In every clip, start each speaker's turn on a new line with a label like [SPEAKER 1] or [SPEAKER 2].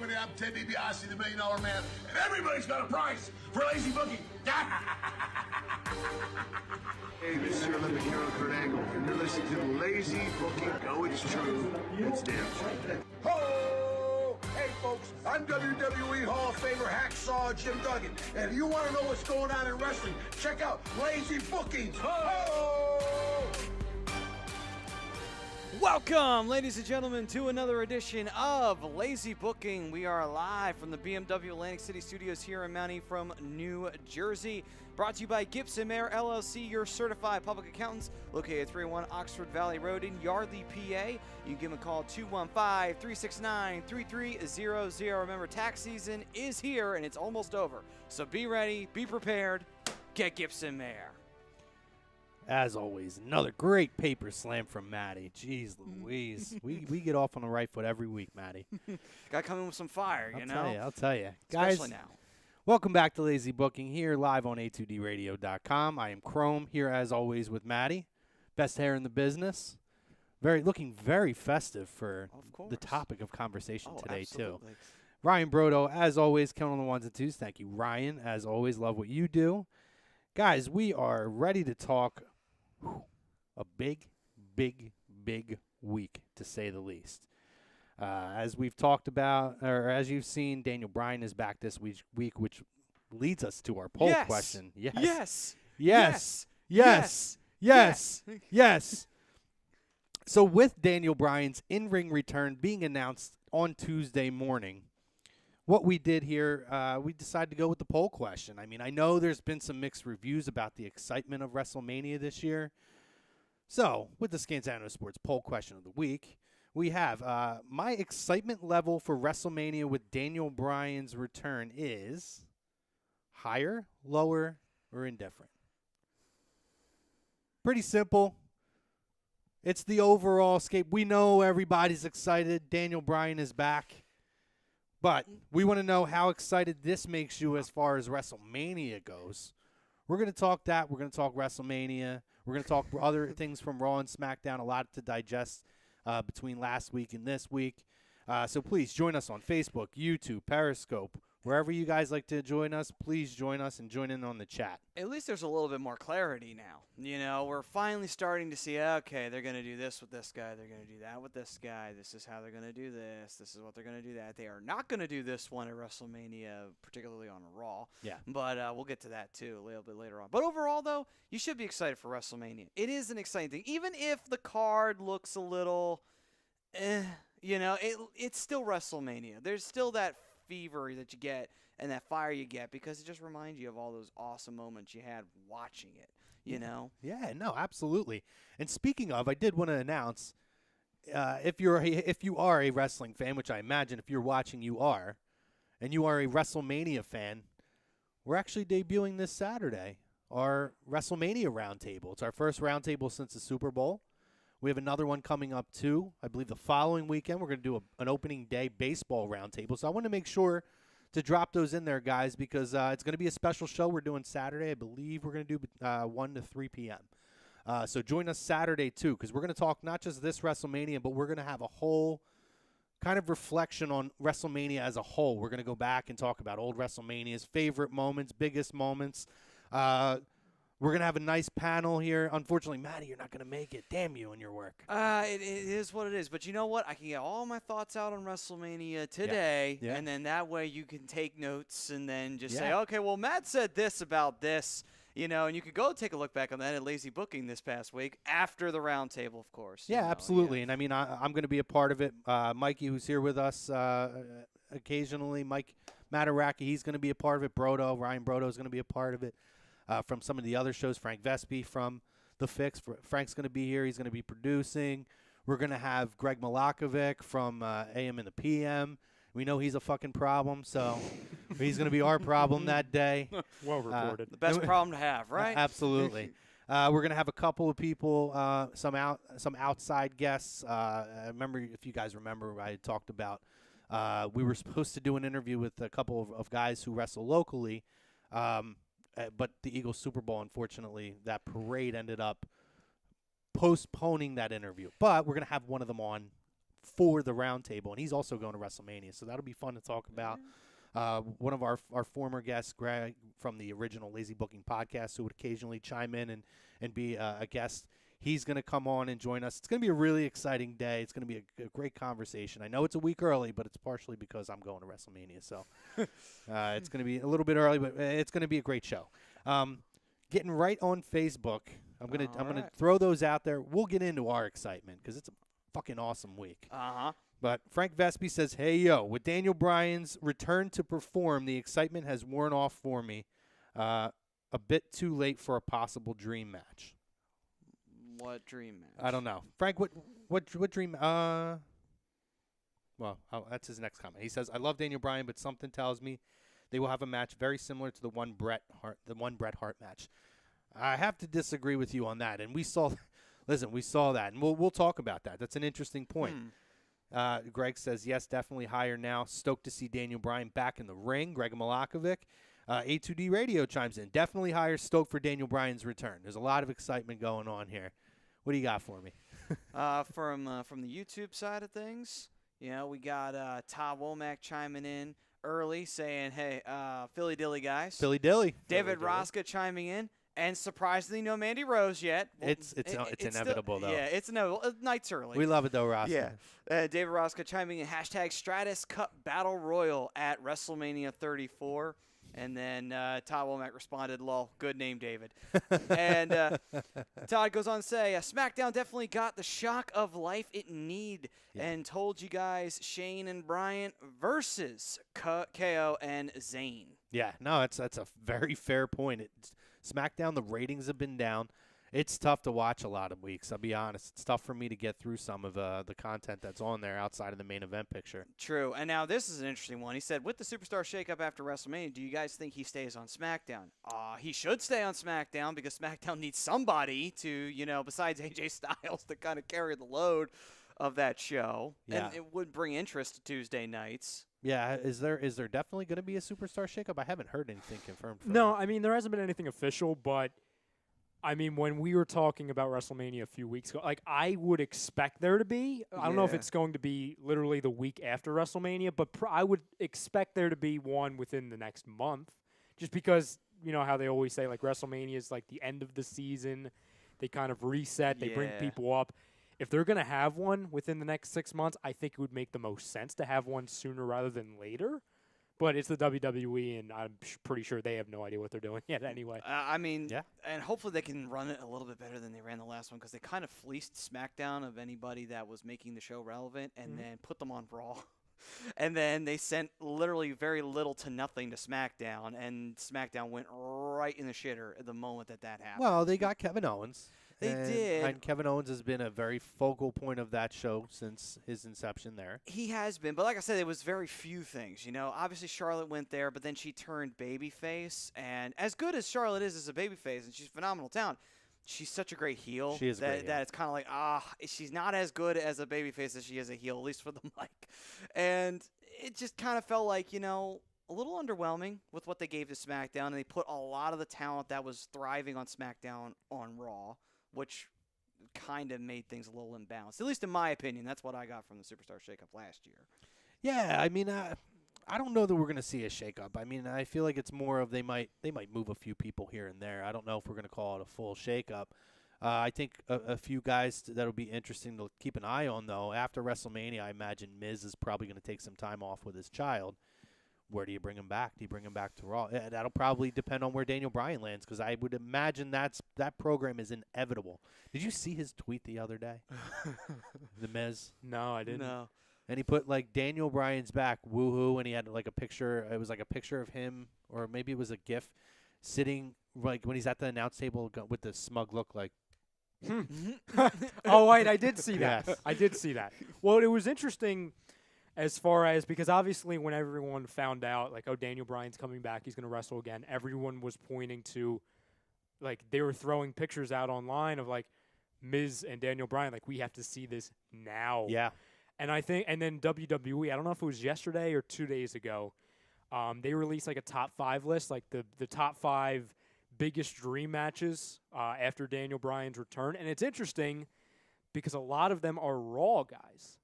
[SPEAKER 1] everybody. I'm Ted DiBiase, the $1 Million Man, and everybody's got a price for lazy booking. Hey, this is your Olympic hero, Kurt Angle, and you're listening to the Lazy Booking. No, it's true. It's damn true. Ho! Hey, folks, I'm WWE Hall of Famer Hacksaw Jim Duggan, and if you want to know what's going on in wrestling, check out Lazy Bookings. Ho!
[SPEAKER 2] Welcome, ladies and gentlemen, to another edition of Lazy Booking. We are live from the BMW Atlantic City Studios here in Mountie from New Jersey. Brought to you by Gibson Mayer LLC, your certified public accountants, located at 301 Oxford Valley Road in Yardley, PA. You can give them a call, 215-369-3300. Remember, tax season is here, and it's almost over. So be ready, be prepared, get Gibson Mayer.
[SPEAKER 3] As always, another great paper slam from Matty. Jeez Louise. we get off on the right foot every week, Matty.
[SPEAKER 2] Got to come in with some fire, you know?
[SPEAKER 3] I'll tell you. Guys,
[SPEAKER 2] especially now.
[SPEAKER 3] Welcome back to Lazy Booking here live on A2DRadio.com. I am Chrome here as always with Matty. Best hair in the business. Looking very festive for the topic of conversation today,
[SPEAKER 2] absolutely.
[SPEAKER 3] too. Ryan Brodo, as always, counting on the ones and twos. Thank you, Ryan. As always, love what you do. Guys, we are ready to talk a big week, to say the least. As we've talked about, or as you've seen, Daniel Bryan is back this week, which leads us to our poll question. Yes. So with Daniel Bryan's in-ring return being announced on Tuesday morning, what we did here, we decided to go with the poll question. I mean, I know there's been some mixed reviews about the excitement of WrestleMania this year. So, with the Scanzano Sports poll question of the week, we have my excitement level for WrestleMania with Daniel Bryan's return is higher, lower, or indifferent. Pretty simple. It's the overall scape. We know everybody's excited. Daniel Bryan is back. But we want to know how excited this makes you as far as WrestleMania goes. We're going to talk that. We're going to talk WrestleMania. We're going to talk other things from Raw and SmackDown, a lot to digest between last week and this week. So please join us on Facebook, YouTube, Periscope. Wherever you guys like to join us, please join us and join in on the chat.
[SPEAKER 2] At least there's a little bit more clarity now. You know, we're finally starting to see, okay, they're going to do this with this guy. They're going to do that with this guy. This is how they're going to do this. This is what they're going to do that. They are not going to do this one at WrestleMania, particularly on Raw.
[SPEAKER 3] Yeah.
[SPEAKER 2] But we'll get to that, too, a little bit later on. But overall, though, you should be excited for WrestleMania. It is an exciting thing. Even if the card looks a little, you know, it's still WrestleMania. There's still that fever that you get and that fire you get because it just reminds you of all those awesome moments you had watching it, you know?
[SPEAKER 3] Yeah, no, absolutely. And speaking of, I did want to announce, if you are a wrestling fan, which I imagine if you're watching you are, and you are a WrestleMania fan, we're actually debuting this Saturday our WrestleMania Roundtable. It's our first roundtable since the Super Bowl. We have another one coming up, too. I believe the following weekend, we're going to do an opening day baseball roundtable. So I want to make sure to drop those in there, guys, because it's going to be a special show we're doing Saturday. I believe we're going to do 1 to 3 p.m. So join us Saturday, too, because we're going to talk not just this WrestleMania, but we're going to have a whole kind of reflection on WrestleMania as a whole. We're going to go back and talk about old WrestleMania's favorite moments, biggest moments. We're going to have a nice panel here. Unfortunately, Matty, you're not going to make it. Damn you and your work.
[SPEAKER 2] It is what it is. But you know what? I can get all my thoughts out on WrestleMania today, and then that way you can take notes and then just say, okay, well, Matt said this about this, you know, and you could go take a look back on that at Lazy Booking this past week after the roundtable, of course.
[SPEAKER 3] Yeah, absolutely. And, I mean, I'm going to be a part of it. Mikey, who's here with us occasionally, Mike Mataraki, he's going to be a part of it. Ryan Brodo is going to be a part of it. From some of the other shows, Frank Vespi from The Fix. Frank's going to be here. He's going to be producing. We're going to have Greg Malakovic from AM and the PM. We know he's a fucking problem, so he's going to be our problem that day.
[SPEAKER 4] Well reported.
[SPEAKER 2] The best problem to have, right?
[SPEAKER 3] Absolutely. We're going to have a couple of people, some outside guests. I remember, if you guys remember, I had talked about we were supposed to do an interview with a couple of guys who wrestle locally. But the Eagles Super Bowl, unfortunately, that parade ended up postponing that interview. But we're going to have one of them on for the roundtable, and he's also going to WrestleMania, so that'll be fun to talk about. One of our former guests, Greg, from the original Lazy Booking podcast, who would occasionally chime in and be a guest, he's going to come on and join us. It's going to be a really exciting day. It's going to be a great conversation. I know it's a week early, but it's partially because I'm going to WrestleMania, so it's going to be a little bit early, but it's going to be a great show. Getting right on Facebook, I'm gonna throw those out there. We'll get into our excitement because it's a fucking awesome week. But Frank Vespi says, "Hey yo, with Daniel Bryan's return to perform, the excitement has worn off for me. A bit too late for a possible dream match."
[SPEAKER 2] What dream match?
[SPEAKER 3] I don't know, Frank. What dream? Well, that's his next comment. He says, "I love Daniel Bryan, but something tells me they will have a match very similar to the one Bret Hart match." I have to disagree with you on that. And we saw that, and we'll talk about that. That's an interesting point. Greg says, yes, definitely higher now. Stoked to see Daniel Bryan back in the ring. Greg Malakovic. A2D Radio chimes in. Definitely higher. Stoked for Daniel Bryan's return. There's a lot of excitement going on here. What do you got for me?
[SPEAKER 2] From the YouTube side of things, we got Todd Womack chiming in early saying, hey, Philly Dilly guys.
[SPEAKER 3] Philly Dilly.
[SPEAKER 2] David Rosca chiming in. And surprisingly, no Mandy Rose yet. Well,
[SPEAKER 3] it's inevitable, though.
[SPEAKER 2] Yeah, it's inevitable. Night's early.
[SPEAKER 3] We love it, though, Rosca.
[SPEAKER 2] Yeah. David Rosca chiming in, #Stratus Cup Battle Royal at WrestleMania 34. And then Todd Womack responded, lol, good name, David. And Todd goes on to say, SmackDown definitely got the shock of life it need and told you guys Shane and Bryan versus KO and Zayn.
[SPEAKER 3] Yeah, no, that's a very fair point. SmackDown, the ratings have been down. It's tough to watch a lot of weeks, I'll be honest. It's tough for me to get through some of the content that's on there outside of the main event picture.
[SPEAKER 2] True. And now this is an interesting one. He said, with the Superstar shakeup after WrestleMania, do you guys think he stays on SmackDown? He should stay on SmackDown because SmackDown needs somebody to, besides AJ Styles, to kind of carry the load of that show.
[SPEAKER 3] Yeah.
[SPEAKER 2] And it would bring interest to Tuesday nights.
[SPEAKER 3] Yeah, is there definitely going to be a Superstar shakeup? I haven't heard anything confirmed.
[SPEAKER 4] No, I mean, there hasn't been anything official, but I mean, when we were talking about WrestleMania a few weeks ago, I would expect there to be. I don't know if it's going to be literally the week after WrestleMania, but I would expect there to be one within the next month, just because, how they always say, WrestleMania is the end of the season. They kind of reset. They bring people up. If they're going to have one within the next 6 months, I think it would make the most sense to have one sooner rather than later. But it's the WWE, and I'm pretty sure they have no idea what they're doing yet anyway.
[SPEAKER 2] And hopefully they can run it a little bit better than they ran the last one because they kind of fleeced SmackDown of anybody that was making the show relevant and then put them on Raw. And then they sent literally very little to nothing to SmackDown, and SmackDown went right in the shitter at the moment that happened.
[SPEAKER 3] Well, they got Kevin Owens.
[SPEAKER 2] They did.
[SPEAKER 3] And Kevin Owens has been a very focal point of that show since his inception there.
[SPEAKER 2] He has been. But like I said, it was very few things. Obviously Charlotte went there, but then she turned babyface. And as good as Charlotte is as a babyface, and she's phenomenal talent, she's such a great heel.
[SPEAKER 3] She is great,
[SPEAKER 2] that it's kind of like, she's not as good as a babyface as she is a heel, at least for the mic. And it just kind of felt like, a little underwhelming with what they gave to SmackDown. And they put a lot of the talent that was thriving on SmackDown on Raw, which kind of made things a little imbalanced. At least in my opinion, that's what I got from the Superstar shakeup last year.
[SPEAKER 3] Yeah, I mean, I don't know that we're going to see a shakeup. I mean, I feel like it's more of they might move a few people here and there. I don't know if we're going to call it a full shakeup. I think a few guys that'll be interesting to keep an eye on, though. After WrestleMania, I imagine Miz is probably going to take some time off with his child. Where do you bring him back? Do you bring him back to Raw? That'll probably depend on where Daniel Bryan lands, because I would imagine that program is inevitable. Did you see his tweet the other day? The Miz?
[SPEAKER 4] No, I didn't.
[SPEAKER 2] No.
[SPEAKER 3] And he put, Daniel Bryan's back, woohoo, and he had, a picture. It was, a picture of him, or maybe it was a GIF, sitting, when he's at the announce table with the smug look,
[SPEAKER 4] Oh, wait, I did see that.
[SPEAKER 3] Yes.
[SPEAKER 4] I did see that. Well, it was interesting as far as, because obviously when everyone found out, Daniel Bryan's coming back, he's going to wrestle again, everyone was pointing to, they were throwing pictures out online of, Miz and Daniel Bryan, we have to see this now.
[SPEAKER 3] Yeah.
[SPEAKER 4] And I think, and then WWE, I don't know if it was yesterday or 2 days ago, they released, a top 5 list, the top 5 biggest dream matches after Daniel Bryan's return. And it's interesting because a lot of them are Raw guys.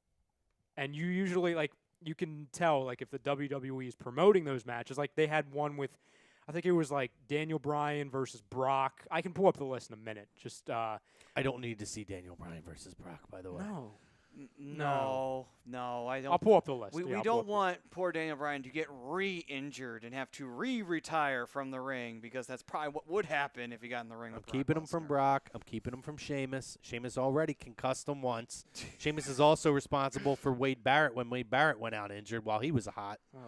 [SPEAKER 4] And you usually, like, you can tell, like, if the WWE is promoting those matches. Like, they had one with, I think it was, like, Daniel Bryan versus Brock. I can pull up the list in a minute. Just,
[SPEAKER 3] I don't need to see Daniel Bryan versus Brock, by the way.
[SPEAKER 2] No, I don't.
[SPEAKER 4] I'll pull up the list.
[SPEAKER 2] We
[SPEAKER 4] Yeah, I'll pull
[SPEAKER 2] don't
[SPEAKER 4] up the-
[SPEAKER 2] want poor Daniel Bryan to get re-injured and have to re-retire from the ring, because that's probably what would happen if he got in the ring
[SPEAKER 3] I'm
[SPEAKER 2] with Brock
[SPEAKER 3] keeping him from
[SPEAKER 2] Lesnar.
[SPEAKER 3] Brock. I'm keeping him from Sheamus. Sheamus already concussed him once. Sheamus is also responsible for Wade Barrett when Wade Barrett went out injured while he was hot.
[SPEAKER 4] Oh,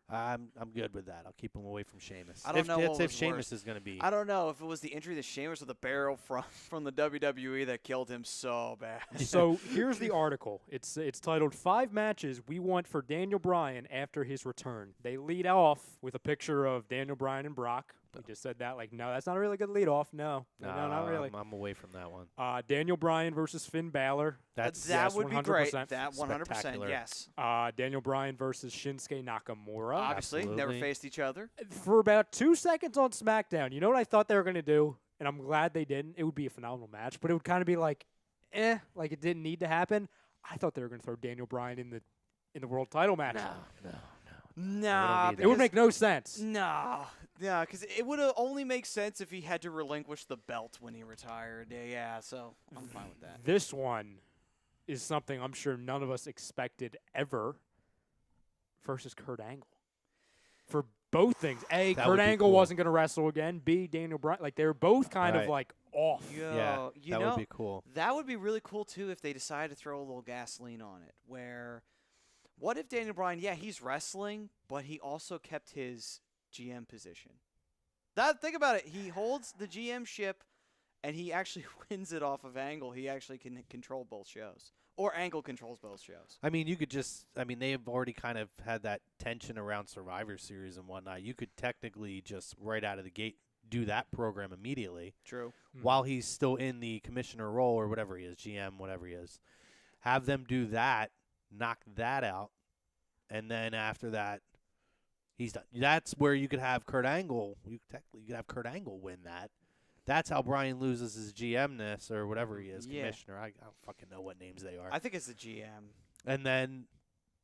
[SPEAKER 3] I'm good with that. I'll keep him away from Sheamus.
[SPEAKER 2] I don't know what
[SPEAKER 3] That's if
[SPEAKER 2] was
[SPEAKER 3] Sheamus
[SPEAKER 2] worse.
[SPEAKER 3] is going to be.
[SPEAKER 2] I don't know if it was the injury to Sheamus or the barrel from the WWE that killed him so bad.
[SPEAKER 4] So here's the article. It's titled 5 Matches We Want for Daniel Bryan After His Return. They lead off with a picture of Daniel Bryan and Brock. We just said that. Like, no, that's not a really good lead off. No, not really.
[SPEAKER 3] I'm away from that one.
[SPEAKER 4] Daniel Bryan versus Finn Balor.
[SPEAKER 2] that
[SPEAKER 4] yes,
[SPEAKER 2] would be great.
[SPEAKER 4] 100%.
[SPEAKER 2] That 100%,
[SPEAKER 3] Spectacular.
[SPEAKER 2] yes.
[SPEAKER 4] Daniel Bryan versus Shinsuke Nakamura.
[SPEAKER 2] Obviously, never
[SPEAKER 3] Absolutely.
[SPEAKER 2] faced each other.
[SPEAKER 4] For about 2 seconds on SmackDown, you know what I thought they were going to do? And I'm glad they didn't. It would be a phenomenal match, but it would kind of be like, like it didn't need to happen. I thought they were going to throw Daniel Bryan in the world title match.
[SPEAKER 2] Nah,
[SPEAKER 3] need that.
[SPEAKER 4] It would
[SPEAKER 2] because-
[SPEAKER 4] make no sense.
[SPEAKER 2] Nah, because it would only make sense if he had to relinquish the belt when he retired. Yeah, so I'm fine with that.
[SPEAKER 4] This one is something I'm sure none of us expected ever versus Kurt Angle. For both things. A,
[SPEAKER 3] That
[SPEAKER 4] Kurt
[SPEAKER 3] would be
[SPEAKER 4] Angle
[SPEAKER 3] cool.
[SPEAKER 4] wasn't going to wrestle again. B, Daniel Bryan. Like, they were both kind of
[SPEAKER 3] Right.
[SPEAKER 4] like off.
[SPEAKER 3] Yeah,
[SPEAKER 2] you
[SPEAKER 3] that
[SPEAKER 2] know,
[SPEAKER 3] would be cool.
[SPEAKER 2] that would be really cool too if they decided to throw a little gasoline on it. Where, what if Daniel Bryan? Yeah, he's wrestling, but he also kept his GM position. Think about it. He holds the GM ship, and he actually wins it off of Angle. He actually can control both shows, or Angle controls both shows.
[SPEAKER 3] I mean, you could just. I mean, they have already kind of had that tension around Survivor Series and whatnot. You could technically just right out of the gate do that program immediately
[SPEAKER 2] True.
[SPEAKER 3] while he's still in the commissioner role or whatever he is, GM, whatever he is. Have them do that, knock that out, and then after that, he's done. That's where you could have Kurt Angle. You could have Kurt Angle win that. That's how Bryan loses his GM-ness or whatever he is,
[SPEAKER 2] Yeah.
[SPEAKER 3] commissioner. I don't fucking know what names they are.
[SPEAKER 2] I think it's the GM.
[SPEAKER 3] And then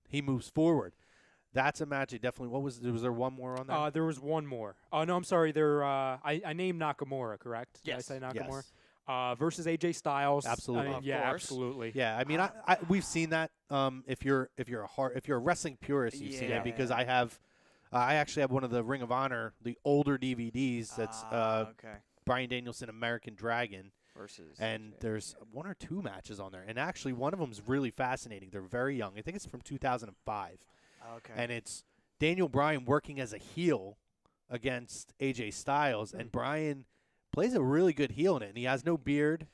[SPEAKER 3] he moves forward. That's a match. He definitely. Was there one more on that?
[SPEAKER 4] There was one more. Oh, no, I'm sorry. I named Nakamura, correct? Did I
[SPEAKER 2] Yes.
[SPEAKER 4] say Nakamura?
[SPEAKER 3] Yes.
[SPEAKER 4] Versus AJ Styles.
[SPEAKER 3] Absolutely.
[SPEAKER 4] I mean,
[SPEAKER 2] Of
[SPEAKER 4] yeah,
[SPEAKER 2] course.
[SPEAKER 4] absolutely.
[SPEAKER 3] Yeah, I mean, we've seen that. If you're a wrestling purist, you've seen
[SPEAKER 2] Yeah.
[SPEAKER 3] it because I actually have one of the Ring of Honor, the older DVDs. That's
[SPEAKER 2] Okay.
[SPEAKER 3] Bryan Danielson, American Dragon,
[SPEAKER 2] Versus.
[SPEAKER 3] and
[SPEAKER 2] AJ.
[SPEAKER 3] there's 1 or 2 matches on there, and actually one of them is really fascinating. They're very young. I think it's from 2005,
[SPEAKER 2] Okay.
[SPEAKER 3] and it's Daniel Bryan working as a heel against AJ Styles, and Bryan plays a really good heel in it, and he has no beard.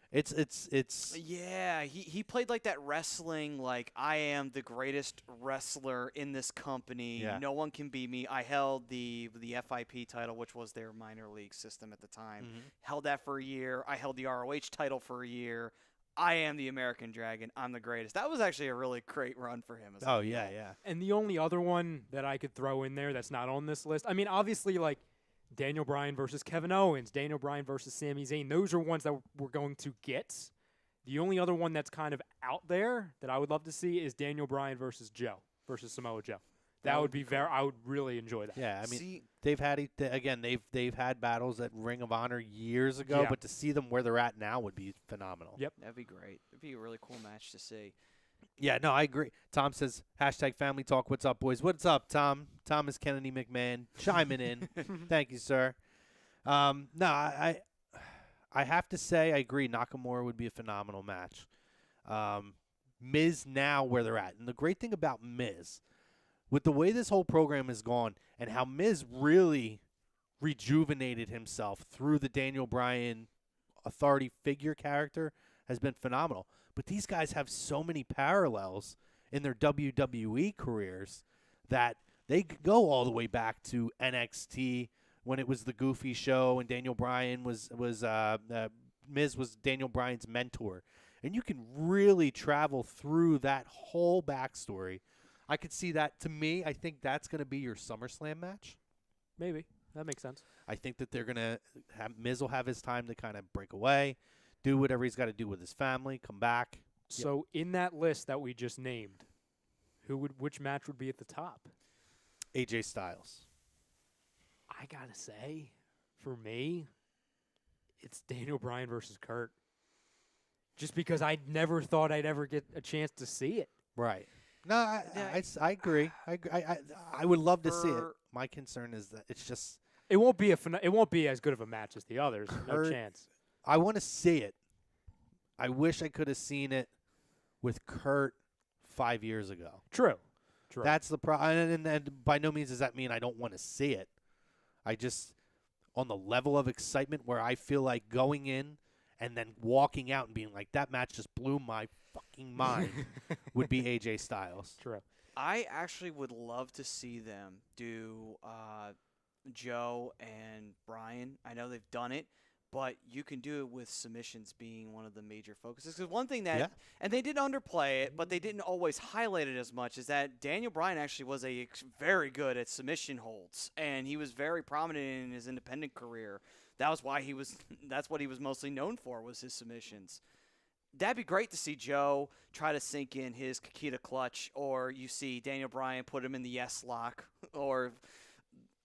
[SPEAKER 3] It's
[SPEAKER 2] Yeah, he played like that wrestling, like, I am the greatest wrestler in this company.
[SPEAKER 3] Yeah.
[SPEAKER 2] No one can beat me. I held the FIP title, which was their minor league system at the time. Held that for a year. I held the ROH title for a year. I am the American Dragon. I'm the greatest. That was actually a really great run for him. As a
[SPEAKER 3] oh
[SPEAKER 2] heel.
[SPEAKER 3] yeah.
[SPEAKER 4] And the only other one that I could throw in there that's not on this list, I mean, obviously, like, Daniel Bryan versus Kevin Owens, Daniel Bryan versus Sami Zayn, those are ones that we're going to get. The only other one that's kind of out there that I would love to see is Daniel Bryan versus Samoa Joe. That would be I would really enjoy that.
[SPEAKER 3] Yeah, I mean,
[SPEAKER 2] See,
[SPEAKER 3] they've had they've had battles at Ring of Honor years ago,
[SPEAKER 4] Yeah.
[SPEAKER 3] but to see them where they're at now would be phenomenal.
[SPEAKER 4] Yep.
[SPEAKER 2] that'd be great. It'd be a really cool match to see.
[SPEAKER 3] Yeah, no, I agree. Tom says, #Family Talk. What's up, boys? What's up, Tom? Thomas Kennedy McMahon chiming in. Thank you, sir. No, I have to say I agree. Nakamura would be a phenomenal match. Miz now where they're at. And the great thing about Miz, with the way this whole program has gone and how Miz really rejuvenated himself through the Daniel Bryan authority figure character has been phenomenal. But these guys have so many parallels in their WWE careers that they could go all the way back to NXT when it was the Goofy show and Daniel Bryan was Miz was Daniel Bryan's mentor. And you can really travel through that whole backstory. I could see that. To me, I think that's going to be your SummerSlam match.
[SPEAKER 4] Maybe. That makes sense.
[SPEAKER 3] I think that they're going to have Miz will have his time to kind of break away, do whatever he's got to do with his family, come back,
[SPEAKER 4] So in that list that we just named, which match would be at the top?
[SPEAKER 3] AJ Styles.
[SPEAKER 4] I gotta say, for me, it's Daniel Bryan versus Kurt. Just because I never thought I'd ever get a chance to see it.
[SPEAKER 3] Right. No, I agree. I would love to see it. My concern is that it's just
[SPEAKER 4] it won't be as good of a match as the others. No chance.
[SPEAKER 3] I want to see it. I wish I could have seen it with Kurt 5 years ago.
[SPEAKER 4] True.
[SPEAKER 3] That's the problem. And by no means does that mean I don't want to see it. I just, on the level of excitement where I feel like going in and then walking out and being like, that match just blew my fucking mind, would be AJ Styles.
[SPEAKER 4] True.
[SPEAKER 2] I actually would love to see them do Joe and Bryan. I know they've done it, but you can do it with submissions being one of the major focuses. Because one thing that, and they didn't underplay it, but they didn't always highlight it as much, is that Daniel Bryan actually was very good at submission holds, and he was very prominent in his independent career. That was why that's what he was mostly known for, was his submissions. That'd be great to see Joe try to sink in his Kakita clutch, or you see Daniel Bryan put him in the yes lock, or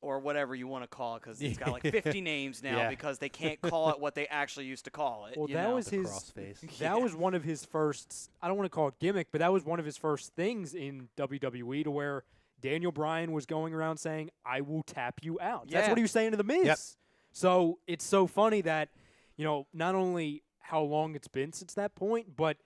[SPEAKER 2] whatever you want to call it, because it's got like 50 names now because they can't call it what they actually used to call it.
[SPEAKER 4] Well, was
[SPEAKER 3] his crossface.
[SPEAKER 4] That was one of his first, I don't want to call it gimmick, but that was one of his first things in WWE, to where Daniel Bryan was going around saying, I will tap you out. That's what he was saying to The Miz.
[SPEAKER 3] Yep.
[SPEAKER 4] So it's so funny that, not only how long it's been since that point, but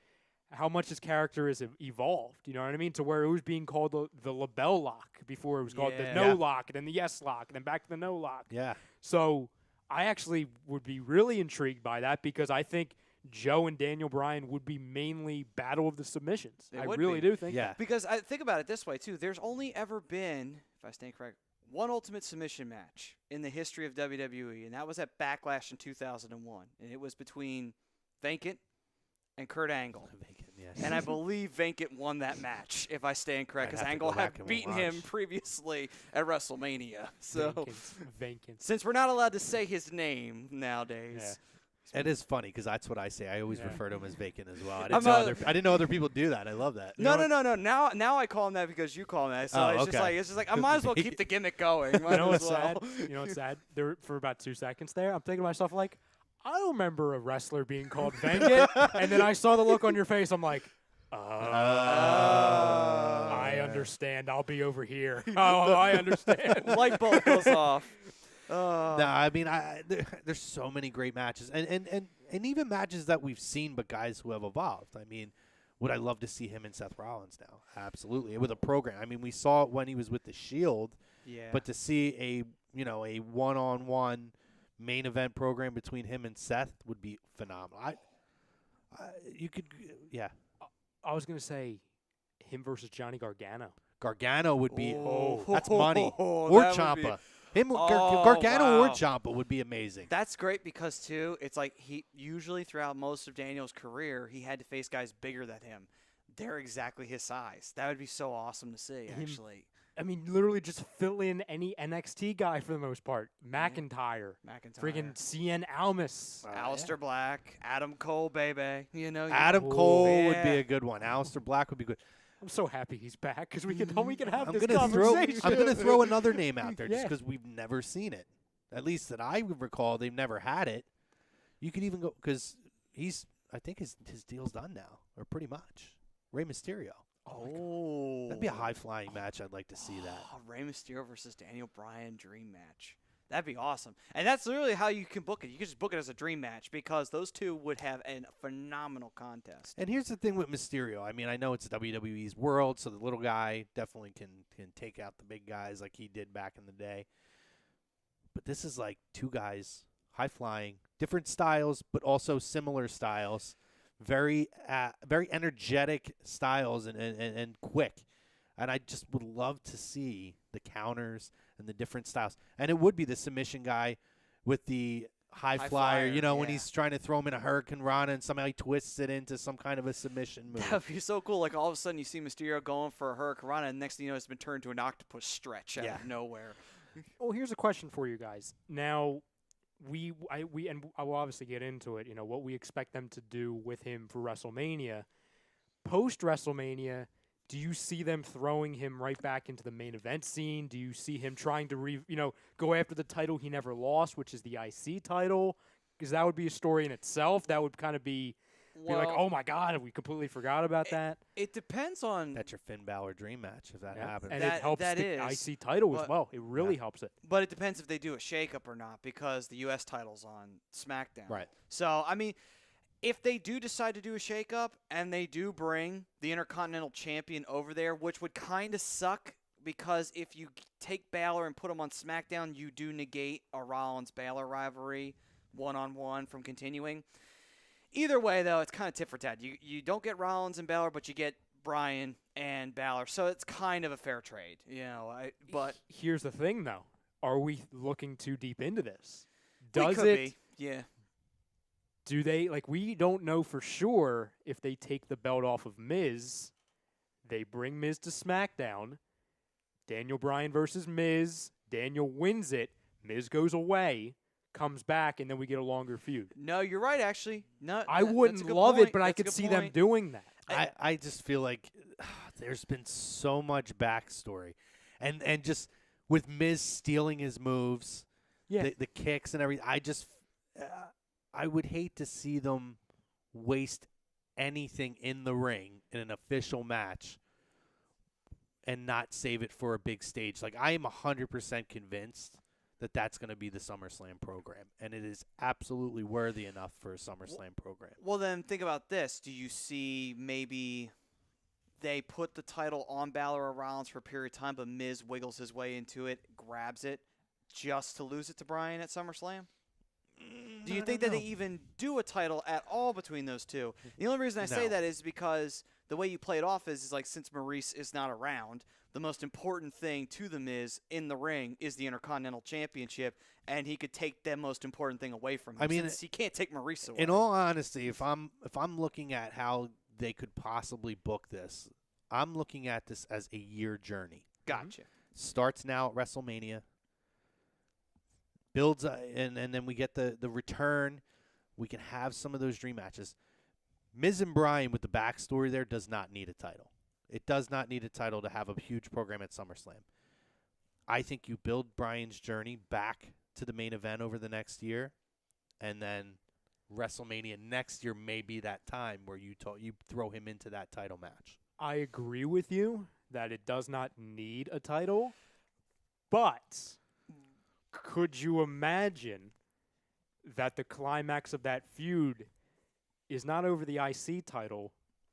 [SPEAKER 4] how much his character has evolved, you know what I mean? To where it was being called the label lock before it was called the no lock, and then the yes lock, and then back to the no lock.
[SPEAKER 3] Yeah.
[SPEAKER 4] So I actually would be really intrigued by that, because I think Joe and Daniel Bryan would be mainly battle of the submissions. I really do think that.
[SPEAKER 2] Because I think about it this way, too. There's only ever been, if I stand correct, one Ultimate Submission match in the history of WWE, and that was at Backlash in 2001. And it was between Vacant and Kurt Angle. And I believe Vacant won that match, if I stand correct, because Angle had beaten him previously at WrestleMania. So,
[SPEAKER 4] Vacant.
[SPEAKER 2] Since we're not allowed to say his name nowadays.
[SPEAKER 3] It is funny, because that's what I say. I always refer to him as Vacant as well. I didn't know other people do that. I love that.
[SPEAKER 2] No. Now I call him that because you call him that. So it's just like I might as well keep the gimmick going.
[SPEAKER 4] You know what's sad? You know what's sad? There, for about 2 seconds there, I'm thinking to myself, like, I don't remember a wrestler being called Vacant. And then I saw the look on your face. I'm like, I understand. I'll be over here. I understand.
[SPEAKER 2] Light bulb goes off.
[SPEAKER 3] No, I mean, there's so many great matches, and even matches that we've seen, but guys who have evolved. I mean, would I love to see him and Seth Rollins now? Absolutely, with a program. I mean, we saw it when he was with the Shield, but to see a one-on-one main event program between him and Seth would be phenomenal.
[SPEAKER 4] I was gonna say him versus Johnny Gargano.
[SPEAKER 3] Gargano would be that's money. Or Ciampa. Gargano or Ciampa would be amazing.
[SPEAKER 2] That's great because, too, it's like he usually throughout most of Daniel's career, he had to face guys bigger than him. They're exactly his size. That would be so awesome to see, actually.
[SPEAKER 4] I mean, literally just fill in any NXT guy for the most part. McIntyre. Friggin' CN Almas.
[SPEAKER 2] Aleister Black. Adam Cole, baby.
[SPEAKER 3] Adam Cole would be a good one. Aleister Black would be good.
[SPEAKER 4] I'm so happy he's back, because we can have this
[SPEAKER 3] conversation. I'm going to throw another name out there just
[SPEAKER 4] Yeah.
[SPEAKER 3] because we've never seen it. At least that I recall, they've never had it. You could even go, because I think his deal's done now, or pretty much. Rey Mysterio.
[SPEAKER 2] Oh.
[SPEAKER 3] That'd be a high-flying match. I'd like to see that.
[SPEAKER 2] Rey Mysterio versus Daniel Bryan dream match. That'd be awesome. And that's literally how you can book it. You can just book it as a dream match, because those two would have a phenomenal contest.
[SPEAKER 3] And here's the thing with Mysterio. I mean, I know it's WWE's world, so the little guy definitely can take out the big guys like he did back in the day. But this is like two guys, high-flying, different styles, but also similar styles. Very energetic styles and quick. And I just would love to see the counters and the different styles. And it would be the submission guy with the high flyer, when he's trying to throw him in a Hurricane Rana and somehow he twists it into some kind of a submission move.
[SPEAKER 2] That would be so cool. Like, all of a sudden you see Mysterio going for a Hurricane Rana, and next thing you know, it's been turned to an octopus stretch out of nowhere.
[SPEAKER 4] Well, here's a question for you guys. Now, I will obviously get into it, what we expect them to do with him for WrestleMania. post WrestleMania, do you see them throwing him right back into the main event scene? Do you see him trying to go after the title he never lost, which is the IC title? Because that would be a story in itself. That would kind of be like, oh my God, we completely forgot about that.
[SPEAKER 2] It depends on.
[SPEAKER 3] That's your Finn Balor dream match if that happens.
[SPEAKER 4] And it helps the IC title as well. It really helps it.
[SPEAKER 2] But it depends if they do a shakeup or not, because the U.S. title's on SmackDown.
[SPEAKER 3] Right.
[SPEAKER 2] So, I mean, if they do decide to do a shakeup and they do bring the Intercontinental Champion over there, which would kind of suck, because if you take Balor and put him on SmackDown, you do negate a Rollins-Balor rivalry one-on-one from continuing. Either way, though, it's kind of tit for tat. You don't get Rollins and Balor, but you get Bryan and Balor, so it's kind of a fair trade, But
[SPEAKER 4] here's the thing, though: are we looking too deep into this?
[SPEAKER 2] We could be. Yeah.
[SPEAKER 4] Do they we don't know for sure if they take the belt off of Miz, they bring Miz to SmackDown, Daniel Bryan versus Miz, Daniel wins it, Miz goes away, comes back, and then we get a longer feud.
[SPEAKER 2] No, you're right, actually. No,
[SPEAKER 4] I wouldn't love it, but I could see them doing that.
[SPEAKER 3] I just feel like there's been so much backstory. And just with Miz stealing his moves, the kicks and everything, I would hate to see them waste anything in the ring in an official match and not save it for a big stage. Like, I am 100% convinced that that's going to be the SummerSlam program, and it is absolutely worthy enough for a SummerSlam program.
[SPEAKER 2] Well, then think about this. Do you see maybe they put the title on Balor or Rollins for a period of time, but Miz wiggles his way into it, grabs it, just to lose it to Bryan at SummerSlam? Do you think that they even do a title at all between those two? The only reason I say that is because the way you play it off is like, since Maurice is not around, the most important thing to the Miz in the ring is the Intercontinental Championship, and he could take the most important thing away from him. I mean, since he can't take Maurice away.
[SPEAKER 3] In all honesty, if I'm looking at how they could possibly book this, I'm looking at this as a year journey.
[SPEAKER 2] Gotcha.
[SPEAKER 3] Starts now at WrestleMania. Builds, and then we get the return. We can have some of those dream matches. Miz and Bryan, with the backstory there, does not need a title. It does not need a title to have a huge program at SummerSlam. I think you build Bryan's journey back to the main event over the next year, and then WrestleMania next year may be that time where you throw him into that title match.
[SPEAKER 4] I agree with you that it does not need a title, but could you imagine that the climax of that feud is not over the IC title,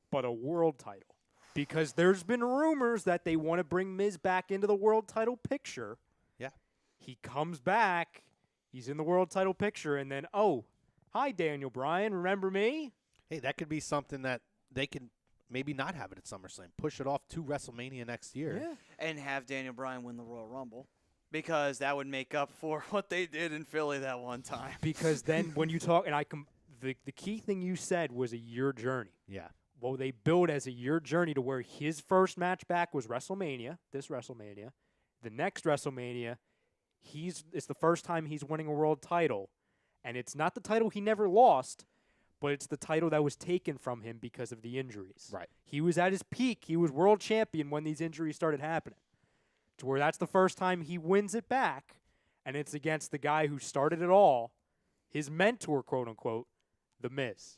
[SPEAKER 4] but a world title? Because there's been rumors that they want to bring Miz back into the world title picture.
[SPEAKER 3] Yeah.
[SPEAKER 4] He comes back, he's in the world title picture, and then, oh, hi, Daniel Bryan, remember me?
[SPEAKER 3] Hey, that could be something that they can maybe not have it at SummerSlam. Push it off to WrestleMania next year.
[SPEAKER 2] Yeah. And have Daniel Bryan win the Royal Rumble. Because that would make up for what they did in Philly that one time.
[SPEAKER 4] Because then when you talk, and the key thing you said was a year journey.
[SPEAKER 3] Yeah.
[SPEAKER 4] Well, they build as a year journey to where his first match back was WrestleMania, this WrestleMania. The next WrestleMania, it's the first time he's winning a world title. And it's not the title he never lost, but it's the title that was taken from him because of the injuries.
[SPEAKER 3] Right.
[SPEAKER 4] He was at his peak. He was world champion when these injuries started happening. To where that's the first time he wins it back, and it's against the guy who started it all, his mentor, quote unquote, The Miz.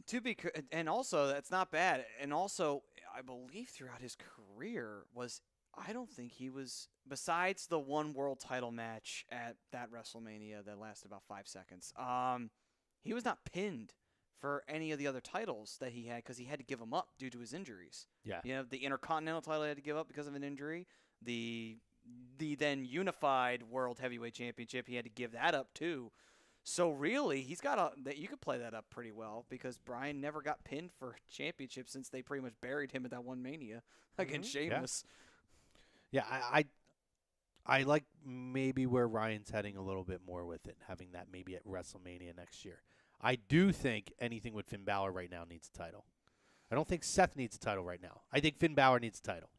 [SPEAKER 2] And also, that's not bad. And also, I believe throughout his career I don't think he was, besides the one world title match at that WrestleMania that lasted about 5 seconds, he was not pinned for any of the other titles that he had, because he had to give them up due to his injuries.
[SPEAKER 3] Yeah.
[SPEAKER 2] The Intercontinental title he had to give up because of an injury. The then unified World Heavyweight Championship, he had to give that up too. So really, he's got you could play that up pretty well, because Bryan never got pinned for a championship since they pretty much buried him at that one Mania against Sheamus.
[SPEAKER 3] Yeah, I like maybe where Ryan's heading a little bit more with it, having that maybe at WrestleMania next year. I do think anything with Finn Balor right now needs a title. I don't think Seth needs a title right now. I think Finn Balor needs a title.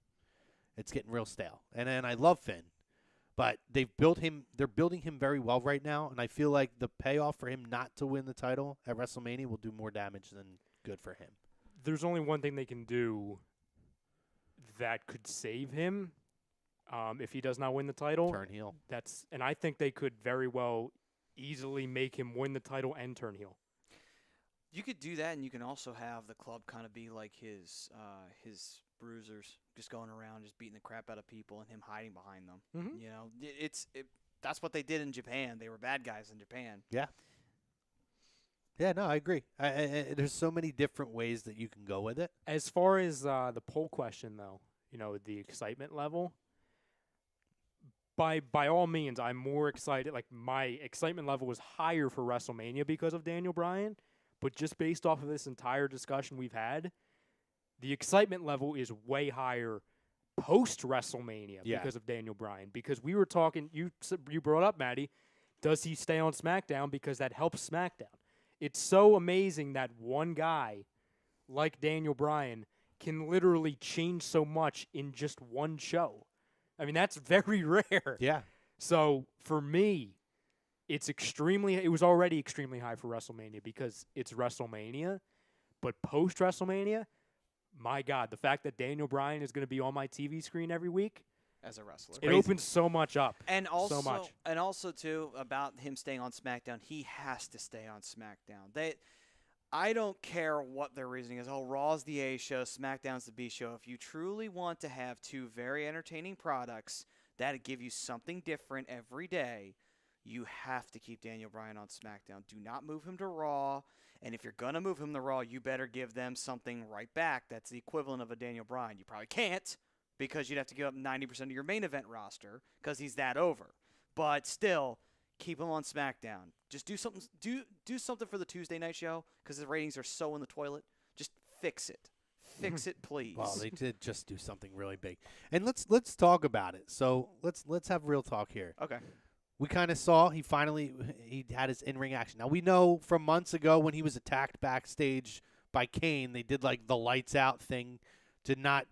[SPEAKER 3] It's getting real stale. And I love Finn, but they're building him very well right now, and I feel like the payoff for him not to win the title at WrestleMania will do more damage than good for him.
[SPEAKER 4] there's only one thing they can do that could save him if he does not win the title.
[SPEAKER 3] Turn heel.
[SPEAKER 4] And I think they could very well easily make him win the title and turn heel.
[SPEAKER 2] You could do that, and you can also have the club kind of be like his bruisers, just going around, just beating the crap out of people, and him hiding behind them.
[SPEAKER 4] Mhm.
[SPEAKER 2] You know, that's what they did in Japan. They were bad guys in Japan.
[SPEAKER 3] Yeah. Yeah, no, I agree. There's so many different ways that you can go with it.
[SPEAKER 4] As far as the poll question, though, the excitement level, by all means, I'm more excited. Like, my excitement level was higher for WrestleMania because of Daniel Bryan, but just based off of this entire discussion we've had, the excitement level is way higher post-WrestleMania because of Daniel Bryan. Because we were talking, you brought up, Matty, does he stay on SmackDown because that helps SmackDown? It's so amazing that one guy like Daniel Bryan can literally change so much in just one show. I mean, that's very rare.
[SPEAKER 3] Yeah.
[SPEAKER 4] So, for me, it was already extremely high for WrestleMania because it's WrestleMania. But post-WrestleMania, my God, the fact that Daniel Bryan is going to be on my TV screen every week,
[SPEAKER 2] As a wrestler.
[SPEAKER 4] it opens so much up.
[SPEAKER 2] And also,
[SPEAKER 4] so much.
[SPEAKER 2] And also, too, about him staying on SmackDown, he has to stay on SmackDown. I don't care what their reasoning is. Oh, Raw's the A show, SmackDown's the B show. If you truly want to have two very entertaining products that give you something different every day, you have to keep Daniel Bryan on SmackDown. Do not move him to Raw. And if you're going to move him to Raw, you better give them something right back that's the equivalent of a Daniel Bryan. You probably can't, because you'd have to give up 90% of your main event roster because he's that over. But still, keep him on SmackDown. Just do something. Do something for the Tuesday night show because the ratings are so in the toilet. Just fix it. Fix it, please.
[SPEAKER 3] Well, they did just do something really big, and let's talk about it. So let's have real talk here.
[SPEAKER 2] Okay.
[SPEAKER 3] We kind of saw he had his in-ring action. Now we know from months ago when he was attacked backstage by Kane, they did like the lights out thing to not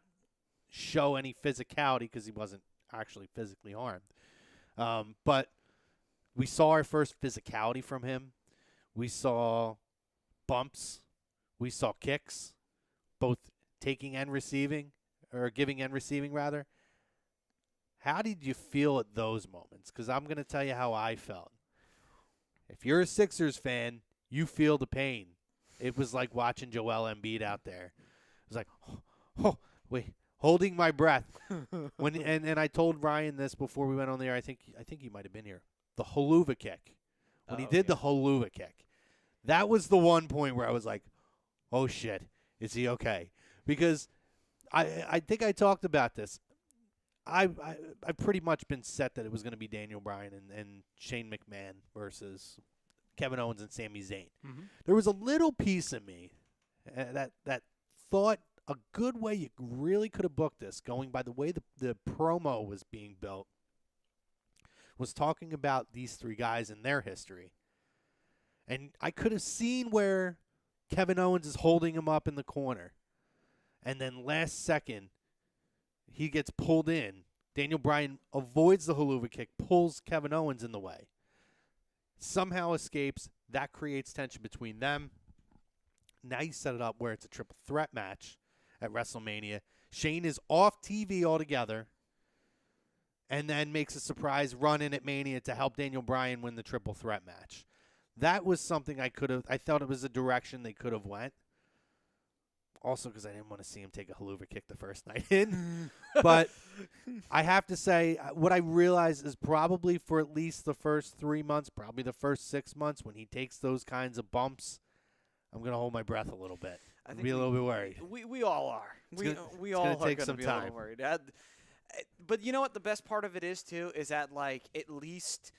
[SPEAKER 3] show any physicality because he wasn't actually physically harmed. But we saw our first physicality from him. We saw bumps. We saw kicks, both taking and receiving, or giving and receiving, rather. How did you feel at those moments? Because I'm going to tell you how I felt. If you're a Sixers fan, you feel the pain. It was like watching Joel Embiid out there. It was like, oh, wait, holding my breath. And I told Ryan this before we went on the air. I think he might have been here. The haluva kick. When he did the haluva kick, that was the one point where I was like, oh, shit, is he okay? Because I think I talked about this. I've pretty much been set that it was going to be Daniel Bryan and Shane McMahon versus Kevin Owens and Sami Zayn.
[SPEAKER 4] Mm-hmm.
[SPEAKER 3] There was a little piece of me that thought a good way you really could have booked this, going by the way the promo was being built, was talking about these three guys and their history. And I could have seen where Kevin Owens is holding him up in the corner. And then last second, he gets pulled in. Daniel Bryan avoids the haluva kick, pulls Kevin Owens in the way. Somehow escapes. That creates tension between them. Now you set it up where it's a triple threat match at WrestleMania. Shane is off TV altogether and then makes a surprise run in at Mania to help Daniel Bryan win the triple threat match. That was something I thought it was a direction they could have went. Also because I didn't want to see him take a haluva kick the first night in. But I have to say, what I realized is probably for at least the first 3 months, probably the first 6 months, when he takes those kinds of bumps, I'm going to hold my breath a little bit. I'll be a little bit worried.
[SPEAKER 2] We all are. We all are
[SPEAKER 3] take
[SPEAKER 2] going to
[SPEAKER 3] some
[SPEAKER 2] be a
[SPEAKER 3] time.
[SPEAKER 2] little worried. But you know what the best part of it is, too, is that, like, at least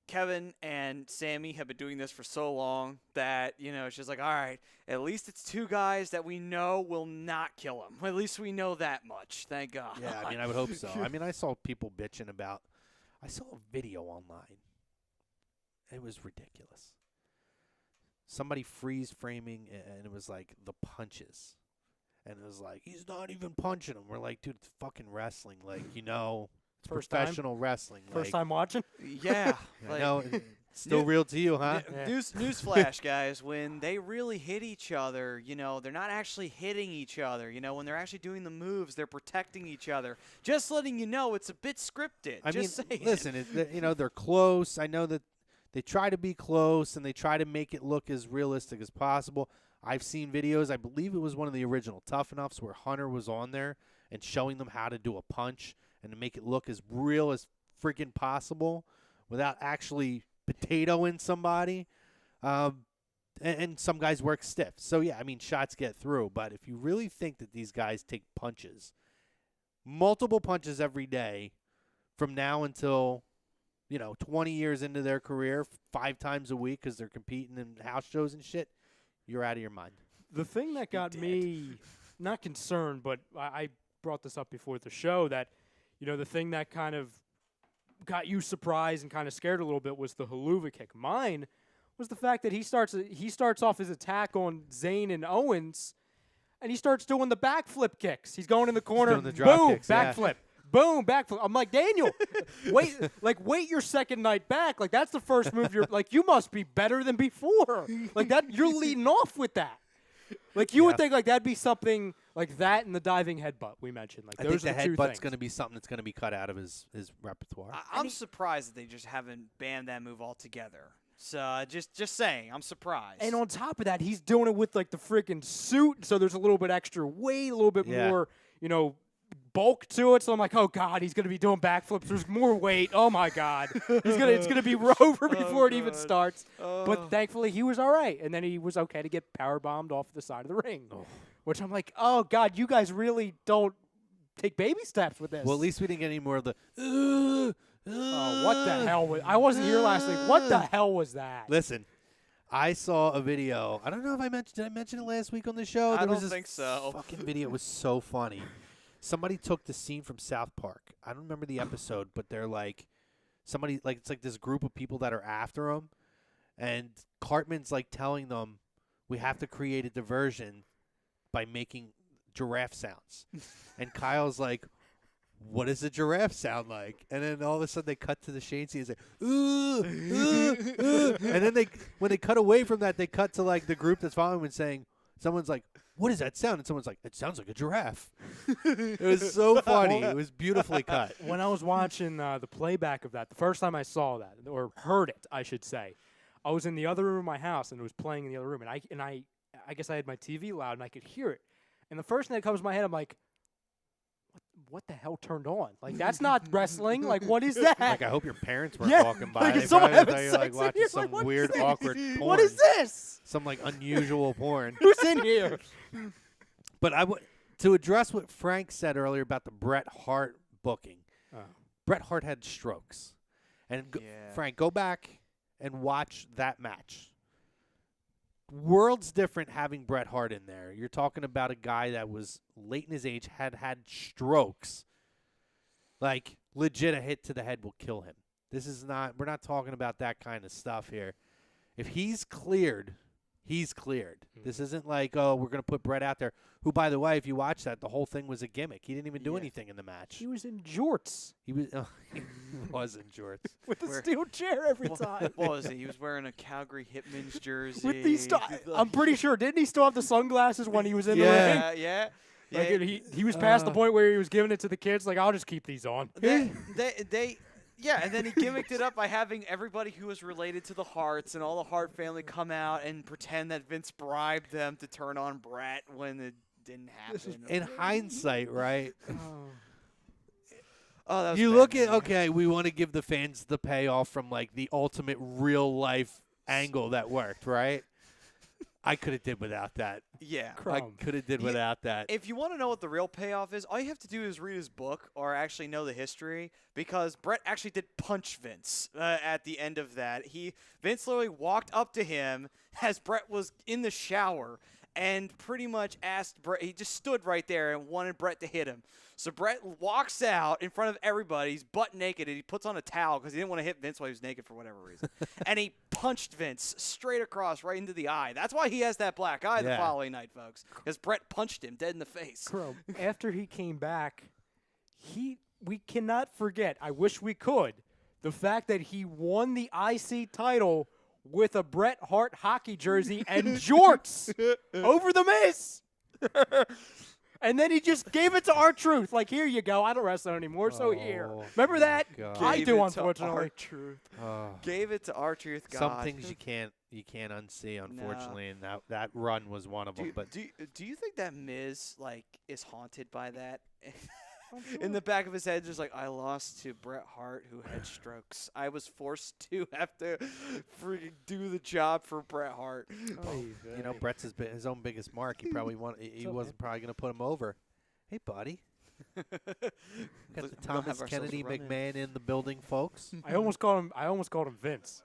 [SPEAKER 2] Kevin and Sammy have been doing this for so long that, it's just like, all right, at least it's two guys that we know will not kill him. At least we know that much. Thank God.
[SPEAKER 3] Yeah, I mean, I would hope so. I mean, I saw people bitching about – I saw a video online. It was ridiculous. Somebody freeze framing, and it was like the punches. And it was like, he's not even punching him. We're like, dude, it's fucking wrestling. Like, it's
[SPEAKER 4] First
[SPEAKER 3] professional wrestling.
[SPEAKER 4] First
[SPEAKER 3] like,
[SPEAKER 4] time watching?
[SPEAKER 2] Yeah.
[SPEAKER 3] I know Still real to you, huh?
[SPEAKER 2] Newsflash, guys. When they really hit each other, they're not actually hitting each other. When they're actually doing the moves, they're protecting each other. Just letting you know, it's a bit scripted.
[SPEAKER 3] I mean,
[SPEAKER 2] saying.
[SPEAKER 3] listen, they're close. I know that they try to be close and they try to make it look as realistic as possible. I've seen videos. I believe it was one of the original Tough Enoughs where Hunter was on there and showing them how to do a punch and to make it look as real as freaking possible without actually potatoing somebody. And some guys work stiff. So, yeah, I mean, shots get through. But if you really think that these guys take punches, multiple punches every day from now until, 20 years into their career, 5 times a week because they're competing in house shows and shit, you're out of your mind.
[SPEAKER 4] The thing that got me not concerned, but I brought this up before the show, that, the thing that kind of got you surprised and kind of scared a little bit was the haluva kick. Mine was the fact that he starts off his attack on Zayn and Owens, and he starts doing the backflip kicks. He's going in the corner,
[SPEAKER 3] doing the drop
[SPEAKER 4] boom,
[SPEAKER 3] kicks,
[SPEAKER 4] backflip. Boom, backflip. I'm like, Daniel, wait your second night back. Like, that's the first move. You must be better than before. Like, that, you're leading off with that. Like, you would think, like, that'd be something like that and the diving headbutt we mentioned. Like,
[SPEAKER 3] I
[SPEAKER 4] those
[SPEAKER 3] think
[SPEAKER 4] are
[SPEAKER 3] the
[SPEAKER 4] the two
[SPEAKER 3] headbutt's
[SPEAKER 4] things.
[SPEAKER 3] going to be something that's going to be cut out of his repertoire.
[SPEAKER 2] I'm surprised that they just haven't banned that move altogether. So, just saying, I'm surprised.
[SPEAKER 4] And on top of that, he's doing it with, like, the freaking suit, so there's a little bit extra weight, a little bit more, bulk to it. So I'm like, oh, God, he's going to be doing backflips. There's more weight. Oh, my God. It's going to be over before it even starts. But thankfully, he was all right. And then he was okay to get powerbombed off the side of the ring, which I'm like, oh, God, you guys really don't take baby steps with this.
[SPEAKER 3] Well, at least we didn't get any more of the
[SPEAKER 4] oh, what the hell I wasn't here last week. What the hell was that?
[SPEAKER 3] Listen, I saw a video. I don't know if did I mention it last week on the show?
[SPEAKER 2] I
[SPEAKER 3] There was
[SPEAKER 2] don't
[SPEAKER 3] this
[SPEAKER 2] think so.
[SPEAKER 3] Fucking video. It was so funny. Somebody took the scene from South Park. I don't remember the episode, but they're like, it's like this group of people that are after him, and Cartman's like telling them, we have to create a diversion by making giraffe sounds. And Kyle's like, what does a giraffe sound like? And then all of a sudden they cut to the Shane scene and say, ooh, ooh, ooh. And then when they cut away from that, they cut to like the group that's following him and saying, someone's like, what does that sound? And someone's like, it sounds like a giraffe. It was so funny. It was beautifully cut.
[SPEAKER 4] When I was watching the playback of that, the first time I saw that, or heard it, I should say, I was in the other room of my house, and it was playing in the other room. And I guess I had my TV loud, and I could hear it. And the first thing that comes to my head, I'm like, what the hell turned on? Like, that's not wrestling. Like, what is that?
[SPEAKER 3] Like, I hope your parents weren't
[SPEAKER 4] Yeah,
[SPEAKER 3] walking by.
[SPEAKER 4] like,
[SPEAKER 3] They
[SPEAKER 4] if someone
[SPEAKER 3] probably
[SPEAKER 4] having
[SPEAKER 3] thought you were, like,
[SPEAKER 4] sex in
[SPEAKER 3] watching
[SPEAKER 4] here,
[SPEAKER 3] some
[SPEAKER 4] like, what is
[SPEAKER 3] weird,
[SPEAKER 4] this?
[SPEAKER 3] awkward porn.
[SPEAKER 4] What is this?
[SPEAKER 3] Some, like, unusual porn.
[SPEAKER 4] Who's in here?
[SPEAKER 3] But to address what Frank said earlier about the Bret Hart booking, Bret Hart had strokes. And Frank, go back and watch that match. Worlds different having Bret Hart in there. You're talking about a guy that was late in his age, had strokes. Like, legit, a hit to the head will kill him. We're not talking about that kind of stuff here. If he's cleared, he's cleared. This isn't like, oh, we're going to put Bret out there, who, by the way, if you watch that, the whole thing was a gimmick. He didn't even do anything in the match.
[SPEAKER 4] He was in jorts.
[SPEAKER 3] He was in jorts.
[SPEAKER 4] With a steel chair every time.
[SPEAKER 2] What was it? He was wearing a Calgary Hitmen's jersey.
[SPEAKER 4] With these I'm pretty sure. Didn't he still have the sunglasses when he was in the ring?
[SPEAKER 2] Yeah.
[SPEAKER 4] Like he was past the point where he was giving it to the kids. Like, I'll just keep these on.
[SPEAKER 2] And then he gimmicked it up by having everybody who was related to the Harts and all the Hart family come out and pretend that Vince bribed them to turn on Bret when it didn't happen.
[SPEAKER 3] In hindsight, right?
[SPEAKER 2] Oh, that was
[SPEAKER 3] You
[SPEAKER 2] bad,
[SPEAKER 3] look
[SPEAKER 2] man.
[SPEAKER 3] at, okay, we want to give the fans the payoff from, like, the ultimate real-life angle that worked, right? I could have did without that.
[SPEAKER 2] Yeah.
[SPEAKER 3] I could have did without that.
[SPEAKER 2] If you want to know what the real payoff is, all you have to do is read his book or actually know the history, because Bret actually did punch Vince at the end of that. Vince literally walked up to him as Bret was in the shower and pretty much asked Bret. He just stood right there and wanted Bret to hit him. So Bret walks out in front of everybody. He's butt naked, and he puts on a towel because he didn't want to hit Vince while he was naked for whatever reason. And he punched Vince straight across, right into the eye. That's why he has that black eye the following night, folks, because Bret punched him dead in the face.
[SPEAKER 4] Crow, after he came back, we cannot forget, I wish we could, the fact that he won the IC title with a Bret Hart hockey jersey and jorts over the Miz. And then he just gave it to R-Truth. Like, here you go. I don't wrestle anymore, so here. Remember that?
[SPEAKER 3] God.
[SPEAKER 4] I
[SPEAKER 2] Gave
[SPEAKER 4] do,
[SPEAKER 2] it to
[SPEAKER 4] unfortunately.
[SPEAKER 2] R-Truth.
[SPEAKER 3] Oh.
[SPEAKER 2] Gave it to R-Truth. God.
[SPEAKER 3] Some things you can't unsee, unfortunately, and that run was one of them. But
[SPEAKER 2] Do you think that Miz like is haunted by that? In the back of his head, just like, I lost to Bret Hart, who had strokes. I was forced to have to freaking do the job for Bret Hart.
[SPEAKER 3] you know, Bret's his own biggest mark. He probably he wasn't probably going to put him over. Hey, buddy. Got the Thomas Kennedy McMahon in the building, folks.
[SPEAKER 4] I almost called him Vince.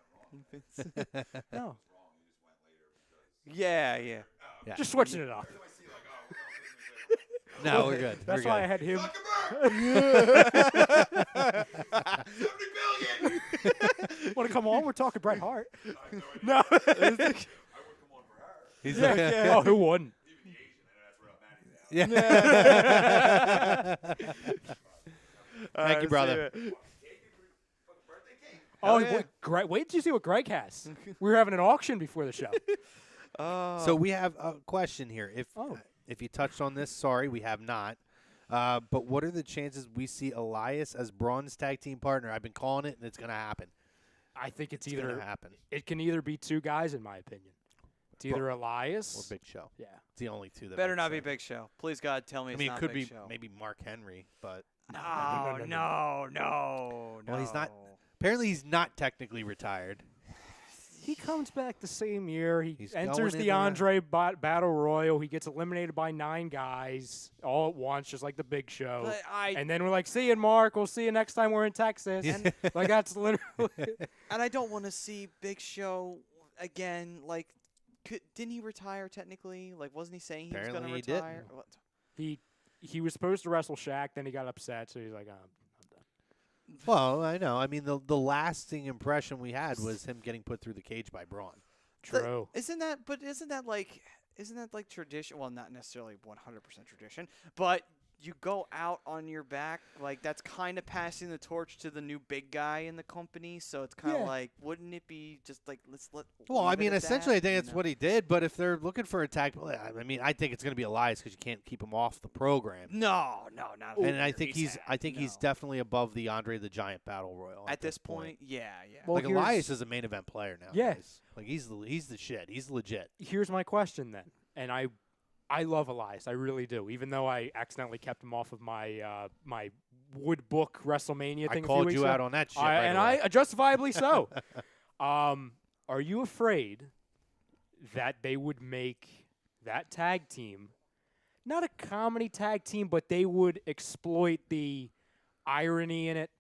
[SPEAKER 4] No.
[SPEAKER 2] Yeah.
[SPEAKER 3] Yeah.
[SPEAKER 4] Just switching it up.
[SPEAKER 3] No, we're good.
[SPEAKER 4] That's
[SPEAKER 3] we're
[SPEAKER 4] why
[SPEAKER 3] good.
[SPEAKER 4] I had him.
[SPEAKER 1] $70 billion.
[SPEAKER 4] Want to come on? We're talking Bret Hart. No.
[SPEAKER 3] He's
[SPEAKER 4] Oh, who wouldn't?
[SPEAKER 3] yeah. Thank you, brother.
[SPEAKER 4] Oh,
[SPEAKER 2] yeah.
[SPEAKER 4] wait till you see what Greg has. We were having an auction before the show.
[SPEAKER 3] So we have a question here. If you touched on this, sorry, we have not. But what are the chances we see Elias as Braun's tag team partner? I've been calling it, and it's going to happen.
[SPEAKER 4] I think it's
[SPEAKER 3] Going
[SPEAKER 4] either
[SPEAKER 3] to happen.
[SPEAKER 4] it can either be two guys, in my opinion. It's either Elias
[SPEAKER 3] Or Big Show.
[SPEAKER 4] Yeah.
[SPEAKER 3] It's the only two that
[SPEAKER 2] Better
[SPEAKER 3] make
[SPEAKER 2] not be
[SPEAKER 3] sense.
[SPEAKER 2] Big Show. Please, God, tell me
[SPEAKER 3] I
[SPEAKER 2] it's
[SPEAKER 3] mean, it
[SPEAKER 2] not
[SPEAKER 3] could
[SPEAKER 2] Big
[SPEAKER 3] be
[SPEAKER 2] Show.
[SPEAKER 3] maybe Mark Henry, but
[SPEAKER 2] No.
[SPEAKER 3] Well, he's not. Apparently, he's not technically retired.
[SPEAKER 4] He comes back the same year. He
[SPEAKER 3] He's
[SPEAKER 4] enters
[SPEAKER 3] going
[SPEAKER 4] the
[SPEAKER 3] in
[SPEAKER 4] Andre Battle Royal. He gets eliminated by 9 guys all at once, just like the Big Show.
[SPEAKER 2] But
[SPEAKER 4] And then we're like, see you, Mark. We'll see you next time we're in Texas.
[SPEAKER 3] Yeah.
[SPEAKER 4] Like, that's literally.
[SPEAKER 2] And I don't want to see Big Show again. Like, didn't he retire technically? Like, wasn't he saying he was
[SPEAKER 3] Apparently
[SPEAKER 2] going
[SPEAKER 3] he
[SPEAKER 2] to retire?
[SPEAKER 3] didn't.
[SPEAKER 2] What?
[SPEAKER 4] He was supposed to wrestle Shaq, then he got upset, so he's like, I'm done.
[SPEAKER 3] Well, I know. I mean, the lasting impression we had was him getting put through the cage by Braun.
[SPEAKER 4] True.
[SPEAKER 2] Isn't that like tradition? Well, not necessarily 100% tradition, but you go out on your back. Like, that's kind of passing the torch to the new big guy in the company. So it's kind of
[SPEAKER 4] Yeah.
[SPEAKER 2] like, wouldn't it be just like,
[SPEAKER 3] Well,
[SPEAKER 2] leave
[SPEAKER 3] I
[SPEAKER 2] it
[SPEAKER 3] mean,
[SPEAKER 2] at
[SPEAKER 3] essentially, I
[SPEAKER 2] that,
[SPEAKER 3] think
[SPEAKER 2] you
[SPEAKER 3] that's
[SPEAKER 2] know?
[SPEAKER 3] what he did. But if they're looking for a tag, I mean, I think it's going to be Elias because you can't keep him off the program.
[SPEAKER 2] No, not
[SPEAKER 3] And I think he's
[SPEAKER 2] No.
[SPEAKER 3] definitely above the Andre the Giant Battle Royal
[SPEAKER 2] at this point. Yeah.
[SPEAKER 4] Well,
[SPEAKER 3] like
[SPEAKER 4] here's-
[SPEAKER 3] Elias is a main event player now.
[SPEAKER 4] Yeah.
[SPEAKER 3] Like he's the shit. He's legit.
[SPEAKER 4] Here's my question then, and I love Elias, I really do. Even though I accidentally kept him off of my my wood book WrestleMania
[SPEAKER 3] I
[SPEAKER 4] thing.
[SPEAKER 3] called
[SPEAKER 4] a few weeks
[SPEAKER 3] you
[SPEAKER 4] ago.
[SPEAKER 3] out on that shit.
[SPEAKER 4] And I justifiably so. Are you afraid that they would make that tag team not a comedy tag team, but they would exploit the irony in it,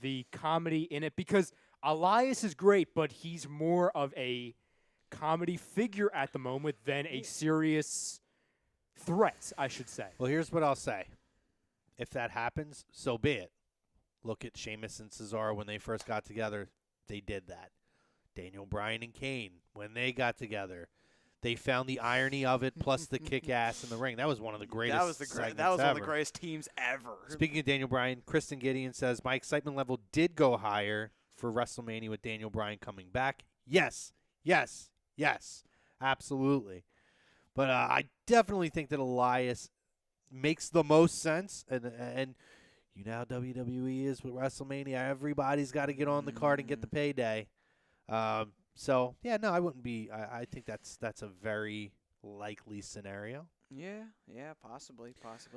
[SPEAKER 4] the comedy in it? Because Elias is great, but he's more of a comedy figure at the moment than a serious threat, I should say.
[SPEAKER 3] Well, here's what I'll say. If that happens, so be it. Look at Sheamus and Cesaro when they first got together. They did that. Daniel Bryan and Kane, when they got together, they found the irony of it plus the kick-ass in the ring. That was one of the greatest
[SPEAKER 2] That was
[SPEAKER 3] segments
[SPEAKER 2] one of the
[SPEAKER 3] ever.
[SPEAKER 2] greatest teams ever.
[SPEAKER 3] Speaking of Daniel Bryan, Kristen Gideon says, my excitement level did go higher for WrestleMania with Daniel Bryan coming back. Yes. Absolutely. But I definitely think that Elias makes the most sense. And you know how WWE is with WrestleMania. Everybody's got to get on the card and get the payday. So, yeah, no, I wouldn't be. I think that's a very likely scenario.
[SPEAKER 2] Yeah, possibly.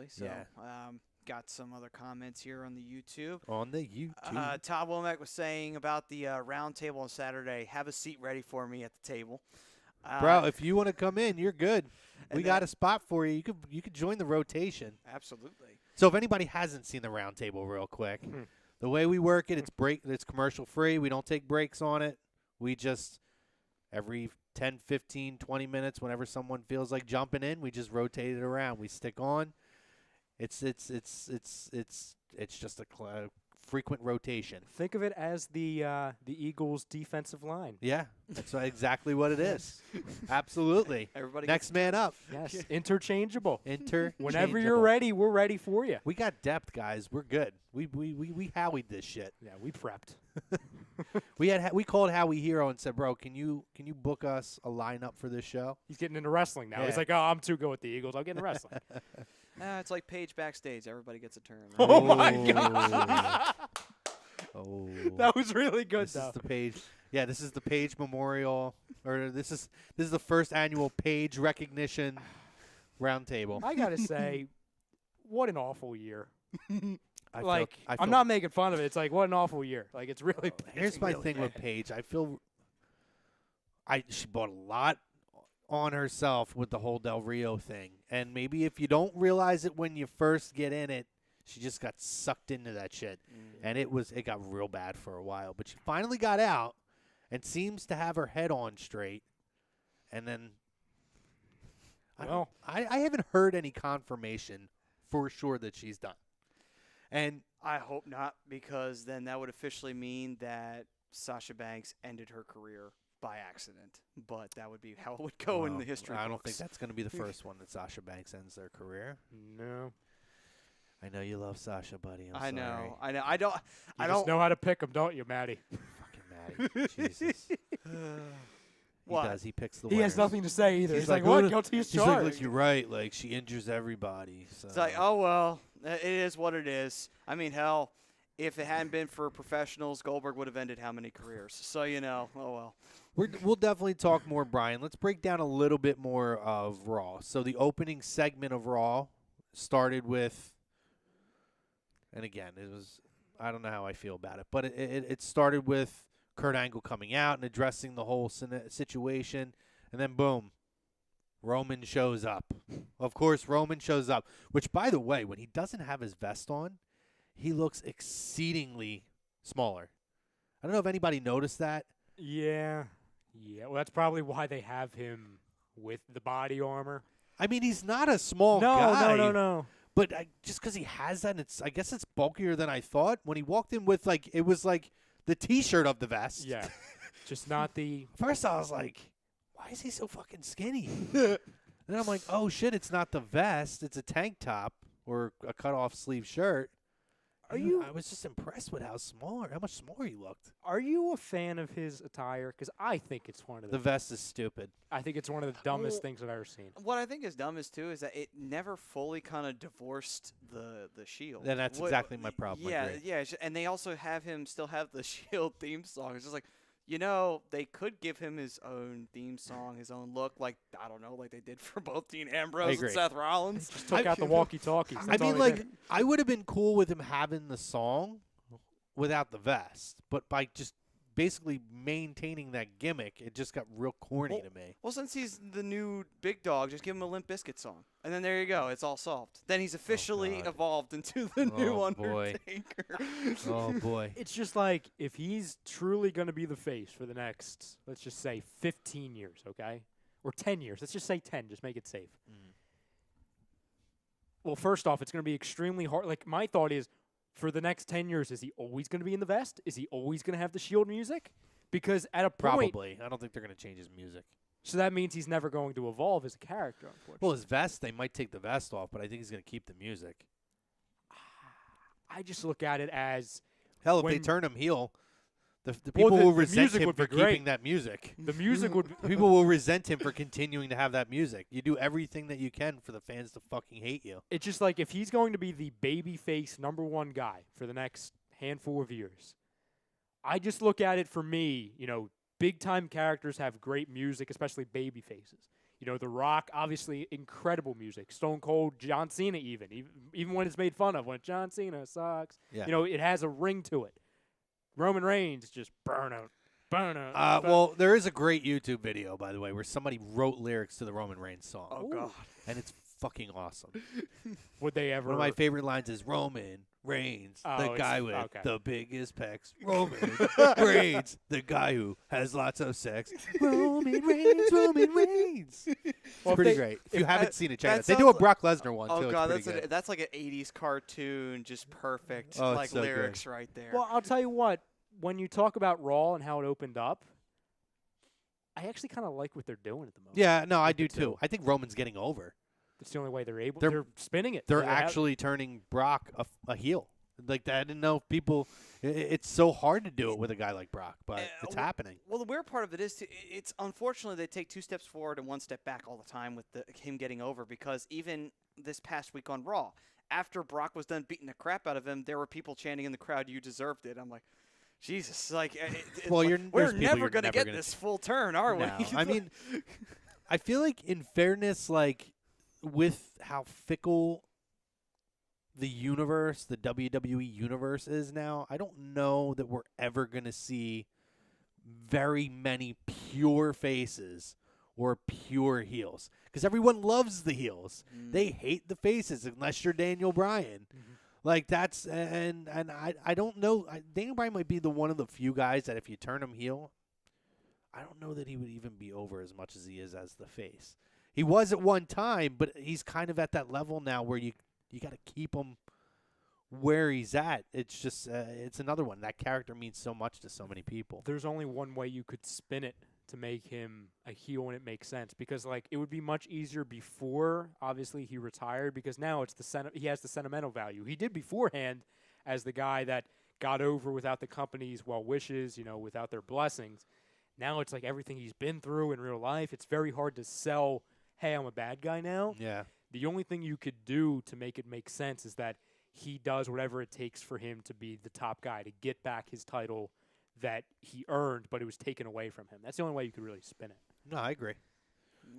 [SPEAKER 2] So,
[SPEAKER 3] Yeah.
[SPEAKER 2] got some other comments here on the YouTube.
[SPEAKER 3] On the YouTube.
[SPEAKER 2] Todd Womack was saying about the round table on Saturday. Have a seat ready for me at the table.
[SPEAKER 3] Bro, if you want to come in, you're good.
[SPEAKER 2] and
[SPEAKER 3] We got a spot for you. You could join the rotation.
[SPEAKER 2] Absolutely.
[SPEAKER 3] So if anybody hasn't seen the round table real quick, the way we work it, it's commercial free. We don't take breaks on it. We just every 10, 15, 20 minutes, whenever someone feels like jumping in, we just rotate it around. We stick on. It's just a frequent rotation.
[SPEAKER 4] Think of it as the Eagles' defensive line.
[SPEAKER 3] Yeah, that's exactly what it is. Absolutely.
[SPEAKER 2] Everybody
[SPEAKER 3] Next man up.
[SPEAKER 4] Yes, interchangeable. Whenever you're ready, we're ready for you.
[SPEAKER 3] We got depth, guys. We're good. We howied this shit.
[SPEAKER 4] Yeah, we prepped.
[SPEAKER 3] We called Howie Hero and said, bro, can you book us a lineup for this show?
[SPEAKER 4] He's getting into wrestling now.
[SPEAKER 3] Yeah.
[SPEAKER 4] He's like, oh, I'm too good with the Eagles. I'll get into wrestling.
[SPEAKER 2] It's like Paige backstage. Everybody gets a turn. Right?
[SPEAKER 4] Oh, my God.
[SPEAKER 3] Oh,
[SPEAKER 4] That was really good,
[SPEAKER 3] this
[SPEAKER 4] though.
[SPEAKER 3] is the Page. Yeah, this is the Page Memorial, or this is the first annual Page Recognition Roundtable.
[SPEAKER 4] I got to say, what an awful year.
[SPEAKER 3] I
[SPEAKER 4] I'm not making fun of it. It's like, what an awful year. Like, it's really
[SPEAKER 3] Here's my
[SPEAKER 4] really
[SPEAKER 3] thing with Paige. I feel she bought a lot on herself with the whole Del Rio thing. And maybe if you don't realize it when you first get in it, she just got sucked into that shit. And it got real bad for a while. But she finally got out and seems to have her head on straight. And then I haven't heard any confirmation for sure that she's done. And
[SPEAKER 2] I hope not, because then that would officially mean that Sasha Banks ended her career by accident. But that would be how it would go in the history
[SPEAKER 3] I don't
[SPEAKER 2] books.
[SPEAKER 3] think that's going to be the first one that Sasha Banks ends their career.
[SPEAKER 4] No.
[SPEAKER 3] I know you love Sasha, buddy.
[SPEAKER 2] I
[SPEAKER 3] I'm sorry.
[SPEAKER 2] know. I don't.
[SPEAKER 4] You just know how to pick them, don't you, Matty?
[SPEAKER 3] Fucking Matty. Jesus. He
[SPEAKER 2] What?
[SPEAKER 3] does. He picks the
[SPEAKER 4] He has
[SPEAKER 3] winners.
[SPEAKER 4] nothing to say either. He's like,
[SPEAKER 3] "Who
[SPEAKER 4] what?
[SPEAKER 3] the-"
[SPEAKER 4] Go to his
[SPEAKER 3] He's like,
[SPEAKER 4] chart.
[SPEAKER 3] look, you're right. Like, she injures everybody. So.
[SPEAKER 2] It's like, oh, well, it is what it is. I mean, hell, if it hadn't been for professionals, Goldberg would have ended how many careers? So, oh, well.
[SPEAKER 3] We'll definitely talk more, Brian. Let's break down a little bit more of Raw. So the opening segment of Raw started with, and again, it was, I don't know how I feel about it, but it started with Kurt Angle coming out and addressing the whole situation, and then boom, Roman shows up. Of course, Roman shows up, which, by the way, when he doesn't have his vest on, he looks exceedingly smaller. I don't know if anybody noticed that.
[SPEAKER 4] Yeah. Well, that's probably why they have him with the body armor.
[SPEAKER 3] I mean, he's not a small guy.
[SPEAKER 4] No.
[SPEAKER 3] But just because he has that, I guess it's bulkier than I thought. When he walked in with, it was like the T-shirt of the vest.
[SPEAKER 4] Yeah. Just not the...
[SPEAKER 3] First, I was like, why is he so fucking skinny? Then I'm like, oh, shit, it's not the vest. It's a tank top or a cut-off sleeve shirt. I was just impressed with how much smaller he looked.
[SPEAKER 4] Are you a fan of his attire? Because I think it's one of
[SPEAKER 3] The vest is stupid.
[SPEAKER 4] I think it's one of the dumbest things I've ever seen.
[SPEAKER 2] What I think is dumbest, too, is that it never fully kind of divorced the Shield.
[SPEAKER 3] Then that's exactly my problem.
[SPEAKER 2] Yeah,
[SPEAKER 3] I agree.
[SPEAKER 2] yeah. And they also still have the Shield theme song. It's just like, they could give him his own theme song, his own look, like they did for both Dean Ambrose and Seth Rollins.
[SPEAKER 4] Just took out the walkie-talkies.
[SPEAKER 3] I mean, I would have been cool with him having the song without the vest, but by just basically maintaining that gimmick, it just got real corny to me.
[SPEAKER 2] Well, since he's the new big dog, just give him a Limp Bizkit song. And then there you go. It's all solved. Then he's officially evolved into the new Undertaker.
[SPEAKER 3] Oh, boy.
[SPEAKER 4] It's just like, if he's truly going to be the face for the next, let's just say, 15 years, okay? Or 10 years. Let's just say 10. Just make it safe. Well, first off, it's going to be extremely hard. Like, my thought is, for the next 10 years, is he always going to be in the vest? Is he always going to have the Shield music? Because at a point...
[SPEAKER 3] Probably. I don't think they're going to change his music.
[SPEAKER 4] So that means he's never going to evolve as a character, unfortunately.
[SPEAKER 3] Well, his vest, they might take the vest off, but I think he's going to keep the music.
[SPEAKER 4] I just look at it as...
[SPEAKER 3] Hell, if they turn him heel, the people will resent him for keeping that music.
[SPEAKER 4] The music would...
[SPEAKER 3] People will resent him for continuing to have that music. You do everything that you can for the fans to fucking hate you.
[SPEAKER 4] It's just like, if he's going to be the babyface #1 guy for the next handful of years, I just look at it for me, big-time characters have great music, especially baby faces. The Rock, obviously, incredible music. Stone Cold, John Cena even when it's made fun of, when John Cena sucks.
[SPEAKER 3] Yeah.
[SPEAKER 4] It has a ring to it. Roman Reigns, just burn out.
[SPEAKER 3] Well, there is a great YouTube video, by the way, where somebody wrote lyrics to the Roman Reigns song.
[SPEAKER 2] Oh, God.
[SPEAKER 3] And it's fucking awesome.
[SPEAKER 4] Would they ever...
[SPEAKER 3] One of my favorite lines is Roman Reigns, the guy with the biggest pecs. Roman Reigns, the guy who has lots of sex. Roman Reigns. It's pretty great. If you haven't seen it, check it out. They do a Brock Lesnar one, too.
[SPEAKER 2] Oh, God,
[SPEAKER 3] it's pretty good.
[SPEAKER 2] that's like an 80s cartoon, just perfect.
[SPEAKER 3] Oh, it's so
[SPEAKER 2] lyrics
[SPEAKER 3] good.
[SPEAKER 2] right there.
[SPEAKER 4] Well, I'll tell you what. When you talk about Raw and how it opened up, I actually kind of like what they're doing at the moment.
[SPEAKER 3] Yeah, no, I do, too. I think Roman's getting over.
[SPEAKER 4] It's the only way they're able.
[SPEAKER 3] They're-
[SPEAKER 4] They're spinning it.
[SPEAKER 3] They're
[SPEAKER 4] They have-
[SPEAKER 3] actually turning Brock a heel. Like that. I didn't know if people. It's so hard to do it with a guy like Brock, but it's happening.
[SPEAKER 2] Well, the weird part of it is, it's unfortunately they take 2 steps forward and 1 step back all the time with him getting over, because even this past week on Raw, after Brock was done beating the crap out of him, there were people chanting in the crowd, "You deserved it." I'm like, Jesus, like,
[SPEAKER 3] Well,
[SPEAKER 2] we're never going to get this full turn, are we?
[SPEAKER 3] No. I mean, I feel like in fairness, like with how fickle the universe, the WWE universe is now, I don't know that we're ever going to see very many pure faces or pure heels, because everyone loves the heels. They hate the faces unless you're Daniel Bryan. Like that's and I don't know. Daniel Bryan might be one of the few guys that if you turn him heel, I don't know that he would even be over as much as he is as the face. He was at one time, but he's kind of at that level now where you got to keep him where he's at. It's just it's another one. That character means so much to so many people.
[SPEAKER 4] There's only one way you could spin it to make him a heel and it makes sense, because like it would be much easier before obviously he retired, because now it's he has the sentimental value. He did beforehand as the guy that got over without the company's well wishes, without their blessings. Now it's like everything he's been through in real life. It's very hard to sell, hey, I'm a bad guy now.
[SPEAKER 3] Yeah.
[SPEAKER 4] The only thing you could do to make it make sense is that he does whatever it takes for him to be the top guy, to get back his title that he earned, but it was taken away from him. That's the only way you could really spin it.
[SPEAKER 3] No, I agree.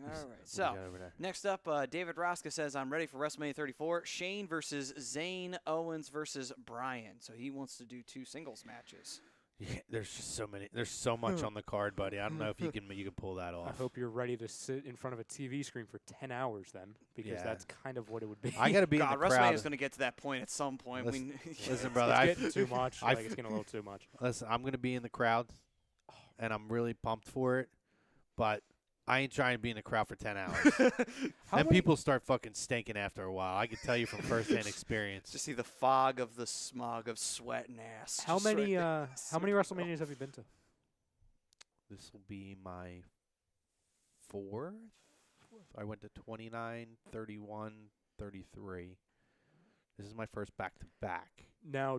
[SPEAKER 2] All right. So, next up, David Roska says, I'm ready for WrestleMania 34. Shane versus Zayn, Owens versus Bryan. So he wants to do 2 singles matches.
[SPEAKER 3] Yeah, there's just so many. There's so much on the card, buddy. I don't know if you can pull that off.
[SPEAKER 4] I hope you're ready to sit in front of a TV screen for 10 hours then, because that's kind of what it would be.
[SPEAKER 3] I got to be in the crowd.
[SPEAKER 2] WrestleMania is going to get to that point at some point.
[SPEAKER 3] Listen, brother,
[SPEAKER 4] it's getting too much. It's getting a little too much.
[SPEAKER 3] Listen, I'm going to be in the crowd, and I'm really pumped for it, but I ain't trying to be in the crowd for 10 hours. And people start fucking stinking after a while. I can tell you from firsthand experience.
[SPEAKER 2] Just see the fog of the smog of sweat and ass.
[SPEAKER 4] How many WrestleManias have you been to?
[SPEAKER 3] This will be my 4th. I went to 29, 31, 33. This is my first back-to-back.
[SPEAKER 4] Now,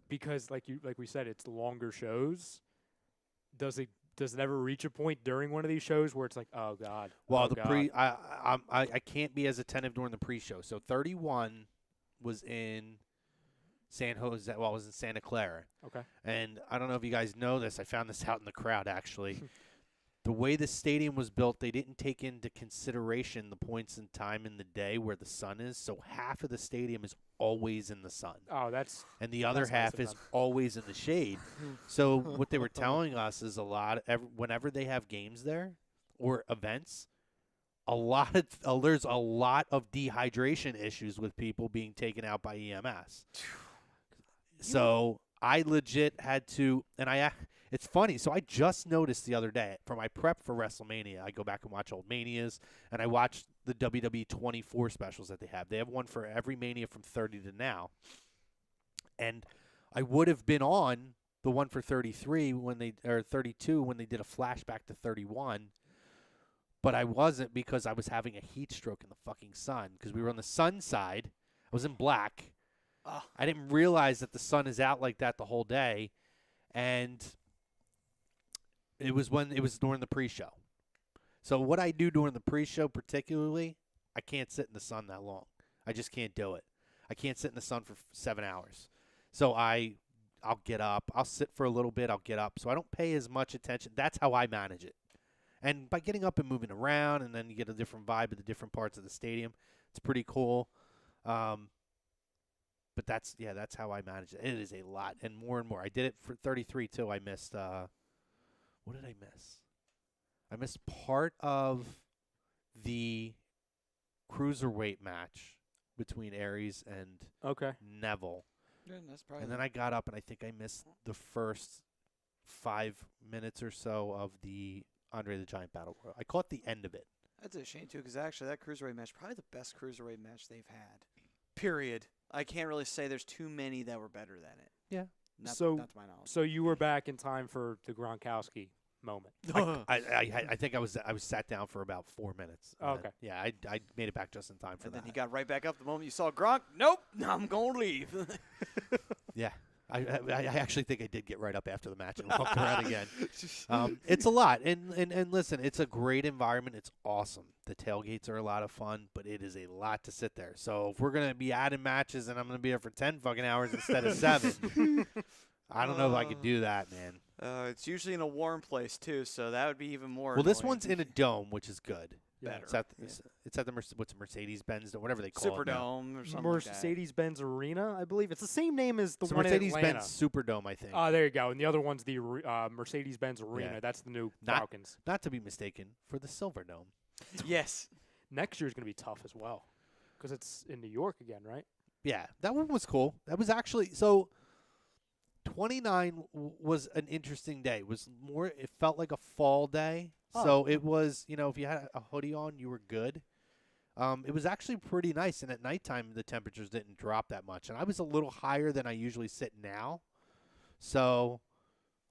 [SPEAKER 4] because like we said, it's longer shows. Does it ever reach a point during one of these shows where it's like, oh God?
[SPEAKER 3] Well, I can't be as attentive during the pre-show. So 31 was in San Jose. Well, it was in Santa Clara.
[SPEAKER 4] Okay.
[SPEAKER 3] And I don't know if you guys know this. I found this out in the crowd actually. The way the stadium was built, they didn't take into consideration the points in time in the day where the sun is. So half of the stadium is always in the sun.
[SPEAKER 4] Oh,
[SPEAKER 3] and the other half is always in the shade. So what they were telling us is whenever they have games there or events, there's a lot of dehydration issues with people being taken out by EMS. So I legit had to, and it's funny. So I just noticed the other day for my prep for WrestleMania, I go back and watch old Manias, and I watched the WWE 24 specials that they have. They have one for every Mania from 30 to now. And I would have been on the one for 33 or 32 when they did a flashback to 31, but I wasn't because I was having a heat stroke in the fucking sun because we were on the sun side. I was in black. I didn't realize that the sun is out like that the whole day, and it was during the pre-show. So what I do during the pre-show particularly, I can't sit in the sun that long. I just can't do it. I can't sit in the sun for 7 hours. So I'll get up. I'll sit for a little bit. I'll get up. So I don't pay as much attention. That's how I manage it. And by getting up and moving around, and then you get a different vibe of the different parts of the stadium, it's pretty cool. But that's how I manage it. It is a lot, and more. I did it for 33 too. I missed. What did I miss? I missed part of the cruiserweight match between Aries and Neville.
[SPEAKER 2] Yeah, that's probably.
[SPEAKER 3] And then I got up, and I think I missed the first 5 minutes or so of the Andre the Giant Battle Royal. I caught the end of it.
[SPEAKER 2] That's a shame too, because actually that cruiserweight match probably the best cruiserweight match they've had. Period. I can't really say there's too many that were better than it.
[SPEAKER 3] Yeah.
[SPEAKER 2] Not to my knowledge.
[SPEAKER 4] So you were back in time for the Gronkowski moment.
[SPEAKER 3] I think I was sat down for about 4 minutes.
[SPEAKER 4] Okay.
[SPEAKER 3] Yeah, I made it back just in time for that.
[SPEAKER 2] And then you got right back up the moment you saw Gronk. Nope, I'm going to leave.
[SPEAKER 3] Yeah. I actually think I did get right up after the match and walked around again. It's a lot. And listen, it's a great environment. It's awesome. The tailgates are a lot of fun, but it is a lot to sit there. So if we're going to be adding matches and I'm going to be there for 10 fucking hours instead of 7, I don't know if I could do that, man.
[SPEAKER 2] It's usually in a warm place, too, so that would be even more
[SPEAKER 3] Well, this
[SPEAKER 2] annoying.
[SPEAKER 3] one's in a dome, which is good.
[SPEAKER 4] Better.
[SPEAKER 3] It's at the what's it, Mercedes-Benz, whatever they call it now.
[SPEAKER 2] Superdome or something like that.
[SPEAKER 4] Mercedes-Benz Arena, I believe. It's the same name as the
[SPEAKER 3] So
[SPEAKER 4] one in Atlanta.
[SPEAKER 3] Mercedes-Benz Superdome, I think.
[SPEAKER 4] There you go. And the other one's the Mercedes-Benz Arena.
[SPEAKER 3] Yeah.
[SPEAKER 4] That's the new Falcons.
[SPEAKER 3] Not to be mistaken for the Silverdome.
[SPEAKER 2] Yes.
[SPEAKER 4] Next year's going to be tough as well because it's in New York again, right?
[SPEAKER 3] Yeah, that one was cool. That was actually so. 29 was an interesting day. It felt like a fall day.
[SPEAKER 4] Oh.
[SPEAKER 3] So it was, if you had a hoodie on, you were good. It was actually pretty nice, and at nighttime the temperatures didn't drop that much. And I was a little higher than I usually sit now, so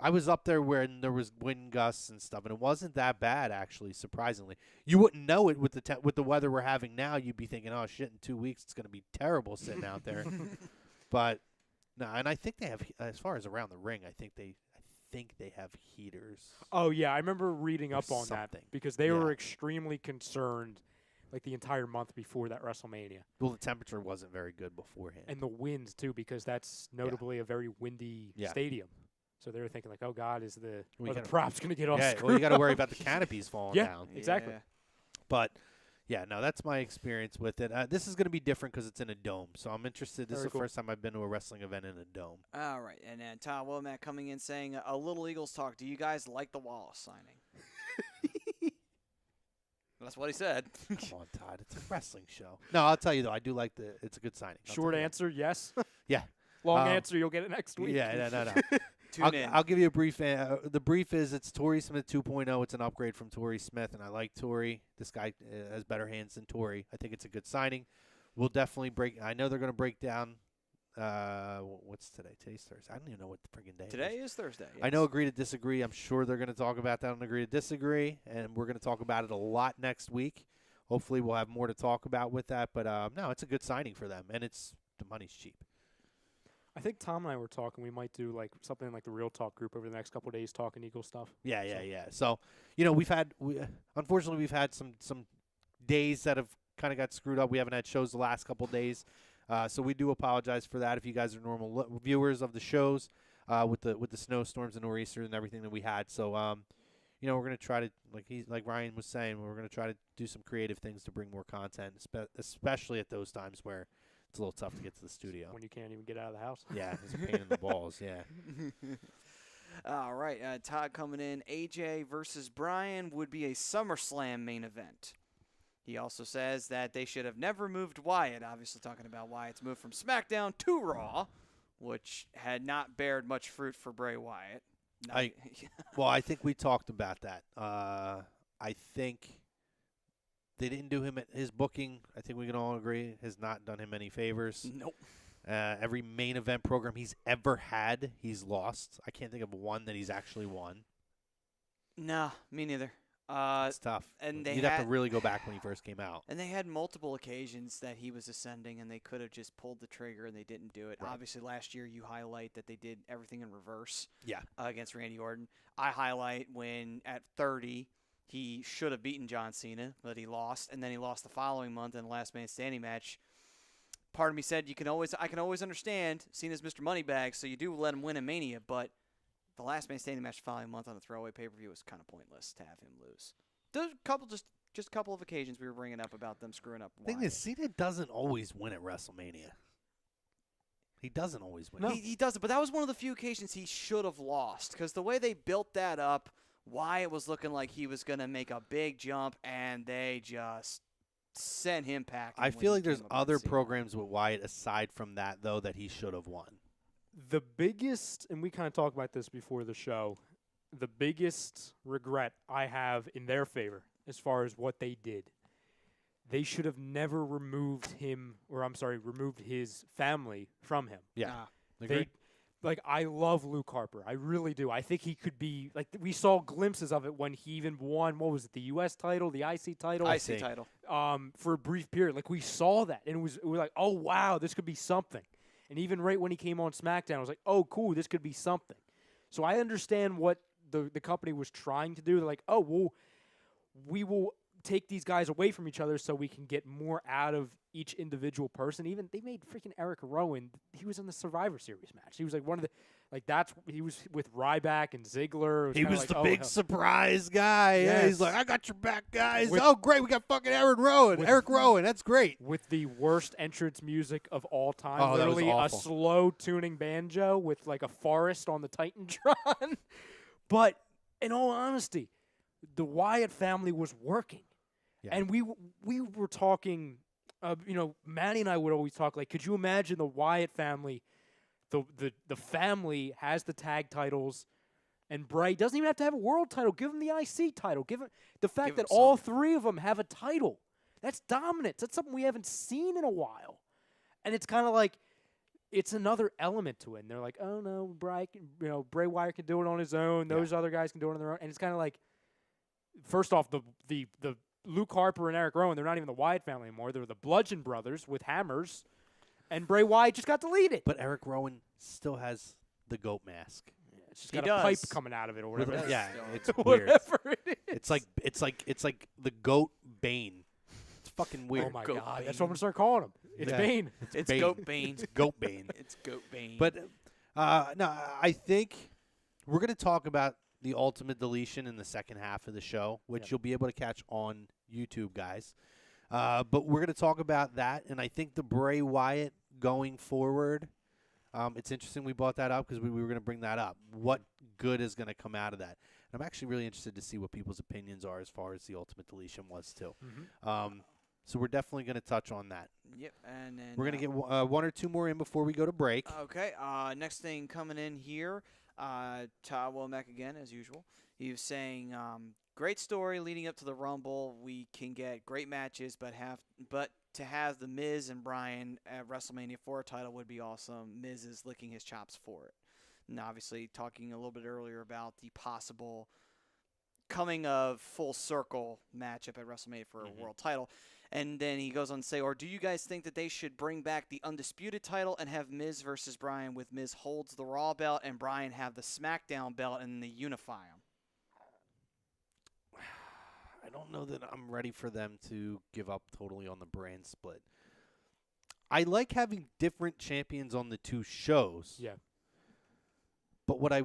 [SPEAKER 3] I was up there when there was wind gusts and stuff, and it wasn't that bad actually. Surprisingly, you wouldn't know it with the weather we're having now. You'd be thinking, "Oh shit, in 2 weeks it's going to be terrible sitting out there," but. No, and I think they have, as far as around the ring, I think they have heaters.
[SPEAKER 4] Oh yeah, I remember reading
[SPEAKER 3] or
[SPEAKER 4] up on
[SPEAKER 3] something.
[SPEAKER 4] that because they were extremely concerned, like the entire month before that WrestleMania.
[SPEAKER 3] Well, the temperature wasn't very good beforehand,
[SPEAKER 4] And the winds too, because that's notably a very windy stadium. So they were thinking like, oh God, are the props going to get all screwed?
[SPEAKER 3] Well, you got to worry about the canopies falling down.
[SPEAKER 4] Exactly.
[SPEAKER 2] Yeah.
[SPEAKER 3] But. Yeah, no, that's my experience with it. This is going to be different because it's in a dome, so I'm interested. This is the first time I've been to a wrestling event in a dome.
[SPEAKER 2] All right, and then Todd Womack coming in saying, a little Eagles talk. Do you guys like the Wallace signing? That's what he said.
[SPEAKER 3] Come on, Todd. It's a wrestling show. No, I'll tell you, though. I do like it's a good signing.
[SPEAKER 4] Short answer, yes.
[SPEAKER 3] Yeah.
[SPEAKER 4] Long answer, you'll get it next week.
[SPEAKER 3] Yeah, no.
[SPEAKER 2] Tune in.
[SPEAKER 3] I'll give you a brief. The brief is it's Torrey Smith 2.0. It's an upgrade from Torrey Smith, and I like Torrey. This guy has better hands than Torrey. I think it's a good signing. We'll definitely break. I know they're going to break down. What's today? Today's Thursday. I don't even know what the friggin' day
[SPEAKER 2] Today is Thursday. Yes.
[SPEAKER 3] I know Agree to Disagree. I'm sure they're going to talk about that on Agree to Disagree, and we're going to talk about it a lot next week. Hopefully we'll have more to talk about with that. But, no, it's a good signing for them, and the money's cheap.
[SPEAKER 4] I think Tom and I were talking. We might do like something like the Real Talk group over the next couple of days, talking Eagle stuff.
[SPEAKER 3] Yeah. So unfortunately we've had some days that have kind of got screwed up. We haven't had shows the last couple of days, so we do apologize for that. If you guys are normal viewers of the shows, with the snowstorms and nor'easters and everything that we had, so we're gonna try to like Ryan was saying, we're gonna try to do some creative things to bring more content, especially at those times where. It's a little tough to get to the studio.
[SPEAKER 4] When you can't even get out of the house.
[SPEAKER 3] Yeah, it's a pain in the balls, yeah.
[SPEAKER 2] All right, Todd coming in. AJ versus Bryan would be a SummerSlam main event. He also says that they should have never moved Wyatt, obviously talking about Wyatt's move from SmackDown to Raw, which had not bared much fruit for Bray Wyatt.
[SPEAKER 3] I think we talked about that. I think... They didn't do his booking. I think we can all agree has not done him any favors.
[SPEAKER 2] Nope.
[SPEAKER 3] Every main event program he's ever had, he's lost. I can't think of one that he's actually won.
[SPEAKER 2] Nah, me neither.
[SPEAKER 3] It's tough.
[SPEAKER 2] And
[SPEAKER 3] you'd have to really go back when he first came out.
[SPEAKER 2] And they had multiple occasions that he was ascending, and they could have just pulled the trigger, and they didn't do it. Right. Obviously, last year you highlight that they did everything in reverse.
[SPEAKER 3] Yeah.
[SPEAKER 2] Against Randy Orton. I highlight when at 30. He should have beaten John Cena, but he lost, and then he lost the following month in the Last Man Standing match. Part of me said I can always understand Cena's Mr. Moneybags, so you do let him win in Mania, but the Last Man Standing match the following month on a throwaway pay-per-view was kind of pointless to have him lose. There's just a couple of occasions we were bringing up about them screwing up.
[SPEAKER 3] The thing is, Cena doesn't always win at WrestleMania. He doesn't always win.
[SPEAKER 2] No. He doesn't, but that was one of the few occasions he should have lost, because the way they built that up, Wyatt was looking like he was going to make a big jump, and they just sent him packing.
[SPEAKER 3] I feel like there's other programs with Wyatt aside from that, though, that he should have won.
[SPEAKER 4] The biggest, and we kind of talked about this before the show, the biggest regret I have in their favor as far as what they did, they should have never removed his family from him.
[SPEAKER 3] Yeah.
[SPEAKER 4] I love Luke Harper. I really do. I think he could be, we saw glimpses of it when he even won, what was it, the U.S. title, the IC title?
[SPEAKER 2] IC title.
[SPEAKER 4] For a brief period. We saw that, and it was like, oh, wow, this could be something. And even right when he came on SmackDown, I was like, oh, cool, this could be something. So I understand what the company was trying to do. They're like, oh, well, we will take these guys away from each other so we can get more out of each individual person. Even they made freaking Eric Rowan. He was in the Survivor Series match. He was like one of the he was with Ryback and Ziggler.
[SPEAKER 3] He was the big surprise guy.
[SPEAKER 4] Yes.
[SPEAKER 3] Yeah, he's like, I got your back, guys. Oh, great, we got fucking Eric Rowan. That's great.
[SPEAKER 4] With the worst entrance music of all time.
[SPEAKER 3] Oh, that was
[SPEAKER 4] literally
[SPEAKER 3] awful.
[SPEAKER 4] a slow tuning banjo with like a forest on the Titantron. But in all honesty, the Wyatt family was working.
[SPEAKER 3] Yeah.
[SPEAKER 4] And we were talking, Matty and I would always talk like, could you imagine the Wyatt family, the family has the tag titles, and Bray doesn't even have to have a world title. Give him the IC title. Give him the fact that all three of them have a title. That's dominance. That's something we haven't seen in a while. And it's kind of like, it's another element to it. And they're like, oh no, Bray Wyatt can do it on his own. Those other guys can do it on their own. And it's kind of like, first off, the Luke Harper and Eric Rowan, they're not even the Wyatt family anymore. They're the Bludgeon Brothers with hammers, and Bray Wyatt just got deleted.
[SPEAKER 3] But Eric Rowan still has the goat mask.
[SPEAKER 4] Yeah, it's just got a pipe coming out of it or whatever.
[SPEAKER 3] Yeah, it's weird.
[SPEAKER 4] Whatever it is.
[SPEAKER 3] It's like the goat Bane. It's fucking weird.
[SPEAKER 4] Oh my
[SPEAKER 2] Goat
[SPEAKER 4] God,
[SPEAKER 2] Bane.
[SPEAKER 4] that's what I'm gonna start calling him. It's
[SPEAKER 3] Yeah.
[SPEAKER 4] Bane.
[SPEAKER 2] It's
[SPEAKER 3] Bane.
[SPEAKER 2] Goat Bane.
[SPEAKER 3] It's goat Bane.
[SPEAKER 2] It's Goat Bane.
[SPEAKER 3] But no, I think we're going to talk about the Ultimate Deletion in the second half of the show, which you'll be able to catch on YouTube, guys. But we're going to talk about that, and I think the Bray Wyatt going forward, it's interesting we brought that up because we were going to bring that up. What good is going to come out of that? And I'm actually really interested to see what people's opinions are as far as the Ultimate Deletion was, too.
[SPEAKER 4] Mm-hmm.
[SPEAKER 3] So we're definitely going to touch on that.
[SPEAKER 2] Yep, and then
[SPEAKER 3] We're going to get one or two more in before we go to break.
[SPEAKER 2] Okay, next thing coming in here, Todd Womack again, as usual. He was saying, great story leading up to the Rumble. We can get great matches, but to have the Miz and Bryan at WrestleMania for a title would be awesome. Miz is licking his chops for it. And obviously talking a little bit earlier about the possible coming of full circle matchup at WrestleMania for a world title. And then he goes on to say, or do you guys think that they should bring back the Undisputed title and have Miz versus Bryan with Miz holds the Raw belt and Bryan have the SmackDown belt and they unify them?
[SPEAKER 3] I don't know that I'm ready for them to give up totally on the brand split. I like having different champions on the two shows.
[SPEAKER 4] Yeah.
[SPEAKER 3] But what I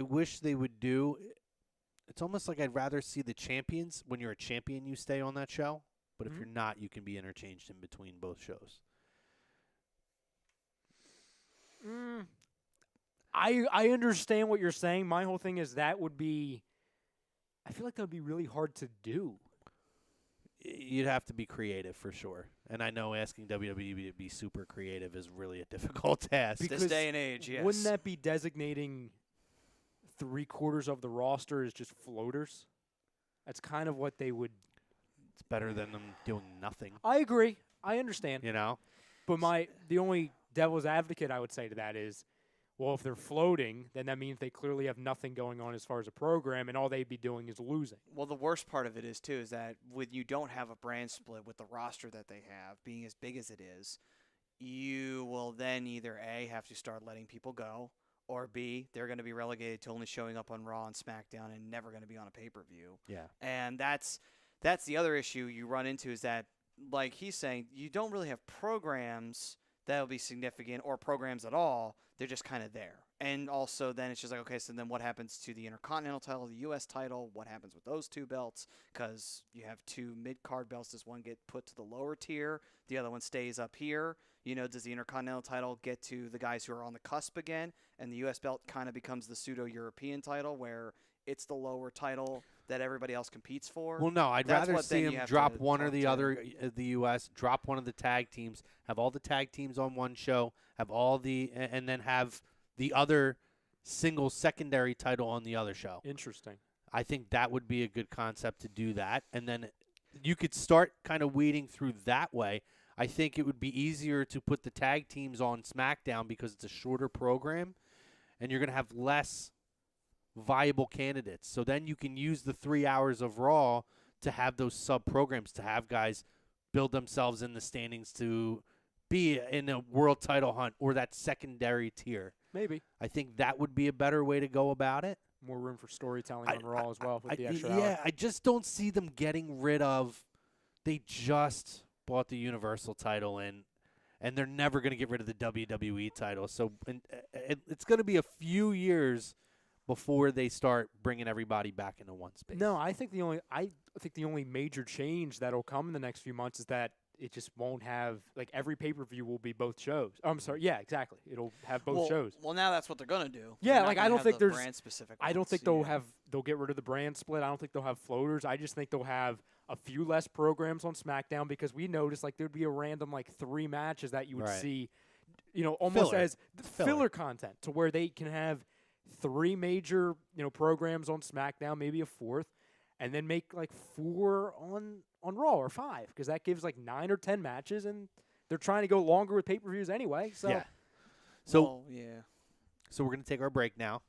[SPEAKER 3] wish they would do, it's almost like I'd rather see the champions. When you're a champion, you stay on that show. But if you're not, you can be interchanged in between both shows.
[SPEAKER 4] I understand what you're saying. My whole thing is I feel like that would be really hard to do.
[SPEAKER 3] You'd have to be creative for sure. And I know asking WWE to be super creative is really a difficult task.
[SPEAKER 2] This day and age, yes.
[SPEAKER 4] Wouldn't that be designating 3/4 of the roster as just floaters? That's kind of what they would.
[SPEAKER 3] It's better than them doing nothing,
[SPEAKER 4] I agree. I understand.
[SPEAKER 3] you know?
[SPEAKER 4] But the only devil's advocate I would say to that is, well, if they're floating, then that means they clearly have nothing going on as far as a program, and all they'd be doing is losing.
[SPEAKER 2] Well, the worst part of it is, too, is that when you don't have a brand split with the roster that they have, being as big as it is, you will then either, A, have to start letting people go, or B, they're going to be relegated to only showing up on Raw and SmackDown and never going to be on a pay-per-view.
[SPEAKER 3] Yeah.
[SPEAKER 2] And that's the other issue you run into is that, like he's saying, you don't really have programs that will be significant or programs at all. They're just kind of there. And also then it's just like, okay, so then what happens to the Intercontinental title, the U.S. title? What happens with those two belts? Because you have two mid-card belts. Does one get put to the lower tier? The other one stays up here. You know, does the Intercontinental title get to the guys who are on the cusp again? And the U.S. belt kind of becomes the pseudo-European title where it's the lower title that everybody else competes for.
[SPEAKER 3] Well, no, I'd
[SPEAKER 2] That's
[SPEAKER 3] rather
[SPEAKER 2] what then
[SPEAKER 3] see
[SPEAKER 2] you
[SPEAKER 3] them
[SPEAKER 2] have
[SPEAKER 3] drop
[SPEAKER 2] to
[SPEAKER 3] one or
[SPEAKER 2] talk
[SPEAKER 3] the
[SPEAKER 2] to.
[SPEAKER 3] other, the U.S., drop one of the tag teams, have all the tag teams on one show, and then have the other single secondary title on the other show.
[SPEAKER 4] Interesting.
[SPEAKER 3] I think that would be a good concept to do that. And then you could start kind of weeding through that way. I think it would be easier to put the tag teams on SmackDown because it's a shorter program, and you're going to have less viable candidates. So then you can use the 3 hours of Raw to have those sub-programs, to have guys build themselves in the standings to be in a world title hunt or that secondary tier.
[SPEAKER 4] Maybe.
[SPEAKER 3] I think that would be a better way to go about it.
[SPEAKER 4] More room for storytelling on Raw as well with the extra hour.
[SPEAKER 3] Yeah, I just don't see them getting rid of. They just bought the Universal title in, and they're never going to get rid of the WWE title. So it's going to be a few years before they start bringing everybody back into one space.
[SPEAKER 4] No, I think the only major change that'll come in the next few months is that it just won't have, like, every pay-per-view will be both shows. Oh, I'm sorry. Yeah, exactly. It'll have both shows.
[SPEAKER 2] Well, now that's what they're going to do.
[SPEAKER 4] Yeah, like, I don't think there's
[SPEAKER 2] brand-specific
[SPEAKER 4] I don't
[SPEAKER 2] ones,
[SPEAKER 4] think they'll get rid of the brand split. I don't think they'll have floaters. I just think they'll have a few less programs on SmackDown because we noticed, like, there'd be a random, like, 3 matches that you would see, almost
[SPEAKER 3] Filler.
[SPEAKER 4] as filler content, to where they can have 3 major, programs on SmackDown, maybe a 4th, and then make, like, 4 on Raw, or 5, because that gives, like, 9 or 10 matches, and they're trying to go longer with pay-per-views anyway. So,
[SPEAKER 3] yeah.
[SPEAKER 2] So
[SPEAKER 3] we're going to take our break now.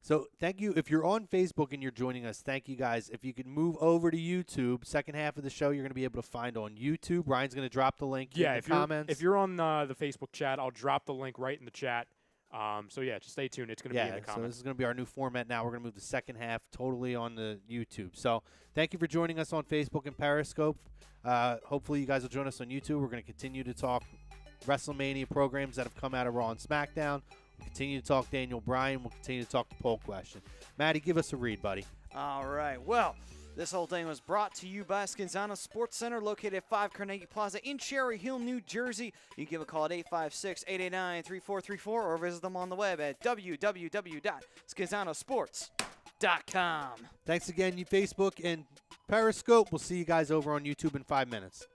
[SPEAKER 3] So thank you. If you're on Facebook and you're joining us, thank you guys. If you could move over to YouTube, second half of the show you're going to be able to find on YouTube. Ryan's going to drop the link in the comments.
[SPEAKER 4] If you're on the Facebook chat, I'll drop the link right in the chat. So, just stay tuned. It's going to be in the comments.
[SPEAKER 3] So this is going to be our new format now. We're going to move the second half totally on the YouTube. So thank you for joining us on Facebook and Periscope. Hopefully you guys will join us on YouTube. We're going to continue to talk WrestleMania programs that have come out of Raw and SmackDown. We'll continue to talk Daniel Bryan. We'll continue to talk the poll question. Matty, give us a read, buddy.
[SPEAKER 2] All right. Well, this whole thing was brought to you by Scanzano Sports Center, located at 5 Carnegie Plaza in Cherry Hill, New Jersey. You can give a call at 856-889-3434 or visit them on the web at www.scanzanosports.com.
[SPEAKER 3] Thanks again, you Facebook and Periscope. We'll see you guys over on YouTube in 5 minutes.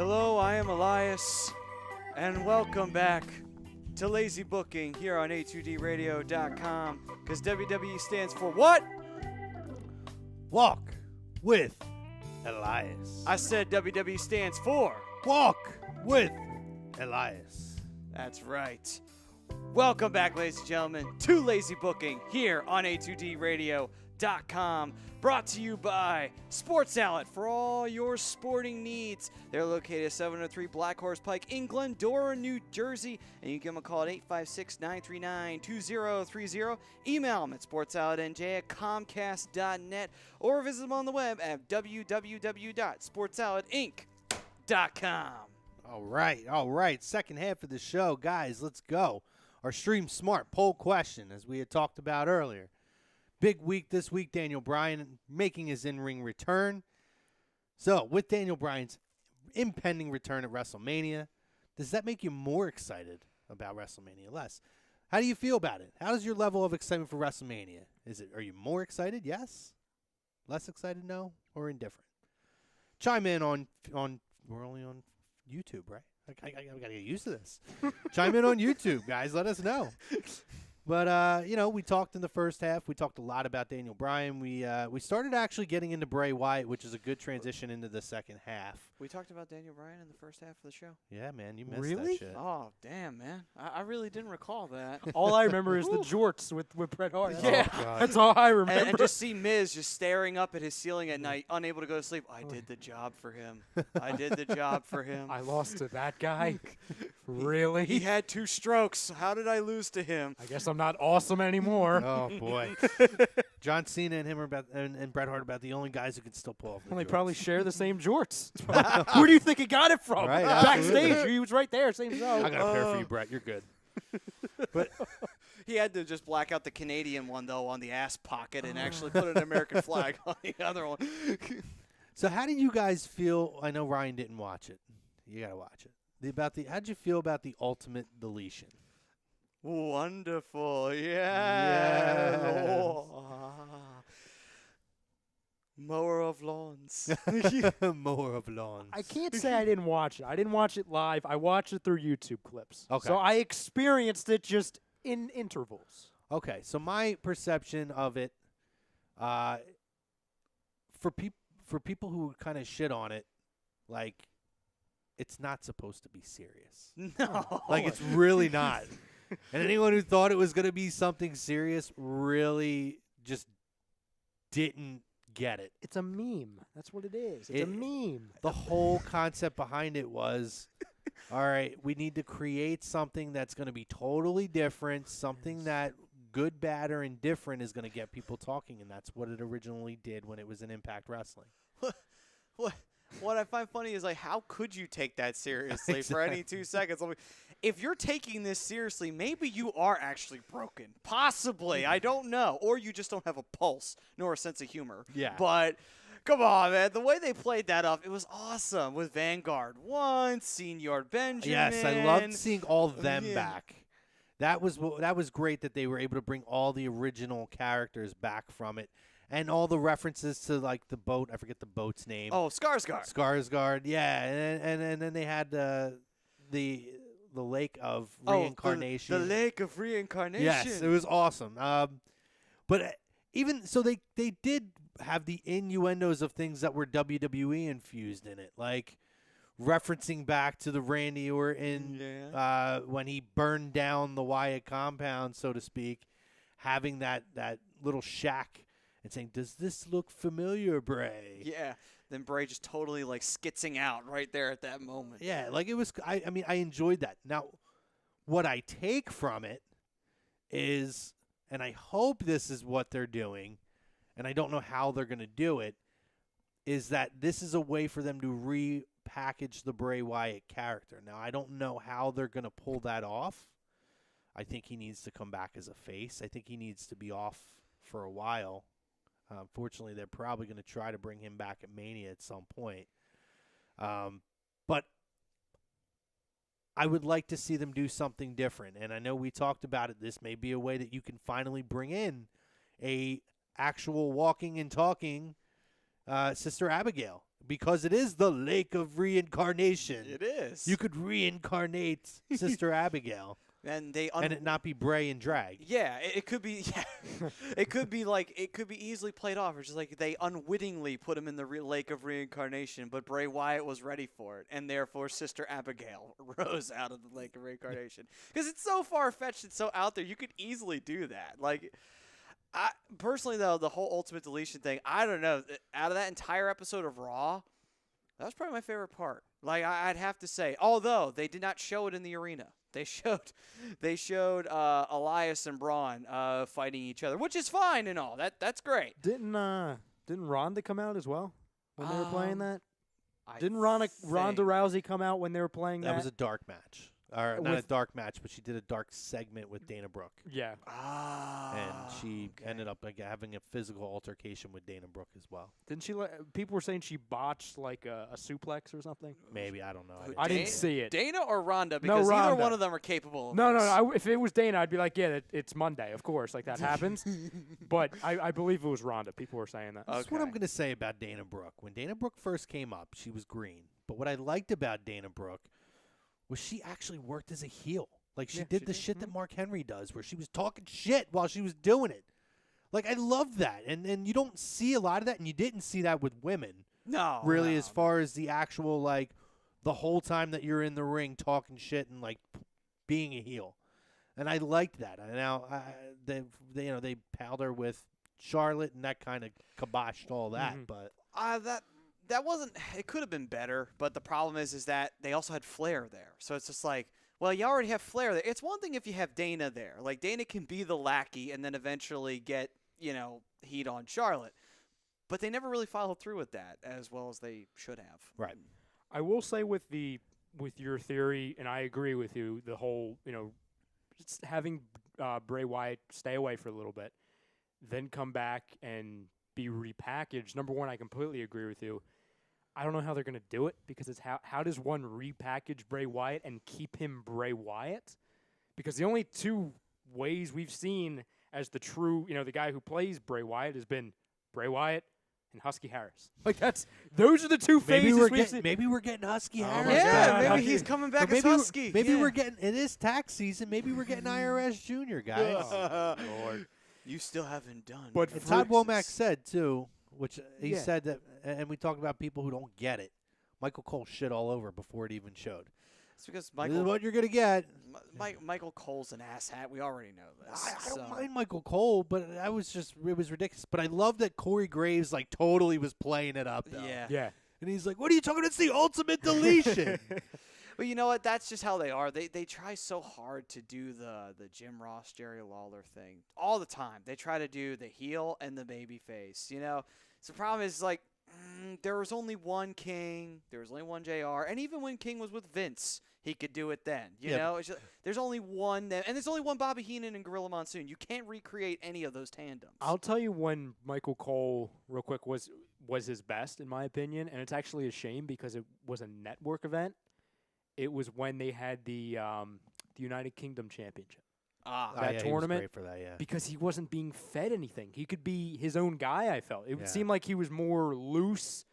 [SPEAKER 2] Hello, I am Elias, and welcome back to Lazy Booking here on A2DRadio.com, because WWE stands for what?
[SPEAKER 3] Walk with Elias.
[SPEAKER 2] I said WWE stands for.
[SPEAKER 3] Walk with Elias.
[SPEAKER 2] That's right. Welcome back, ladies and gentlemen, to Lazy Booking here on A2DRadio.com. Brought to you by Sports Outlet for all your sporting needs. They're located at 703 Black Horse Pike in Glendora, New Jersey. And you can give them a call at 856-939-2030. Email them at sportsoutletnj@comcast.net or visit them on the web at www.sportsoutletinc.com.
[SPEAKER 3] All right. Second half of the show, guys, let's go. Our Stream Smart poll question, as we had talked about earlier. Big week this week, Daniel Bryan making his in-ring return. So, with Daniel Bryan's impending return at WrestleMania, does that make you more excited about WrestleMania? Less? How do you feel about it? How's your level of excitement for WrestleMania? Are you more excited? Yes? Less excited? No? Or indifferent? Chime in on we're only on YouTube, right? I got to get used to this. Chime in on YouTube, guys. Let us know. But, we talked in the first half. We talked a lot about Daniel Bryan. We started actually getting into Bray Wyatt, which is a good transition into the second half.
[SPEAKER 2] We talked about Daniel Bryan in the first half of the show?
[SPEAKER 3] Yeah, man, you missed
[SPEAKER 4] Really?
[SPEAKER 3] that shit.
[SPEAKER 2] Oh, damn, man. I really didn't recall that.
[SPEAKER 4] All I remember is the jorts with Bret Hart.
[SPEAKER 2] Yeah.
[SPEAKER 4] That's all I remember.
[SPEAKER 2] And just see Miz just staring up at his ceiling at night, unable to go to sleep. I did the job for him. I did the job for him.
[SPEAKER 4] I lost to that guy? Really?
[SPEAKER 2] He had 2 strokes. How did I lose to him?
[SPEAKER 4] I guess I'm not awesome anymore.
[SPEAKER 3] Oh, boy. John Cena and him are and Bret Hart are about the only guys who can still pull off the
[SPEAKER 4] Well, they
[SPEAKER 3] jorts.
[SPEAKER 4] probably share the same jorts. Where do you think he got it from?
[SPEAKER 3] Right,
[SPEAKER 4] Backstage.
[SPEAKER 3] absolutely.
[SPEAKER 4] He was right there. Same show.
[SPEAKER 3] I got a pair for you, Brett. You're good. But
[SPEAKER 2] He had to just black out the Canadian one, though, on the ass pocket and actually put an American flag on the other one.
[SPEAKER 3] so how did you guys feel? I know Ryan didn't watch it. You got to watch it. How'd you feel about the Ultimate Deletion?
[SPEAKER 2] Wonderful. Yeah.
[SPEAKER 3] Yes.
[SPEAKER 2] Oh. Mower of lawns.
[SPEAKER 3] Mower of lawns.
[SPEAKER 4] I can't say I didn't watch it. I didn't watch it live. I watched it through YouTube clips.
[SPEAKER 3] Okay.
[SPEAKER 4] So I experienced it just in intervals.
[SPEAKER 3] Okay, so my perception of it, for people who kind of shit on it, like, it's not supposed to be serious.
[SPEAKER 2] No.
[SPEAKER 3] Like, it's really not. And anyone who thought it was going to be something serious really just didn't get it.
[SPEAKER 4] It's a meme. That's what it is. It's a meme.
[SPEAKER 3] The whole concept behind it was, all right, we need to create something that's going to be totally different, something that good, bad, or indifferent is going to get people talking, and that's what it originally did when it was in Impact Wrestling.
[SPEAKER 2] What I find funny is, like, how could you take that seriously for any 2 seconds? I mean, if you're taking this seriously, maybe you are actually broken. Possibly. I don't know. Or you just don't have a pulse nor a sense of humor.
[SPEAKER 3] Yeah.
[SPEAKER 2] But come on, man. The way they played that off, it was awesome. With Vanguard 1, Senior Benjamin.
[SPEAKER 3] Yes, I loved seeing all of them
[SPEAKER 2] Yeah.
[SPEAKER 3] back. That was great that they were able to bring all the original characters back from it. And all the references to, like, the boat. I forget the boat's name.
[SPEAKER 2] Oh, Skarsgård.
[SPEAKER 3] Skarsgård, yeah. And then they had the Lake of Reincarnation.
[SPEAKER 2] The Lake of Reincarnation.
[SPEAKER 3] Yes, it was awesome. But even so, they did have the innuendos of things that were WWE infused in it, like referencing back to the Randy Orton when he burned down the Wyatt compound, so to speak, having that little shack and saying, "Does this look familiar, Bray?"
[SPEAKER 2] Yeah. Then Bray just totally, like, skitzing out right there at that moment.
[SPEAKER 3] Yeah, like, it was. I mean, I enjoyed that. Now, what I take from it is, and I hope this is what they're doing, and I don't know how they're going to do it, is that this is a way for them to repackage the Bray Wyatt character. Now, I don't know how they're going to pull that off. I think he needs to come back as a face. I think he needs to be off for a while. Unfortunately, they're probably going to try to bring him back at Mania at some point. But I would like to see them do something different. And I know we talked about it. This may be a way that you can finally bring in a actual walking and talking Sister Abigail. because it is the lake of reincarnation.
[SPEAKER 2] It is.
[SPEAKER 3] You could reincarnate Sister Abigail.
[SPEAKER 2] And
[SPEAKER 3] it not be Bray and drag.
[SPEAKER 2] Yeah, it could be. Yeah, it could be easily played off. It's just like they unwittingly put him in the lake of reincarnation, but Bray Wyatt was ready for it, and therefore Sister Abigail rose out of the lake of reincarnation. Because it's so far fetched, it's so out there. You could easily do that. Like, I personally though, the whole Ultimate Deletion thing, I don't know. Out of that entire episode of Raw, that was probably my favorite part. Like, I'd have to say, although they did not show it in the arena. They showed Elias and Braun fighting each other, which is fine and all. That's great.
[SPEAKER 4] Didn't Ronda come out as well when they were playing that?
[SPEAKER 2] I
[SPEAKER 4] Didn't Ronda
[SPEAKER 2] think-
[SPEAKER 4] Rousey come out when they were playing that?
[SPEAKER 3] That was a dark match. Or not a
[SPEAKER 4] With-
[SPEAKER 3] dark match, but she did a dark segment with Dana Brooke.
[SPEAKER 4] Yeah.
[SPEAKER 3] And she
[SPEAKER 2] okay.
[SPEAKER 3] ended up having a physical altercation with Dana Brooke as well.
[SPEAKER 4] Didn't she? People were saying she botched like a suplex or something.
[SPEAKER 3] Maybe, I don't know.
[SPEAKER 4] I didn't see it.
[SPEAKER 2] Dana or Ronda? Because either
[SPEAKER 4] Ronda.
[SPEAKER 2] one of them are capable of
[SPEAKER 4] No,
[SPEAKER 2] this.
[SPEAKER 4] if it was Dana, I'd be like, yeah, it's Monday, of course, like that happens. But I believe it was Ronda. People were saying that.
[SPEAKER 3] That's what
[SPEAKER 2] Okay.
[SPEAKER 3] I'm going to say about Dana Brooke. When Dana Brooke first came up, she was green. But what I liked about Dana Brooke was she actually worked as a heel. Like, she
[SPEAKER 4] Yeah,
[SPEAKER 3] did
[SPEAKER 4] she
[SPEAKER 3] the
[SPEAKER 4] did.
[SPEAKER 3] shit that Mark Henry does, where she was talking shit while she was doing it. Like, I love that. And you don't see a lot of that, and you didn't see that with women,
[SPEAKER 2] No,
[SPEAKER 3] really,
[SPEAKER 2] no,
[SPEAKER 3] as far as the actual, like, the whole time that you're in the ring talking shit and, like, being a heel. And I liked that. And now, they palled her with Charlotte, and that kind of kiboshed all that.
[SPEAKER 4] Mhm.
[SPEAKER 3] But
[SPEAKER 2] that wasn't. It could have been better, but the problem is that they also had Flair there. So it's just like, well, you already have Flair there. It's one thing if you have Dana there. Like, Dana can be the lackey and then eventually get, heat on Charlotte. But they never really followed through with that as well as they should have.
[SPEAKER 3] right.
[SPEAKER 4] I will say with your theory, and I agree with you, the whole, just having Bray Wyatt stay away for a little bit, then come back and be repackaged. Number one, I completely agree with you. I don't know how they're going to do it because it's how does one repackage Bray Wyatt and keep him Bray Wyatt? Because the only two ways we've seen as the true, the guy who plays Bray Wyatt has been Bray Wyatt and Husky Harris. Like those are the two phases we've seen.
[SPEAKER 3] Maybe we're getting Husky
[SPEAKER 4] Oh
[SPEAKER 3] Harris.
[SPEAKER 4] my
[SPEAKER 2] Yeah,
[SPEAKER 4] God.
[SPEAKER 2] maybe
[SPEAKER 4] Husky.
[SPEAKER 2] he's coming back
[SPEAKER 3] Or
[SPEAKER 2] as
[SPEAKER 3] maybe
[SPEAKER 2] Husky.
[SPEAKER 3] Maybe
[SPEAKER 2] Yeah.
[SPEAKER 3] we're getting, it is tax season. Maybe we're getting IRS Junior, guys.
[SPEAKER 2] Oh, Lord. You still haven't done.
[SPEAKER 4] But
[SPEAKER 3] And
[SPEAKER 4] for-
[SPEAKER 3] Todd Womack said, too, which he
[SPEAKER 4] Yeah.
[SPEAKER 3] said that, and we talk about people who don't get it. Michael Cole shit all over before it even showed.
[SPEAKER 2] it's because
[SPEAKER 3] This is what you're going to get.
[SPEAKER 2] Michael Cole's an asshat. We already know this.
[SPEAKER 3] I don't
[SPEAKER 2] so.
[SPEAKER 3] mind Michael Cole, but it was ridiculous. But I love that Corey Graves, like, totally was playing it up, though.
[SPEAKER 2] Yeah.
[SPEAKER 4] Yeah.
[SPEAKER 3] And he's like, what are you talking about? It's the ultimate deletion.
[SPEAKER 2] But you know what? That's just how they are. They try so hard to do the Jim Ross, Jerry Lawler thing all the time. They try to do the heel and the baby face. So the problem is, like, there was only one King. There was only one JR. And even when King was with Vince, he could do it then. You know? It's just, there's only one. And there's only one Bobby Heenan and Gorilla Monsoon. You can't recreate any of those tandems.
[SPEAKER 4] I'll tell you when Michael Cole, real quick, was his best, in my opinion. And it's actually a shame because it was a network event. It was when they had the United Kingdom Championship.
[SPEAKER 3] Oh,
[SPEAKER 4] That
[SPEAKER 3] yeah,
[SPEAKER 4] tournament,
[SPEAKER 3] he was great for that, yeah.
[SPEAKER 4] because he wasn't being fed anything. He could be his own guy, I felt. It
[SPEAKER 3] Yeah.
[SPEAKER 4] seemed like he was more loose.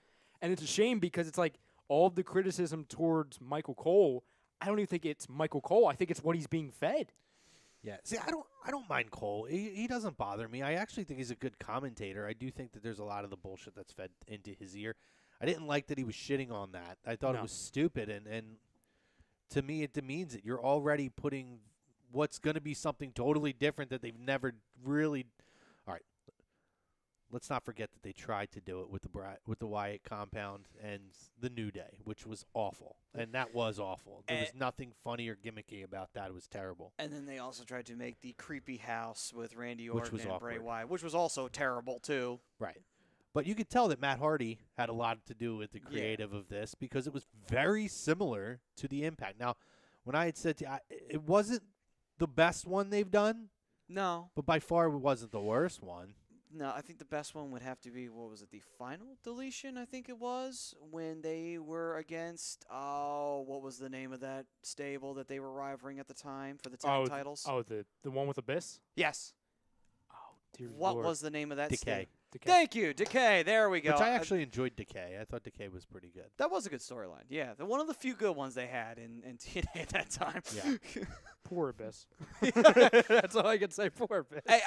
[SPEAKER 4] And it's a shame because it's like all of the criticism towards Michael Cole, I don't even think it's Michael Cole. I think it's what he's being fed.
[SPEAKER 3] Yeah. See, I don't mind Cole. He doesn't bother me. I actually think he's a good commentator. I do think that there's a lot of the bullshit that's fed into his ear. I didn't like that he was shitting on that. I thought
[SPEAKER 4] No.
[SPEAKER 3] it was stupid, and to me it demeans it. You're already putting what's going to be something totally different that they've never really. All right. Let's not forget that they tried to do it with the Wyatt compound and the New Day, which was awful. And that was awful. There was nothing funny or gimmicky about that. It was terrible.
[SPEAKER 2] And then they also tried to make the creepy house with Randy
[SPEAKER 3] Which
[SPEAKER 2] Orton
[SPEAKER 3] was
[SPEAKER 2] and Bray
[SPEAKER 3] awkward.
[SPEAKER 2] Wyatt, which was also terrible, too.
[SPEAKER 3] Right. But you could tell that Matt Hardy had a lot to do with the creative of this because it was very similar to the Impact. Now, when I had said to you, it wasn't the best one they've done,
[SPEAKER 2] No.
[SPEAKER 3] but by far it wasn't the worst one.
[SPEAKER 2] No, I think the best one would have to be, what was it, the final deletion, I think it was, when they were against, what was the name of that stable that they were rivaling at the time for the tag titles?
[SPEAKER 4] Oh, the one with Abyss?
[SPEAKER 2] Yes.
[SPEAKER 4] Oh, dear
[SPEAKER 2] What
[SPEAKER 4] Lord.
[SPEAKER 2] was the name of that
[SPEAKER 3] Decay.
[SPEAKER 4] Decay.
[SPEAKER 2] Thank you, Decay. There we go.
[SPEAKER 3] Which I actually enjoyed Decay. I thought Decay was pretty good.
[SPEAKER 2] That was a good storyline. Yeah, one of the few good ones they had in TNA at that time.
[SPEAKER 3] Yeah.
[SPEAKER 4] Poor Abyss. That's all I can say. Poor Abyss.
[SPEAKER 2] Hey,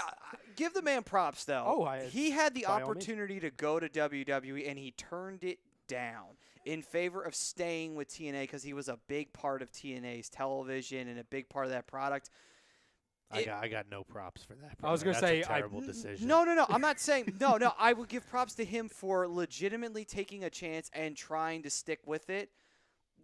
[SPEAKER 2] give the man props though.
[SPEAKER 4] Oh,
[SPEAKER 2] he had the
[SPEAKER 4] by all means.
[SPEAKER 2] opportunity to go to WWE and he turned it down in favor of staying with TNA because he was a big part of TNA's television and a big part of that product.
[SPEAKER 3] I got no props for that.
[SPEAKER 4] I was gonna
[SPEAKER 3] That's
[SPEAKER 4] say,
[SPEAKER 3] a terrible decision.
[SPEAKER 2] No. I'm not saying no. I would give props to him for legitimately taking a chance and trying to stick with it.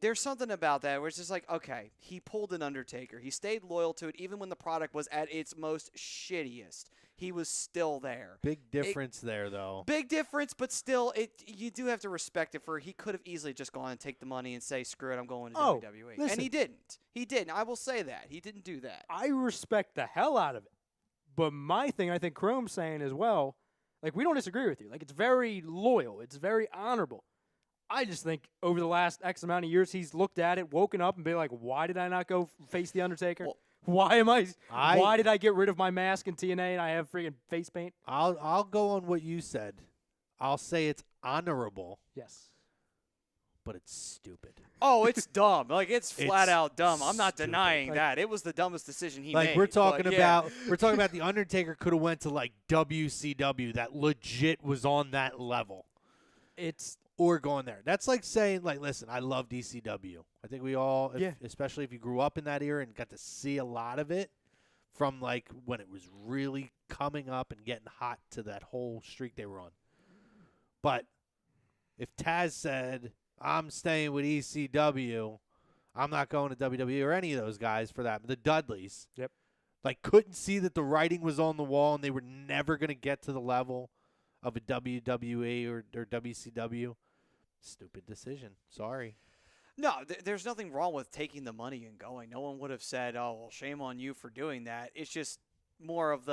[SPEAKER 2] There's something about that where it's just like, okay, he pulled an Undertaker. He stayed loyal to it even when the product was at its most shittiest. He was still there.
[SPEAKER 3] Big difference there, though.
[SPEAKER 2] Big difference, but still, you do have to respect it. He could have easily just gone and take the money and say, screw it, I'm going to WWE.
[SPEAKER 4] Listen.
[SPEAKER 2] And he didn't. He didn't. I will say that. He didn't do that.
[SPEAKER 4] I respect the hell out of it. But my thing, I think Chrome's saying as well, like, we don't disagree with you. Like, it's very loyal. It's very honorable. I just think over the last X amount of years, he's looked at it, woken up, and been like, why did I not go face the Undertaker?
[SPEAKER 2] Well,
[SPEAKER 4] why did I get rid of my mask in TNA and I have freaking face paint?
[SPEAKER 3] I'll go on what you said. I'll say it's honorable,
[SPEAKER 4] Yes.
[SPEAKER 3] but it's stupid.
[SPEAKER 2] Oh, it's dumb. Like, it's flat out dumb. I'm not
[SPEAKER 3] stupid.
[SPEAKER 2] denying that. It was the dumbest decision he made.
[SPEAKER 3] Like we're talking
[SPEAKER 2] but yeah.
[SPEAKER 3] about the Undertaker could have went to like WCW that legit was on that level. Or going there. That's like saying, like, listen, I love DCW. I think we all, especially if you grew up in that era and got to see a lot of it from, like, when it was really coming up and getting hot to that whole streak they were on. But if Taz said, I'm staying with ECW, I'm not going to WWE or any of those guys for that, the Dudleys.
[SPEAKER 4] Yep.
[SPEAKER 3] Like, couldn't see that the writing was on the wall and they were never going to get to the level of a WWE or WCW. Stupid decision. Sorry.
[SPEAKER 2] No, there's nothing wrong with taking the money and going. No one would have said, oh, well, shame on you for doing that. It's just more of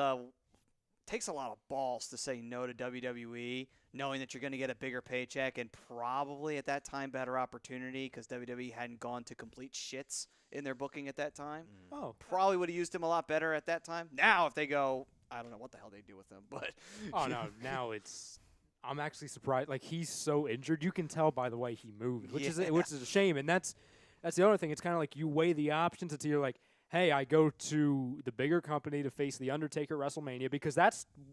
[SPEAKER 2] takes a lot of balls to say no to WWE, knowing that you're going to get a bigger paycheck and probably at that time better opportunity because WWE hadn't gone to complete shits in their booking at that time.
[SPEAKER 4] Oh.
[SPEAKER 2] Probably would have used him a lot better at that time. Now if they go, I don't know what the hell they do with him, but
[SPEAKER 4] Oh, no, now I'm actually surprised. Like, he's so injured. You can tell by the way he moves, which is a shame. And that's the other thing. It's kind of like you weigh the options until you're like, hey, I go to the bigger company to face the Undertaker at WrestleMania because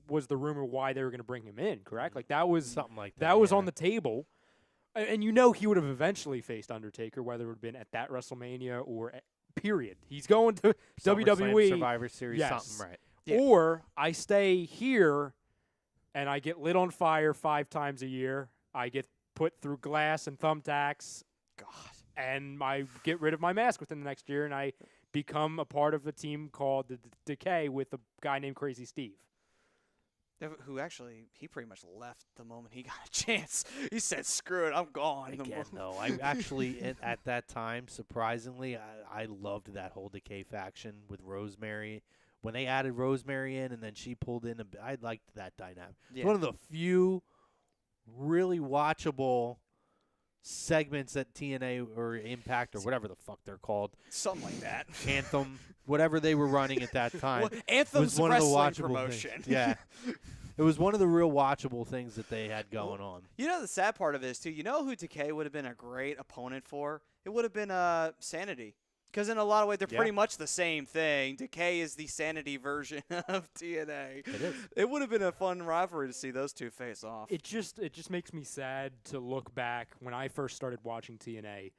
[SPEAKER 4] was the rumor why they were going to bring him in, correct? Like, that was
[SPEAKER 3] something like that.
[SPEAKER 4] That was on the table. And you know he would have eventually faced Undertaker, whether it would have been at that WrestleMania or period. He's going to WWE.
[SPEAKER 3] Survivor Series,
[SPEAKER 4] yes.
[SPEAKER 3] something, right.
[SPEAKER 2] Yeah.
[SPEAKER 4] Or I stay here and I get lit on fire 5 times a year. I get put through glass and thumbtacks.
[SPEAKER 2] God.
[SPEAKER 4] And I get rid of my mask within the next year, and I become a part of a team called the Decay with a guy named Crazy Steve.
[SPEAKER 2] Who actually, he pretty much left the moment he got a chance. He said, screw it, I'm gone.
[SPEAKER 3] Again, though, I actually, at that time, surprisingly, I loved that whole Decay faction with Rosemary. When they added Rosemary in and then she pulled in, I liked that dynamic.
[SPEAKER 2] Yeah.
[SPEAKER 3] It's one of the few really watchable segments that TNA or Impact or whatever the fuck they're called.
[SPEAKER 2] Something like that.
[SPEAKER 3] Anthem, whatever they were running at that time.
[SPEAKER 2] Well, Anthem's
[SPEAKER 3] was one of the
[SPEAKER 2] wrestling
[SPEAKER 3] watchable
[SPEAKER 2] promotion.
[SPEAKER 3] things. Yeah. It was one of the real watchable things that they had going on.
[SPEAKER 2] You know the sad part of it is, too, you know who Decay would have been a great opponent for? It would have been Sanity. Because in a lot of ways, they're pretty much the same thing. Decay is the Sanity version of TNA.
[SPEAKER 3] It is.
[SPEAKER 2] It would have been a fun rivalry to see those two face off.
[SPEAKER 4] It just makes me sad to look back when I first started watching TNA,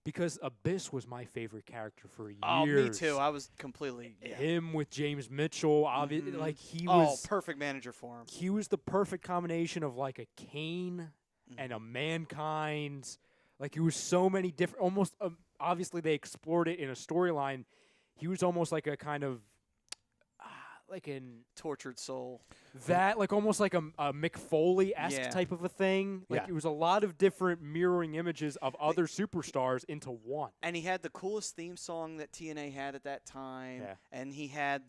[SPEAKER 4] because Abyss was my favorite character for years.
[SPEAKER 2] Oh, me too. I was completely
[SPEAKER 4] him with James Mitchell. Like he was
[SPEAKER 2] perfect manager for him.
[SPEAKER 4] He was the perfect combination of like a Kane and a Mankind. Like he was so many different, almost. Obviously, they explored it in a storyline. He was almost like a kind of, like an
[SPEAKER 2] tortured soul.
[SPEAKER 4] That, like almost like a Mick Foley-esque type of a thing. Like it was a lot of different mirroring images of other superstars into one.
[SPEAKER 2] And he had the coolest theme song that TNA had at that time.
[SPEAKER 4] Yeah.
[SPEAKER 2] And he had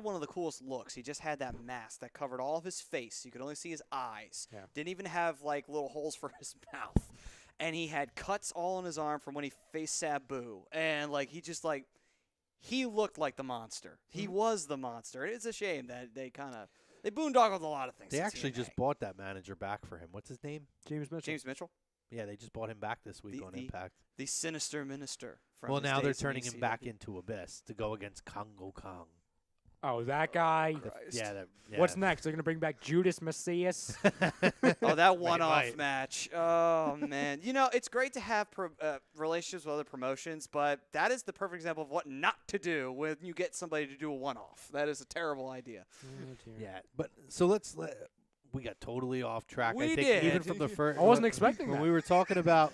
[SPEAKER 2] one of the coolest looks. He just had that mask that covered all of his face. You could only see his eyes.
[SPEAKER 4] Yeah.
[SPEAKER 2] Didn't even have like little holes for his mouth. And he had cuts all on his arm from when he faced Sabu. And, like, he looked like the monster. He was the monster. It's a shame that they kind of They boondoggled a lot of things.
[SPEAKER 3] They
[SPEAKER 2] at
[SPEAKER 3] actually
[SPEAKER 2] TNA.
[SPEAKER 3] just bought that manager back for him. What's his name?
[SPEAKER 4] James Mitchell.
[SPEAKER 2] James Mitchell,
[SPEAKER 3] Yeah, they just bought him back this week on Impact.
[SPEAKER 2] the sinister minister. From
[SPEAKER 3] Well,
[SPEAKER 2] his
[SPEAKER 3] now they're
[SPEAKER 2] days in
[SPEAKER 3] turning him back
[SPEAKER 2] ECW.
[SPEAKER 3] into Abyss to go against Congo Kong.
[SPEAKER 4] Oh, that guy.
[SPEAKER 3] Yeah,
[SPEAKER 4] What's next? They're going to bring back Judas Messias.
[SPEAKER 2] Oh, that one-off
[SPEAKER 3] right.
[SPEAKER 2] match. Oh, man. You know, it's great to have relationships with other promotions, but that is the perfect example of what not to do when you get somebody to do a one-off. That is a terrible idea.
[SPEAKER 3] Yeah, but so we got totally off track.
[SPEAKER 2] We
[SPEAKER 3] I think
[SPEAKER 2] did.
[SPEAKER 3] even from the first.
[SPEAKER 4] I wasn't expecting
[SPEAKER 3] when
[SPEAKER 4] that.
[SPEAKER 3] we were talking about.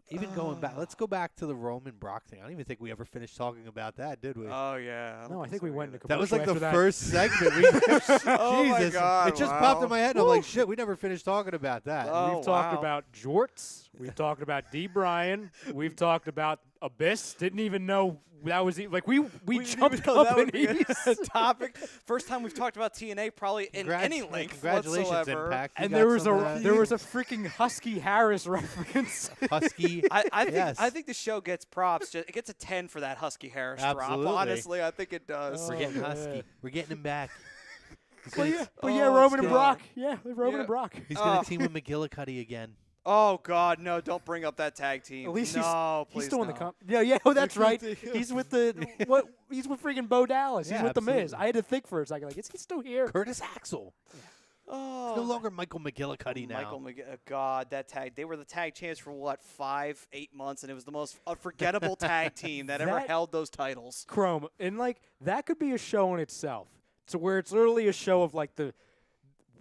[SPEAKER 3] Even going back, let's go back to the Roman Brock thing. I don't even think we ever finished talking about that, did we?
[SPEAKER 2] Oh, yeah.
[SPEAKER 4] No, I think we went into
[SPEAKER 3] That was
[SPEAKER 4] commercial
[SPEAKER 3] like the
[SPEAKER 4] after that.
[SPEAKER 3] first segment. We,
[SPEAKER 2] Oh, my
[SPEAKER 3] Jesus,
[SPEAKER 2] God,
[SPEAKER 3] it just
[SPEAKER 2] wow.
[SPEAKER 3] popped in my head. And I'm like, shit, we never finished talking about that.
[SPEAKER 2] Oh,
[SPEAKER 4] We've talked
[SPEAKER 2] wow.
[SPEAKER 4] about Jorts. We've talked about D. Bryan. We've talked about Abyss. Didn't even know that was like we
[SPEAKER 2] didn't
[SPEAKER 4] jumped
[SPEAKER 2] even know that would be
[SPEAKER 4] companies.
[SPEAKER 2] a topic. First time we've talked about TNA probably in any length
[SPEAKER 3] Congratulations,
[SPEAKER 2] whatsoever.
[SPEAKER 3] Impact. You
[SPEAKER 4] And
[SPEAKER 3] got
[SPEAKER 4] there was
[SPEAKER 3] some,
[SPEAKER 4] a there was a freaking Husky Harris reference.
[SPEAKER 3] Husky.
[SPEAKER 2] I think the show gets props. It gets a 10 for that Husky Harris
[SPEAKER 3] Absolutely.
[SPEAKER 2] drop. Honestly, I think it does.
[SPEAKER 3] We're getting
[SPEAKER 4] Oh,
[SPEAKER 3] Husky.
[SPEAKER 4] man.
[SPEAKER 3] We're getting him back. He's
[SPEAKER 4] But
[SPEAKER 3] gonna,
[SPEAKER 4] yeah,
[SPEAKER 2] Oh,
[SPEAKER 4] Roman and
[SPEAKER 2] God.
[SPEAKER 4] Brock. Yeah, Roman
[SPEAKER 2] Yeah.
[SPEAKER 4] and Brock.
[SPEAKER 3] he's gonna
[SPEAKER 2] Oh.
[SPEAKER 3] team with McGillicuddy again.
[SPEAKER 2] Oh God, no! Don't bring up that tag team.
[SPEAKER 4] At least
[SPEAKER 2] no,
[SPEAKER 4] he's
[SPEAKER 2] please
[SPEAKER 4] still in
[SPEAKER 2] no.
[SPEAKER 4] the comp. Yeah. Oh, that's right. He's with the what? He's with freaking Bo Dallas. He's
[SPEAKER 3] Yeah,
[SPEAKER 4] with the Miz.
[SPEAKER 3] absolutely.
[SPEAKER 4] I had to think for a second. Like, is he still here?
[SPEAKER 3] Curtis Axel.
[SPEAKER 2] Oh,
[SPEAKER 3] No longer Michael McGillicuddy now.
[SPEAKER 2] Michael God, that tag. They were the tag champs for what, 5-8 months, and it was the most unforgettable tag team that ever
[SPEAKER 4] That-
[SPEAKER 2] held those titles.
[SPEAKER 4] Chrome, and like that could be a show in itself. To where it's literally a show of like the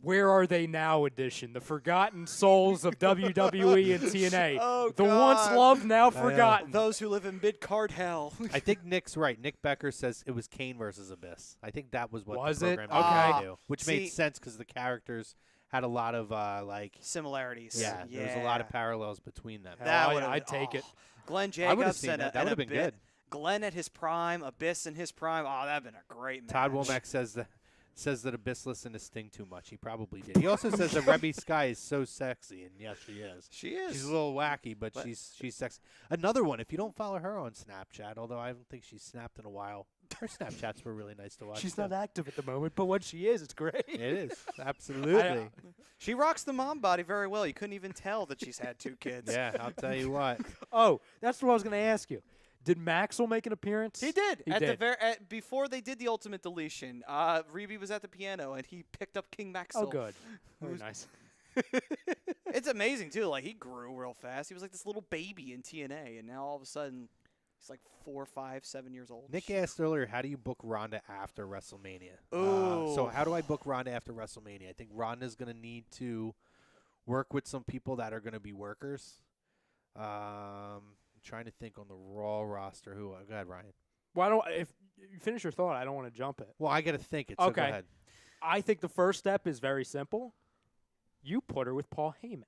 [SPEAKER 4] Where Are They Now edition, the forgotten souls of WWE and TNA.
[SPEAKER 2] Oh,
[SPEAKER 4] the once
[SPEAKER 2] God.
[SPEAKER 4] loved, now forgotten.
[SPEAKER 2] Those who live in mid-card hell.
[SPEAKER 3] I think Nick's right. Nick Becker says it was Kane versus Abyss. I think that was what
[SPEAKER 4] Was
[SPEAKER 3] the
[SPEAKER 4] it?
[SPEAKER 3] program
[SPEAKER 4] Okay.
[SPEAKER 3] wanted to do, which
[SPEAKER 2] See-
[SPEAKER 3] made sense because the characters had a lot of like.
[SPEAKER 2] Similarities.
[SPEAKER 3] Yeah, there was a lot of parallels between them.
[SPEAKER 4] Hell,
[SPEAKER 2] would've-
[SPEAKER 4] I'd take it.
[SPEAKER 2] Glenn
[SPEAKER 3] I would've
[SPEAKER 2] Jacobs
[SPEAKER 3] seen
[SPEAKER 2] and
[SPEAKER 3] that. That
[SPEAKER 2] and
[SPEAKER 3] would've been
[SPEAKER 2] Abyss-
[SPEAKER 3] good.
[SPEAKER 2] Glenn at his prime, Abyss in his prime. Oh, that'd been a great match.
[SPEAKER 3] Todd Womack says that Abyss listened to Sting too much. He probably did. He also says that Rebby Sky is so sexy, and yes, she is.
[SPEAKER 2] She is.
[SPEAKER 3] She's a little wacky, but she's sexy. Another one, if you don't follow her on Snapchat, although I don't think she's snapped in a while, her Snapchats were really nice to watch.
[SPEAKER 4] She's
[SPEAKER 3] too.
[SPEAKER 4] not active at the moment, but when she is, it's great.
[SPEAKER 3] It is absolutely.
[SPEAKER 2] She rocks the mom body very well. You couldn't even tell that she's had 2 kids.
[SPEAKER 3] Yeah, I'll tell you what.
[SPEAKER 4] Oh, that's what I was going to ask you. Did Maxwell make an appearance?
[SPEAKER 2] He did.
[SPEAKER 4] He
[SPEAKER 2] at
[SPEAKER 4] did.
[SPEAKER 2] the before they did the ultimate deletion, Reby was at the piano and he picked up King Maxwell.
[SPEAKER 4] Oh, good. Very nice.
[SPEAKER 2] It's amazing too. Like he grew real fast. He was like this little baby in TNA, and now all of a sudden he's like 4, 5, 7 years old.
[SPEAKER 3] Nick asked earlier, how do you book Ronda after WrestleMania?
[SPEAKER 2] Ooh.
[SPEAKER 3] So how do I book Ronda after WrestleMania? I think Ronda's going to need to work with some people that are going to be workers. I'm trying to think on the Raw roster. Who? Go ahead, Ryan.
[SPEAKER 4] Well, if you finish your thought, I don't want to jump it.
[SPEAKER 3] Well, I got to think it. So go
[SPEAKER 4] Okay.
[SPEAKER 3] ahead.
[SPEAKER 4] I think the first step is very simple. You put her with Paul Heyman.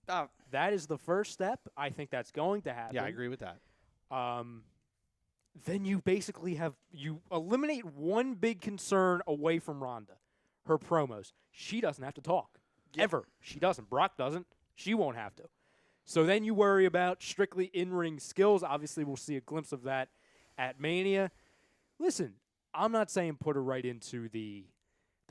[SPEAKER 2] Oh,
[SPEAKER 4] That is the first step. I think that's going to happen.
[SPEAKER 3] Yeah, I agree with that.
[SPEAKER 4] Then you basically you eliminate one big concern away from Ronda, her promos. She doesn't have to talk.
[SPEAKER 2] Yep.
[SPEAKER 4] Ever. She doesn't. Brock doesn't. She won't have to. So then you worry about strictly in-ring skills. Obviously, we'll see a glimpse of that at Mania. Listen, I'm not saying put her right into the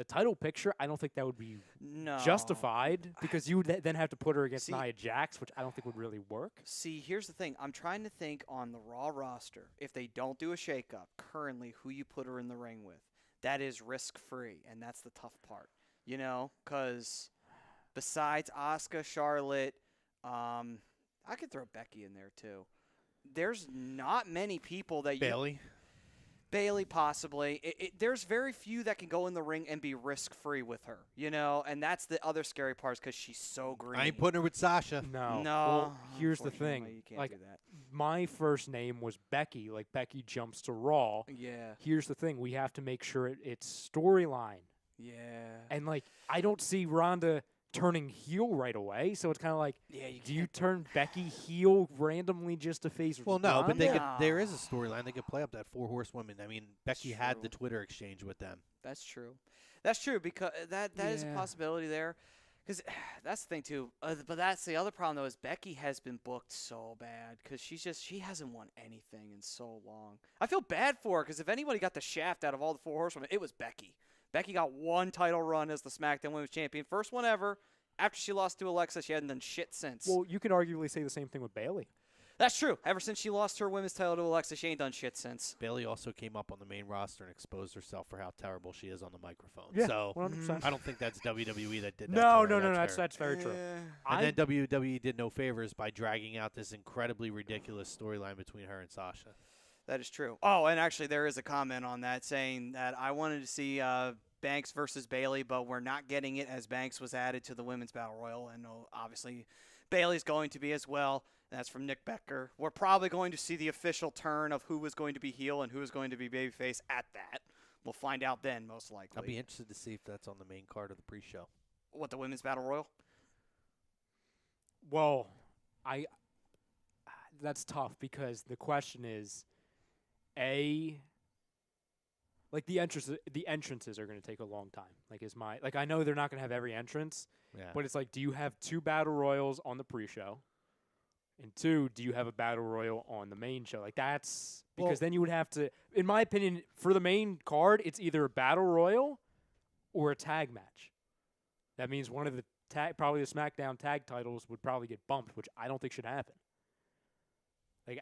[SPEAKER 4] title picture. I don't think that would be
[SPEAKER 2] no.
[SPEAKER 4] justified because you would then have to put her against
[SPEAKER 2] See-
[SPEAKER 4] Nia Jax, which I don't think would really work.
[SPEAKER 2] See, here's the thing. I'm trying to think on the Raw roster, if they don't do a shakeup, currently who you put her in the ring with. That is risk-free, and that's the tough part. You know, because besides Asuka, Charlotte, I could throw Becky in there too. There's not many people that Bailey possibly. There's very few that can go in the ring and be risk-free with her, you know, and that's the other scary part because she's so green.
[SPEAKER 3] I ain't putting her with Sasha.
[SPEAKER 4] No.
[SPEAKER 2] No.
[SPEAKER 4] Well, here's the
[SPEAKER 2] unfortunately,
[SPEAKER 4] thing.
[SPEAKER 2] You can't
[SPEAKER 4] Like,
[SPEAKER 2] do that.
[SPEAKER 4] my first name was Becky. Like, Becky jumps to Raw.
[SPEAKER 2] Yeah.
[SPEAKER 4] Here's the thing. We have to make sure it's storyline.
[SPEAKER 2] Yeah.
[SPEAKER 4] And, like, I don't see Ronda turning heel right away. So it's kind of like,
[SPEAKER 2] Yeah,
[SPEAKER 4] do you turn Becky heel randomly just to face
[SPEAKER 3] Well, no, but
[SPEAKER 4] Ronda?
[SPEAKER 3] there is a storyline. They could play up that 4 horsewomen. I mean, Becky had
[SPEAKER 2] true.
[SPEAKER 3] the Twitter exchange with them.
[SPEAKER 2] That's true. That's true because that is a
[SPEAKER 4] Yeah.
[SPEAKER 2] possibility there. Because that's the thing too. But that's the other problem though is Becky has been booked so bad because she hasn't won anything in so long. I feel bad for her because if anybody got the shaft out of all the 4 horsewomen, it was Becky. Becky got one title run as the SmackDown Women's Champion, first one ever. After she lost to Alexa, she hadn't done shit since.
[SPEAKER 4] Well, you could arguably say the same thing with Bayley.
[SPEAKER 2] That's true. Ever since she lost her women's title to Alexa, she ain't done shit since.
[SPEAKER 3] Bayley also came up on the main roster and exposed herself for how terrible she is on the microphone.
[SPEAKER 4] Yeah,
[SPEAKER 3] so
[SPEAKER 4] 100%.
[SPEAKER 3] I don't think that's WWE that did that.
[SPEAKER 4] No,
[SPEAKER 3] to her.
[SPEAKER 4] no,
[SPEAKER 3] That's her.
[SPEAKER 4] that's very true.
[SPEAKER 3] And then WWE did no favors by dragging out this incredibly ridiculous storyline between her and Sasha.
[SPEAKER 2] That is true. Oh, and actually there is a comment on that saying that I wanted to see Banks versus Bayley, but we're not getting it as Banks was added to the Women's Battle Royal. And obviously Bayley's going to be as well. That's from Nick Becker. We're probably going to see the official turn of who is going to be heel and who is going to be babyface at that. We'll find out then, most likely.
[SPEAKER 3] I'll be interested to see if that's on the main card of the pre-show.
[SPEAKER 2] What, the Women's Battle Royal?
[SPEAKER 4] Well, that's tough because the question is, like the entrances are going to take a long time. Like I know they're not going to have every entrance, but it's like, do you have 2 battle royals on the pre-show? And 2, do you have a battle royal on the main show? Like that's because then you would have to, in my opinion, for the main card, it's either a battle royal or a tag match. That means one of the probably the SmackDown tag titles would probably get bumped, which I don't think should happen. Like,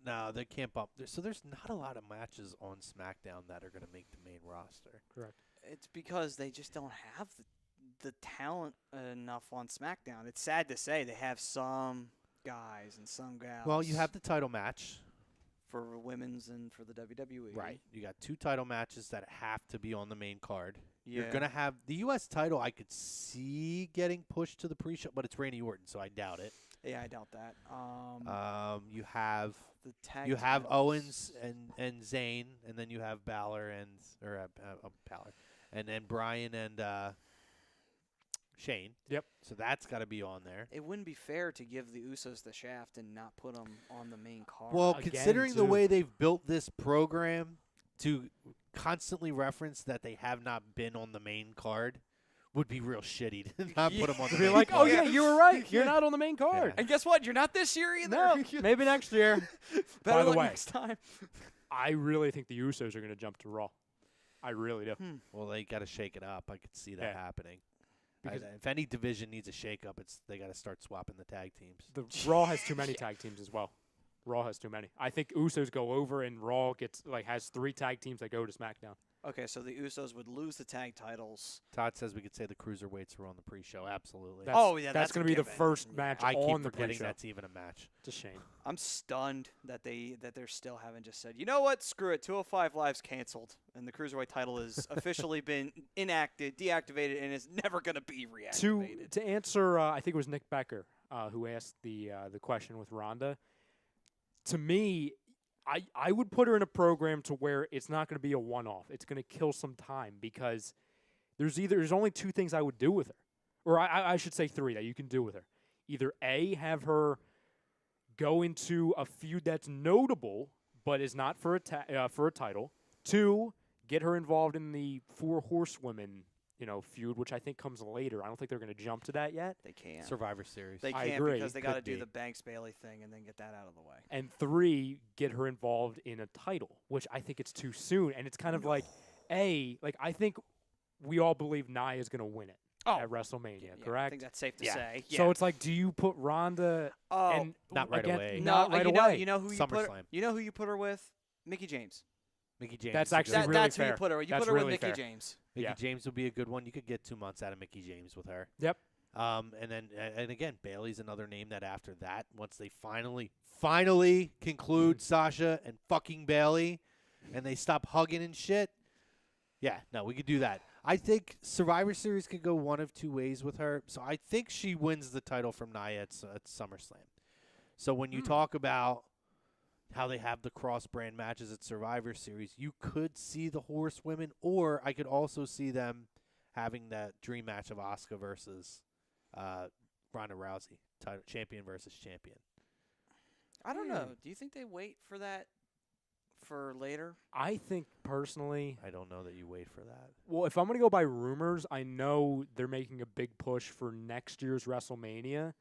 [SPEAKER 3] no, they can't bump. So there's not a lot of matches on SmackDown that are going to make the main roster.
[SPEAKER 4] Correct.
[SPEAKER 2] It's because they just don't have the talent enough on SmackDown. It's sad to say they have some guys and some gals.
[SPEAKER 3] Well, you have the title match.
[SPEAKER 2] For women's and for the WWE.
[SPEAKER 3] Right. You got 2 title matches that have to be on the main card.
[SPEAKER 2] Yeah.
[SPEAKER 3] You're going to have the U.S. title I could see getting pushed to the pre-show, but it's Randy Orton, so I doubt it.
[SPEAKER 2] Yeah, I doubt that.
[SPEAKER 3] You have
[SPEAKER 2] the tag
[SPEAKER 3] have
[SPEAKER 2] titles.
[SPEAKER 3] Owens and Zayn, and then you have Balor and Bryan and Shane.
[SPEAKER 4] Yep.
[SPEAKER 3] So that's got to be on there.
[SPEAKER 2] It wouldn't be fair to give the Usos the shaft and not put them on the main card.
[SPEAKER 3] Well,
[SPEAKER 4] Again,
[SPEAKER 3] considering the
[SPEAKER 4] too.
[SPEAKER 3] way they've built this program to constantly reference that they have not been on the main card would be real shitty to not put them on the
[SPEAKER 4] Be
[SPEAKER 3] main
[SPEAKER 4] like,
[SPEAKER 3] card.
[SPEAKER 4] oh yeah, you were right. You're not on the main card.
[SPEAKER 2] and guess what? You're not this year either.
[SPEAKER 4] No, maybe next year.
[SPEAKER 2] Better
[SPEAKER 4] By the
[SPEAKER 2] luck
[SPEAKER 4] way,
[SPEAKER 2] next time.
[SPEAKER 4] I really think the Usos are going to jump to Raw. I really do.
[SPEAKER 3] Well, they got to shake it up. I could see that
[SPEAKER 4] Yeah.
[SPEAKER 3] happening.
[SPEAKER 4] Because
[SPEAKER 3] if any division needs a shake-up, they got to start swapping the tag teams.
[SPEAKER 4] the Raw has too many tag teams as well. Raw has too many. I think Usos go over and Raw has 3 tag teams that go to SmackDown.
[SPEAKER 2] Okay, so the Usos would lose the tag titles.
[SPEAKER 3] Todd says we could say the cruiserweights are on the pre-show. Absolutely.
[SPEAKER 2] That's
[SPEAKER 4] going
[SPEAKER 2] a
[SPEAKER 4] to be the
[SPEAKER 2] given.
[SPEAKER 4] first match
[SPEAKER 3] I keep
[SPEAKER 4] on the
[SPEAKER 3] forgetting
[SPEAKER 4] pre-show.
[SPEAKER 3] that's even a match.
[SPEAKER 4] It's a shame.
[SPEAKER 2] I'm stunned that they're still haven't just said, you know what, screw it, 205 Live's canceled, and the cruiserweight title has officially been deactivated, and is never going to be reactivated.
[SPEAKER 4] To answer, I think it was Nick Becker who asked the question with Ronda. To me, I would put her in a program to where it's not going to be a one-off. It's going to kill some time because there's only 2 things I would do with her, or I should say 3 that you can do with her. Either A, have her go into a feud that's notable but is not for a title. 2, get her involved in the 4 Horsewomen feud, which I think comes later. I don't think they're going to jump to that yet.
[SPEAKER 2] They can't.
[SPEAKER 3] Survivor Series.
[SPEAKER 2] They
[SPEAKER 4] I
[SPEAKER 2] can't
[SPEAKER 4] agree.
[SPEAKER 2] because they got to
[SPEAKER 3] Could
[SPEAKER 2] do
[SPEAKER 3] be.
[SPEAKER 2] the Banks-Bayley thing and then get that out of the way.
[SPEAKER 4] And 3, get her involved in a title, which I think it's too soon. And it's kind of I think we all believe Nia is going to win it at WrestleMania,
[SPEAKER 2] Yeah,
[SPEAKER 4] correct?
[SPEAKER 2] I think that's safe to
[SPEAKER 3] Yeah.
[SPEAKER 2] say. Yeah.
[SPEAKER 4] So it's like, do you put Ronda and
[SPEAKER 3] Not right away.
[SPEAKER 4] Not right away.
[SPEAKER 2] You know who you put?
[SPEAKER 3] SummerSlam.
[SPEAKER 2] You know who you put her with? Mickey James.
[SPEAKER 3] Mickey James.
[SPEAKER 4] That's
[SPEAKER 3] is a
[SPEAKER 4] actually
[SPEAKER 3] good
[SPEAKER 2] That,
[SPEAKER 3] one.
[SPEAKER 4] really
[SPEAKER 2] that's who you
[SPEAKER 4] fair.
[SPEAKER 2] put her. You
[SPEAKER 4] That's
[SPEAKER 2] put her with
[SPEAKER 4] really
[SPEAKER 2] Mickey
[SPEAKER 4] fair.
[SPEAKER 2] James.
[SPEAKER 3] Mickey
[SPEAKER 4] Yeah.
[SPEAKER 3] James would be a good one. You could get 2 months out of Mickey James with her.
[SPEAKER 4] Yep.
[SPEAKER 3] And again, Bayley's another name that after that, once they finally conclude Sasha and fucking Bayley, and they stop hugging and shit. Yeah, no, we could do that. I think Survivor Series could go one of 2 ways with her. So I think she wins the title from Nia at SummerSlam. So when you talk about how they have the cross-brand matches at Survivor Series, you could see the Horsewomen, or I could also see them having that dream match of Asuka versus Ronda Rousey, champion versus champion.
[SPEAKER 2] I don't know. Do you think they wait for that for later?
[SPEAKER 4] I think personally,
[SPEAKER 3] I don't know that you wait for that.
[SPEAKER 4] well, if I'm going to go by rumors, I know they're making a big push for next year's WrestleMania,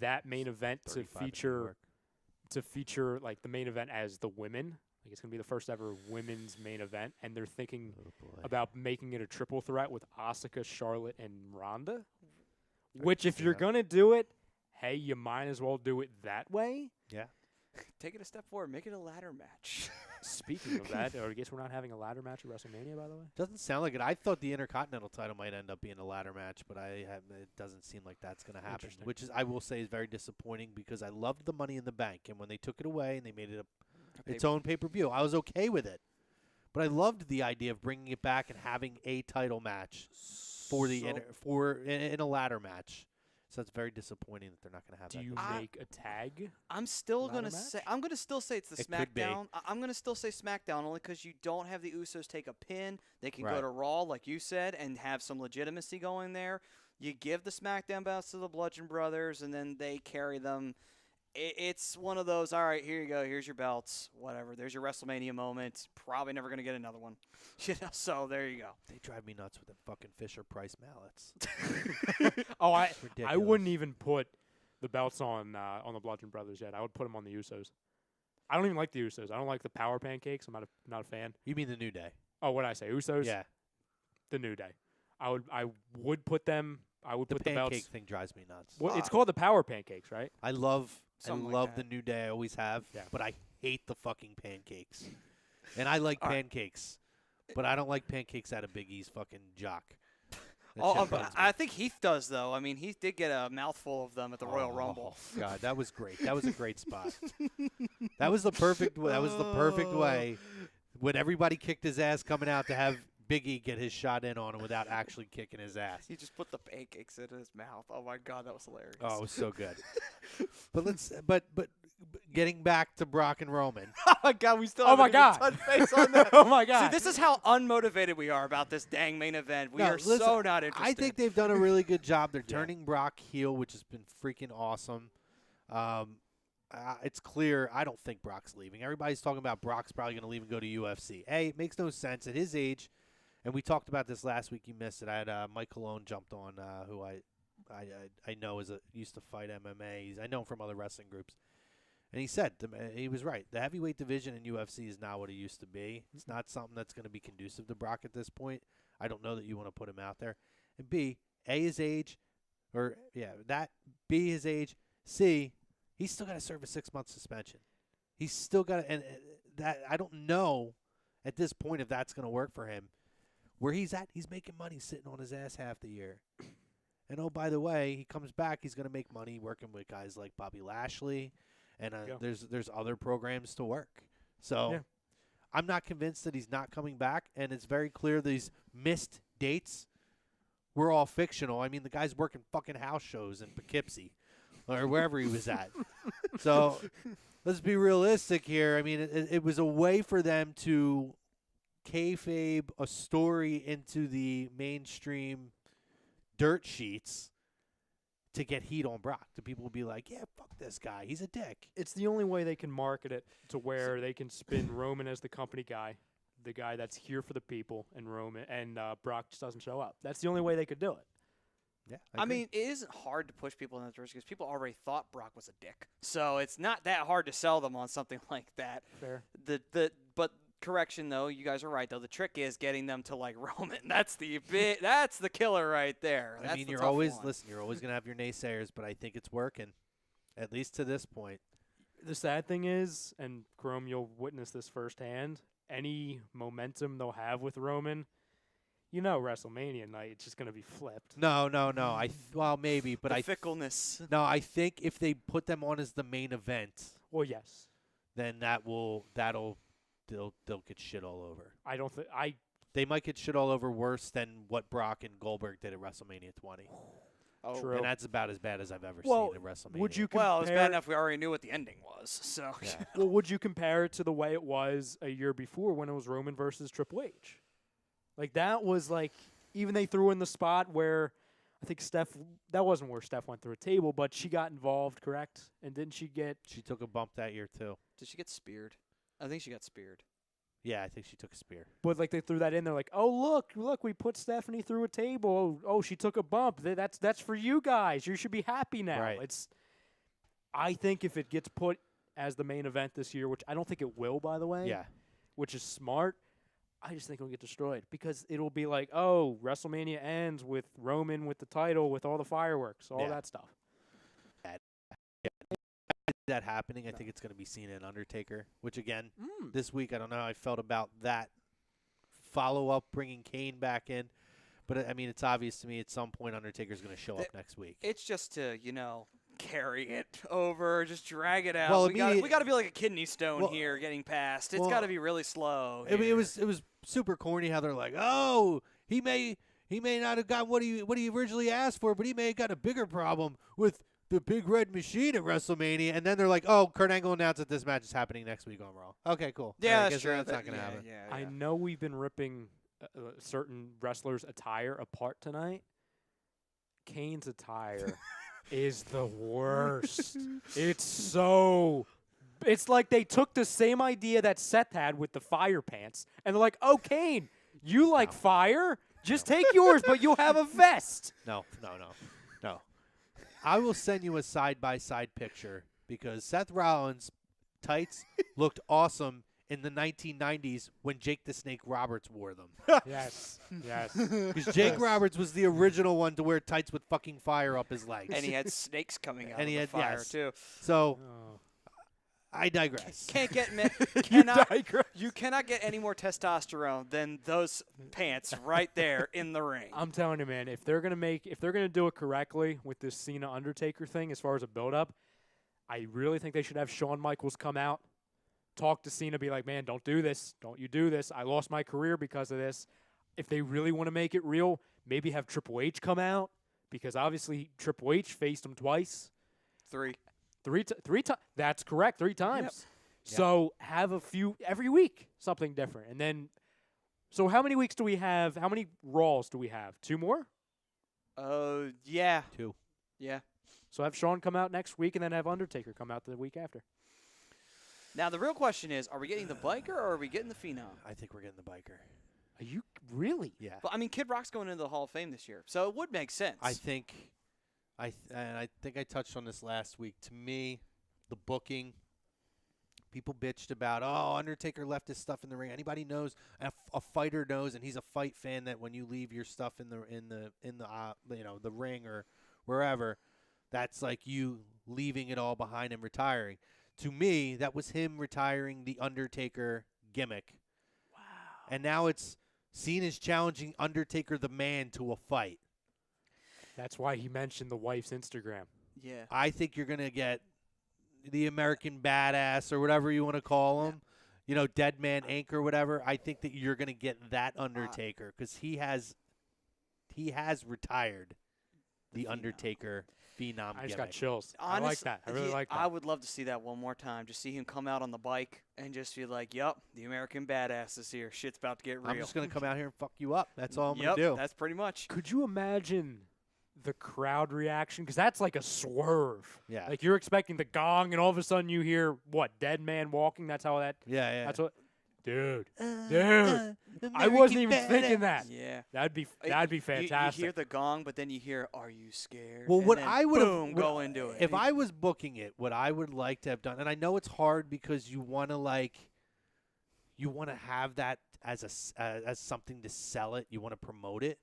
[SPEAKER 4] that main event to
[SPEAKER 3] 35 in New
[SPEAKER 4] feature
[SPEAKER 3] York.
[SPEAKER 4] like the main event as the women. Like it's going to be the first ever women's main event, and they're thinking about making it a triple threat with Asuka, Charlotte, and Ronda. Which, if you're going to do it, hey, you might as well do it that way.
[SPEAKER 3] Yeah.
[SPEAKER 2] Take it a step forward. Make it a ladder match.
[SPEAKER 4] Speaking of that, I guess we're not having a ladder match at WrestleMania, by the way.
[SPEAKER 3] Doesn't sound like it. I thought the Intercontinental title might end up being a ladder match, but it doesn't seem like that's going to happen. Which is, I will say, is very disappointing because I loved the Money in the Bank, and when they took it away and they made it its own pay-per-view, I was okay with it. But I loved the idea of bringing it back and having a title match in a ladder match. So it's very disappointing that they're not going to have that.
[SPEAKER 4] Do you make a tag?
[SPEAKER 2] I'm still going to say it's the SmackDown. I'm going to still say SmackDown only because you don't have the Usos take a pin. They can go to Raw, like you said, and have some legitimacy going there. You give the SmackDown belts to the Bludgeon Brothers, and then they carry them. It's one of those, all right, here you go. Here's your belts. Whatever. There's your WrestleMania moment. Probably never going to get another one. So there you go.
[SPEAKER 3] They drive me nuts with the fucking Fisher-Price mallets.
[SPEAKER 4] I wouldn't even put the belts on the Bludgeon Brothers yet. I would put them on the Usos. I don't even like the Usos. I don't like the power pancakes. I'm not a fan.
[SPEAKER 3] You mean the New Day?
[SPEAKER 4] Oh, what did I say? Usos?
[SPEAKER 3] Yeah.
[SPEAKER 4] The New Day. I would put them. I would put the belts.
[SPEAKER 3] The pancake thing drives me nuts.
[SPEAKER 4] Well, it's called the power pancakes, right?
[SPEAKER 3] I love
[SPEAKER 2] Like
[SPEAKER 3] the New Day. I always have. Yeah. But I hate the fucking pancakes. And I like pancakes, but I don't like pancakes out of Big E's fucking jock.
[SPEAKER 2] I think Heath does, though. I mean, Heath did get a mouthful of them at the Royal Rumble.
[SPEAKER 3] God, that was great. That was a great spot. That was the perfect way when everybody kicked his ass coming out to have Big E get his shot in on him without actually kicking his ass.
[SPEAKER 2] He just put the pancakes in his mouth. Oh my God, that was hilarious.
[SPEAKER 3] Oh, it was so good. But getting back to Brock and Roman.
[SPEAKER 2] Oh my God, we still haven't even touched base on that.
[SPEAKER 4] Oh my God.
[SPEAKER 2] See, this is how unmotivated we are about this dang main event. We are so not interested.
[SPEAKER 3] I think they've done a really good job. They're turning Brock heel, which has been freaking awesome. It's clear. I don't think Brock's leaving. Everybody's talking about Brock's probably going to leave and go to UFC. It makes no sense at his age. And we talked about this last week. You missed it. I had Mike Colon jumped on, who I know used to fight MMA. I know him from other wrestling groups. And he said, he was right. The heavyweight division in UFC is not what it used to be. It's not something that's going to be conducive to Brock at this point. I don't know that you want to put him out there. And B, his age, B, his age. C, he's still got to serve a 6-month suspension. He's still got to, and that I don't know at this point if that's going to work for him. Where he's at, he's making money sitting on his ass half the year. And, oh, by the way, he comes back, he's going to make money working with guys like Bobby Lashley. And there's other programs to work. So I'm not convinced that he's not coming back. And it's very clear these missed dates were all fictional. I mean, the guy's working fucking house shows in Poughkeepsie or wherever he was at. So let's be realistic here. I mean, it was a way for them to kayfabe a story into the mainstream dirt sheets to get heat on Brock. The people will be like, yeah, fuck this guy. He's a dick.
[SPEAKER 4] It's the only way they can market it to where they can spin Roman as the company guy, the guy that's here for the people, and Brock just doesn't show up. That's the only way they could do it.
[SPEAKER 3] Yeah,
[SPEAKER 2] I mean, it isn't hard to push people in that direction because people already thought Brock was a dick. So it's not that hard to sell them on something like that.
[SPEAKER 4] Fair.
[SPEAKER 2] But correction though, you guys are right though. The trick is getting them to like Roman. That's the killer right there.
[SPEAKER 3] I mean, you're always gonna have your naysayers, but I think it's working, at least to this point.
[SPEAKER 4] The sad thing is, and Chrome, you'll witness this firsthand. Any momentum they'll have with Roman, WrestleMania night, it's just gonna be flipped.
[SPEAKER 3] No. Well, maybe, but
[SPEAKER 2] fickleness.
[SPEAKER 3] No, I think if they put them on as the main event,
[SPEAKER 4] well, yes,
[SPEAKER 3] then they'll get shit all over.
[SPEAKER 4] I don't think
[SPEAKER 3] they might get shit all over worse than what Brock and Goldberg did at WrestleMania 20.
[SPEAKER 2] Oh,
[SPEAKER 4] true.
[SPEAKER 3] And that's about as bad as I've ever seen at WrestleMania.
[SPEAKER 4] Would you
[SPEAKER 2] it's bad enough we already knew what the ending was. So,
[SPEAKER 4] well, would you compare it to the way it was a year before when it was Roman versus Triple H? Like that was like even they threw in the spot where I think that wasn't where Steph went through a table, but she got involved, correct? And didn't she get?
[SPEAKER 3] She took a bump that year too.
[SPEAKER 2] Did she get speared? I think she got speared.
[SPEAKER 3] Yeah, I think she took a spear.
[SPEAKER 4] But like they threw that in, they're like, "Oh look, we put Stephanie through a table. Oh, she took a bump. That's for you guys. You should be happy now."
[SPEAKER 3] Right.
[SPEAKER 4] I think if it gets put as the main event this year, which I don't think it will, by the way.
[SPEAKER 3] Yeah.
[SPEAKER 4] Which is smart. I just think it'll get destroyed because it'll be like, oh, WrestleMania ends with Roman with the title, with all the fireworks, all that stuff.
[SPEAKER 3] That happening, I think it's going to be Cena and Undertaker, which again, this week, I don't know how I felt about that follow-up, bringing Kane back in. But, I mean, it's obvious to me at some point Undertaker's going to show up next week.
[SPEAKER 2] It's just to, carry it over, just drag it out.
[SPEAKER 3] Well,
[SPEAKER 2] we got to be like a kidney stone here getting past. It's got to be really slow.
[SPEAKER 3] I mean, it was super corny how they're like, oh, he may not have gotten what he originally asked for, but he may have got a bigger problem with the Big Red Machine at WrestleMania. And then they're like, oh, Kurt Angle announced that this match is happening next week on Raw. Okay, cool.
[SPEAKER 2] Yeah,
[SPEAKER 3] I guess
[SPEAKER 2] sure.
[SPEAKER 3] that's not going to happen.
[SPEAKER 2] Yeah.
[SPEAKER 4] I know we've been ripping certain wrestlers' attire apart tonight. Kane's attire is the worst. It's like they took the same idea that Seth had with the fire pants, and they're like, oh, Kane, you like fire? Just take yours, but you'll have a vest.
[SPEAKER 3] No. I will send you a side-by-side picture because Seth Rollins' tights looked awesome in the 1990s when Jake the Snake Roberts wore them.
[SPEAKER 4] Yes.
[SPEAKER 3] Because Jake Roberts was the original one to wear tights with fucking fire up his legs.
[SPEAKER 2] And he had snakes coming out
[SPEAKER 3] And
[SPEAKER 2] of
[SPEAKER 3] he
[SPEAKER 2] the
[SPEAKER 3] had-
[SPEAKER 2] fire,
[SPEAKER 3] yes.
[SPEAKER 2] too.
[SPEAKER 3] So, I digress.
[SPEAKER 2] Can't get you cannot get any more testosterone than those pants right there in the ring.
[SPEAKER 4] I'm telling you, man, if they're gonna do it correctly with this Cena Undertaker thing as far as a build-up, I really think they should have Shawn Michaels come out, talk to Cena, be like, man, don't do this. Don't you do this. I lost my career because of this. If they really want to make it real, maybe have Triple H come out because obviously Triple H faced him twice.
[SPEAKER 2] Three
[SPEAKER 4] times. That's correct. 3 times.
[SPEAKER 2] Yep.
[SPEAKER 4] So have a few every week, something different. And then, so how many weeks do we have? How many Raws do we have? 2 more?
[SPEAKER 2] Yeah.
[SPEAKER 3] 2.
[SPEAKER 2] Yeah.
[SPEAKER 4] So have Shawn come out next week and then have Undertaker come out the week after.
[SPEAKER 2] Now, the real question is, are we getting the biker or are we getting the phenom?
[SPEAKER 3] I think we're getting the biker.
[SPEAKER 4] Are you really?
[SPEAKER 3] Yeah.
[SPEAKER 2] But, I mean, Kid Rock's going into the Hall of Fame this year, so it would make sense.
[SPEAKER 3] I think I touched on this last week. To me, the booking, people bitched about, oh, Undertaker left his stuff in the ring. Anybody knows, a fighter knows, and he's a fight fan, that when you leave your stuff in the the ring or wherever, that's like you leaving it all behind and retiring. To me, that was him retiring the Undertaker gimmick.
[SPEAKER 4] Wow.
[SPEAKER 3] And now it's Cena's challenging Undertaker the Man to a fight.
[SPEAKER 4] That's why he mentioned the wife's Instagram.
[SPEAKER 2] Yeah.
[SPEAKER 3] I think you're going to get the American Badass or whatever you want to call him, Dead Man Inc. or whatever. I think that you're going to get that Undertaker because he has retired the Undertaker phenom
[SPEAKER 4] I just
[SPEAKER 3] gimmick.
[SPEAKER 4] got chills. I like that. I really like that.
[SPEAKER 2] I would love to see that one more time. Just see him come out on the bike and just be like, "Yup, the American Badass is here. Shit's about to get real."
[SPEAKER 3] I'm just going to come out here and fuck you up. That's all I'm going
[SPEAKER 2] Yep,
[SPEAKER 3] to do.
[SPEAKER 2] that's pretty much.
[SPEAKER 4] Could you imagine the crowd reaction? Because that's like a swerve.
[SPEAKER 3] Yeah.
[SPEAKER 4] Like you're expecting the gong, and all of a sudden you hear what? Dead man walking. That's how that.
[SPEAKER 3] Yeah.
[SPEAKER 4] That's what. Dude. I wasn't even thinking that.
[SPEAKER 2] Yeah.
[SPEAKER 4] That'd be fantastic.
[SPEAKER 2] You hear the gong, but then you hear, "Are you scared?"
[SPEAKER 3] Well,
[SPEAKER 2] and
[SPEAKER 3] what
[SPEAKER 2] then
[SPEAKER 3] I would
[SPEAKER 2] boom, go into it.
[SPEAKER 3] If I was booking it, what I would like to have done, and I know it's hard because you want to have that as something to sell it. You want to promote it.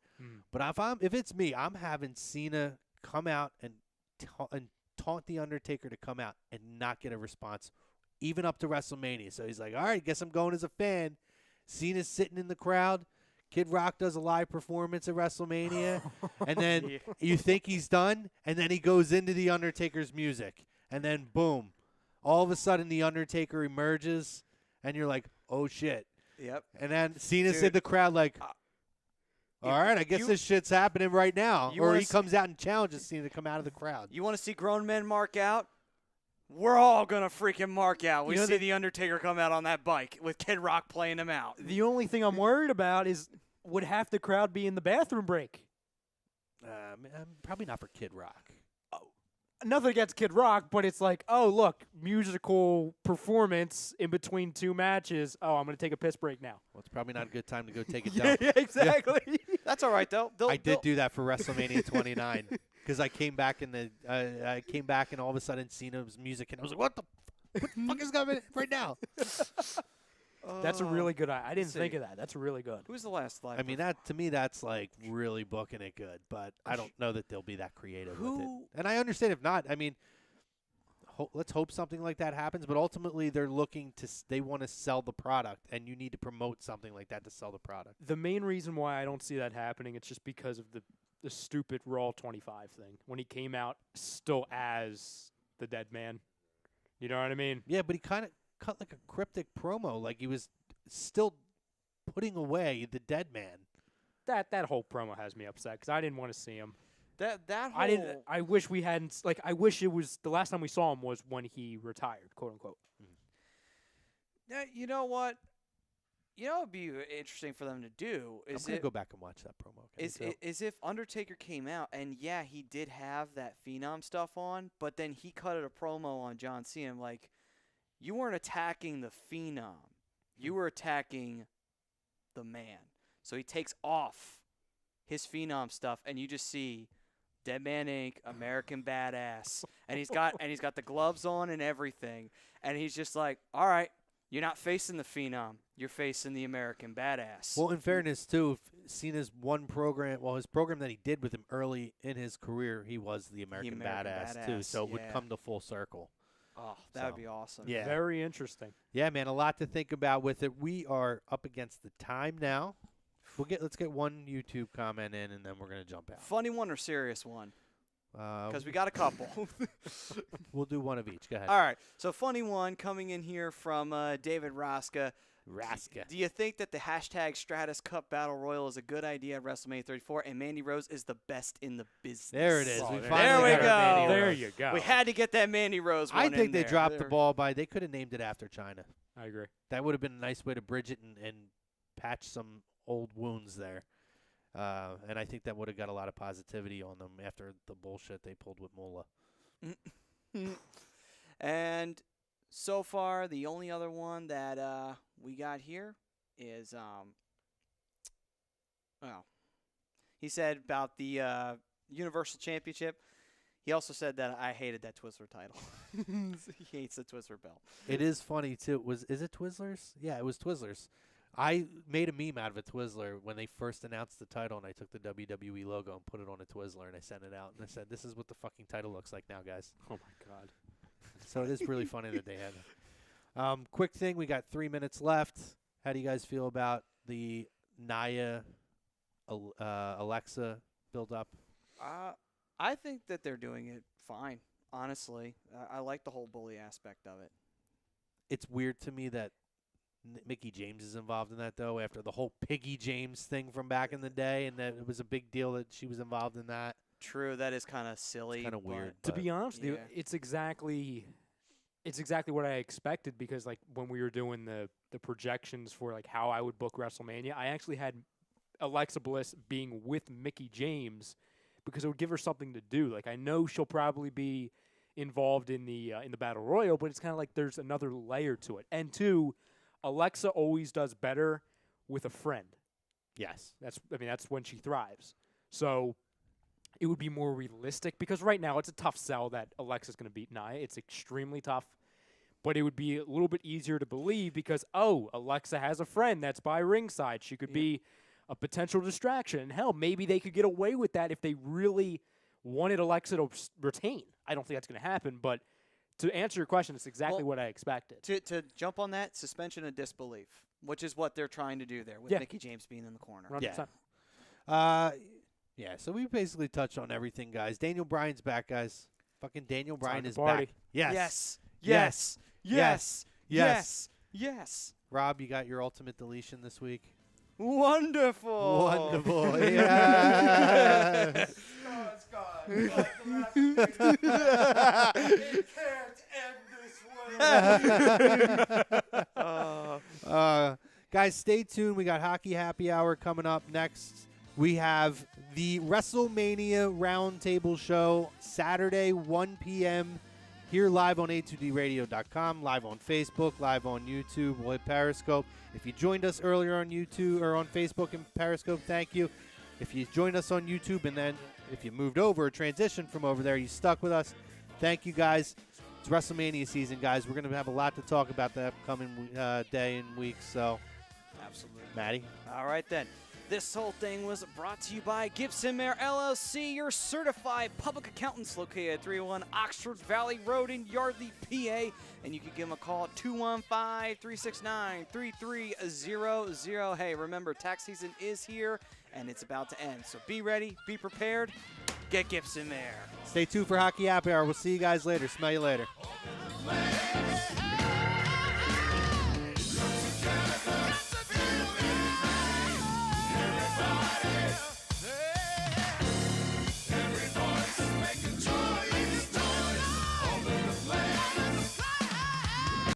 [SPEAKER 3] But if it's me, I'm having Cena come out and taunt the Undertaker to come out and not get a response, even up to WrestleMania. So he's like, all right, guess I'm going as a fan. Cena's sitting in the crowd. Kid Rock does a live performance at WrestleMania. And then you think he's done, and then he goes into the Undertaker's music. And then, boom, all of a sudden the Undertaker emerges, and you're like, oh, shit.
[SPEAKER 2] Yep.
[SPEAKER 3] And then Cena's in the crowd like, all right, I guess this shit's happening right now. Or he comes out and challenges Cena to come out of the crowd.
[SPEAKER 2] You want to see grown men mark out? We're all going to freaking mark out. We see the Undertaker come out on that bike with Kid Rock playing him out.
[SPEAKER 4] The only thing I'm worried about is would half the crowd be in the bathroom break?
[SPEAKER 3] Probably not for Kid Rock.
[SPEAKER 4] Nothing against Kid Rock, but it's like, oh, look, musical performance in between 2 matches. Oh, I'm going to take a piss break now.
[SPEAKER 3] Well, it's probably not a good time to go take a dump.
[SPEAKER 4] Yeah, exactly.
[SPEAKER 2] That's all right, though.
[SPEAKER 3] I did do that for WrestleMania 29 because I came back and all of a sudden Cena's music, and I was like, what the? What the fuck is coming right now?
[SPEAKER 4] That's a really good. I didn't
[SPEAKER 2] let's
[SPEAKER 4] think
[SPEAKER 2] see.
[SPEAKER 4] of that. That's really good.
[SPEAKER 2] Who's the last live?
[SPEAKER 3] I mean, that to me, that's like really booking it good. But I don't know that they'll be that creative with it.
[SPEAKER 2] Who-
[SPEAKER 3] And I understand if not. I mean, let's hope something like that happens. But ultimately, they're looking to. They want to sell the product, and you need to promote something like that to sell the product.
[SPEAKER 4] The main reason why I don't see that happening, it's just because of the stupid Raw 25 thing when he came out still as the dead man. You know what I mean?
[SPEAKER 3] Yeah, but he kind of cut like a cryptic promo, like he was still putting away the dead man.
[SPEAKER 4] That whole promo has me upset because I didn't want to see him.
[SPEAKER 2] that whole,
[SPEAKER 4] I didn't. I wish we hadn't. Like, I wish it was the last time we saw him was when he retired, quote unquote.
[SPEAKER 2] You know what? You know what would be interesting for them to do
[SPEAKER 3] I'm
[SPEAKER 2] is
[SPEAKER 3] gonna go back and watch that promo.
[SPEAKER 2] is if Undertaker came out and yeah, he did have that Phenom stuff on, but then he cut a promo on John Cena like, you weren't attacking the Phenom, you were attacking the man. So he takes off his Phenom stuff, and you just see Dead Man Inc., American Badass, and he's got the gloves on and everything, and he's just like, all right, you're not facing the Phenom, you're facing the American Badass.
[SPEAKER 3] Well, in fairness, too, Cena's one program, his program that he did with him early in his career, he was the American Badass, too. So it would come to full circle.
[SPEAKER 2] Oh, that would be awesome.
[SPEAKER 3] Yeah.
[SPEAKER 4] Very interesting.
[SPEAKER 3] Yeah, man, a lot to think about with it. We are up against the time now. Let's get one YouTube comment in, and then we're gonna jump out.
[SPEAKER 2] Funny one or serious one?
[SPEAKER 3] Because
[SPEAKER 2] Because we got a couple.
[SPEAKER 3] we'll do one of each. Go ahead.
[SPEAKER 2] All right. So funny one coming in here from David Raska.
[SPEAKER 3] Raska.
[SPEAKER 2] Do you think that the hashtag Stratus Cup Battle Royal is a good idea at WrestleMania 34 and Mandy Rose is the best in the business?
[SPEAKER 3] There it is.
[SPEAKER 4] Oh,
[SPEAKER 3] We
[SPEAKER 4] there
[SPEAKER 3] finally
[SPEAKER 2] we
[SPEAKER 3] got
[SPEAKER 2] go.
[SPEAKER 3] our Mandy
[SPEAKER 4] There
[SPEAKER 3] Rose.
[SPEAKER 4] you go.
[SPEAKER 2] We had to get that Mandy Rose one
[SPEAKER 3] I
[SPEAKER 2] in
[SPEAKER 3] think they
[SPEAKER 2] there.
[SPEAKER 3] dropped the ball they could have named it after China.
[SPEAKER 4] I agree.
[SPEAKER 3] That would have been a nice way to bridge it and patch some old wounds there. And I think that would have got a lot of positivity on them after the bullshit they pulled with Moolah.
[SPEAKER 2] And so far, the only other one that we got here is, well, he said about the Universal Championship. He also said that I hated that Twizzler title. He hates the Twizzler belt.
[SPEAKER 3] It is funny, too. Is it Twizzlers? Yeah, it was Twizzlers. I made a meme out of a Twizzler when they first announced the title, and I took the WWE logo and put it on a Twizzler, and I sent it out. And I said, this is what the fucking title looks like now, guys.
[SPEAKER 4] Oh my God.
[SPEAKER 3] So it is really funny that they had it. Quick thing, we got 3 minutes left. How do you guys feel about the Nia Alexa build-up?
[SPEAKER 2] I think that they're doing it fine, honestly. I like the whole bully aspect of it.
[SPEAKER 3] It's weird to me that Mickey James is involved in that, though, after the whole Piggy James thing from back in the day, and that it was a big deal that she was involved in that.
[SPEAKER 2] True, that is kind of silly.
[SPEAKER 3] Kind of weird.
[SPEAKER 4] To be honest with you,
[SPEAKER 2] yeah.
[SPEAKER 4] it's exactly what I expected because like when we were doing the projections for like how I would book WrestleMania, I actually had Alexa Bliss being with Mickey James because it would give her something to do. Like I know she'll probably be involved in the Battle Royal, but it's kind of like there's another layer to it. And two, Alexa always does better with a friend.
[SPEAKER 3] Yes.
[SPEAKER 4] That's when she thrives. So it would be more realistic because right now it's a tough sell that Alexa's going to beat Nia. It's extremely tough. But it would be a little bit easier to believe because, Alexa has a friend that's by ringside. She could be a potential distraction. And hell, maybe they could get away with that if they really wanted Alexa to retain. I don't think that's going to happen, but to answer your question, it's exactly what I expected.
[SPEAKER 2] To jump on that, suspension of disbelief, which is what they're trying to do there with Mickey James being in the corner.
[SPEAKER 4] 100%.
[SPEAKER 3] Yeah, so we basically touched on everything, guys. Daniel Bryan's back, guys. Fucking Daniel Bryan is
[SPEAKER 4] party.
[SPEAKER 3] back. Yes.
[SPEAKER 2] Yes.
[SPEAKER 3] Yes.
[SPEAKER 2] Yes.
[SPEAKER 3] Yes.
[SPEAKER 2] Yes. Yes.
[SPEAKER 3] Rob, you got your ultimate deletion this week.
[SPEAKER 2] Wonderful.
[SPEAKER 3] Wonderful. Yeah. Guys, stay tuned. We got Hockey Happy Hour coming up next. We have the WrestleMania Roundtable Show Saturday, 1 p.m. here live on A2DRadio.com, live on Facebook, live on YouTube, we'll hit Periscope. If you joined us earlier on YouTube or on Facebook and Periscope, thank you. If you joined us on YouTube and then if you moved over or transitioned from over there, you stuck with us, thank you guys. It's WrestleMania season, guys. We're going to have a lot to talk about the upcoming day and week. So,
[SPEAKER 2] Absolutely.
[SPEAKER 3] Matty.
[SPEAKER 2] All right, then. This whole thing was brought to you by Gibson Mayer LLC, your certified public accountants located at 301 Oxford Valley Road in Yardley, PA. And you can give them a call at 215-369-3300. Hey, remember, tax season is here, and it's about to end. So be ready, be prepared, get Gibson Mayer.
[SPEAKER 3] Stay tuned for Hockey Happy Hour. We'll see you guys later. Smell you later.
[SPEAKER 1] Man.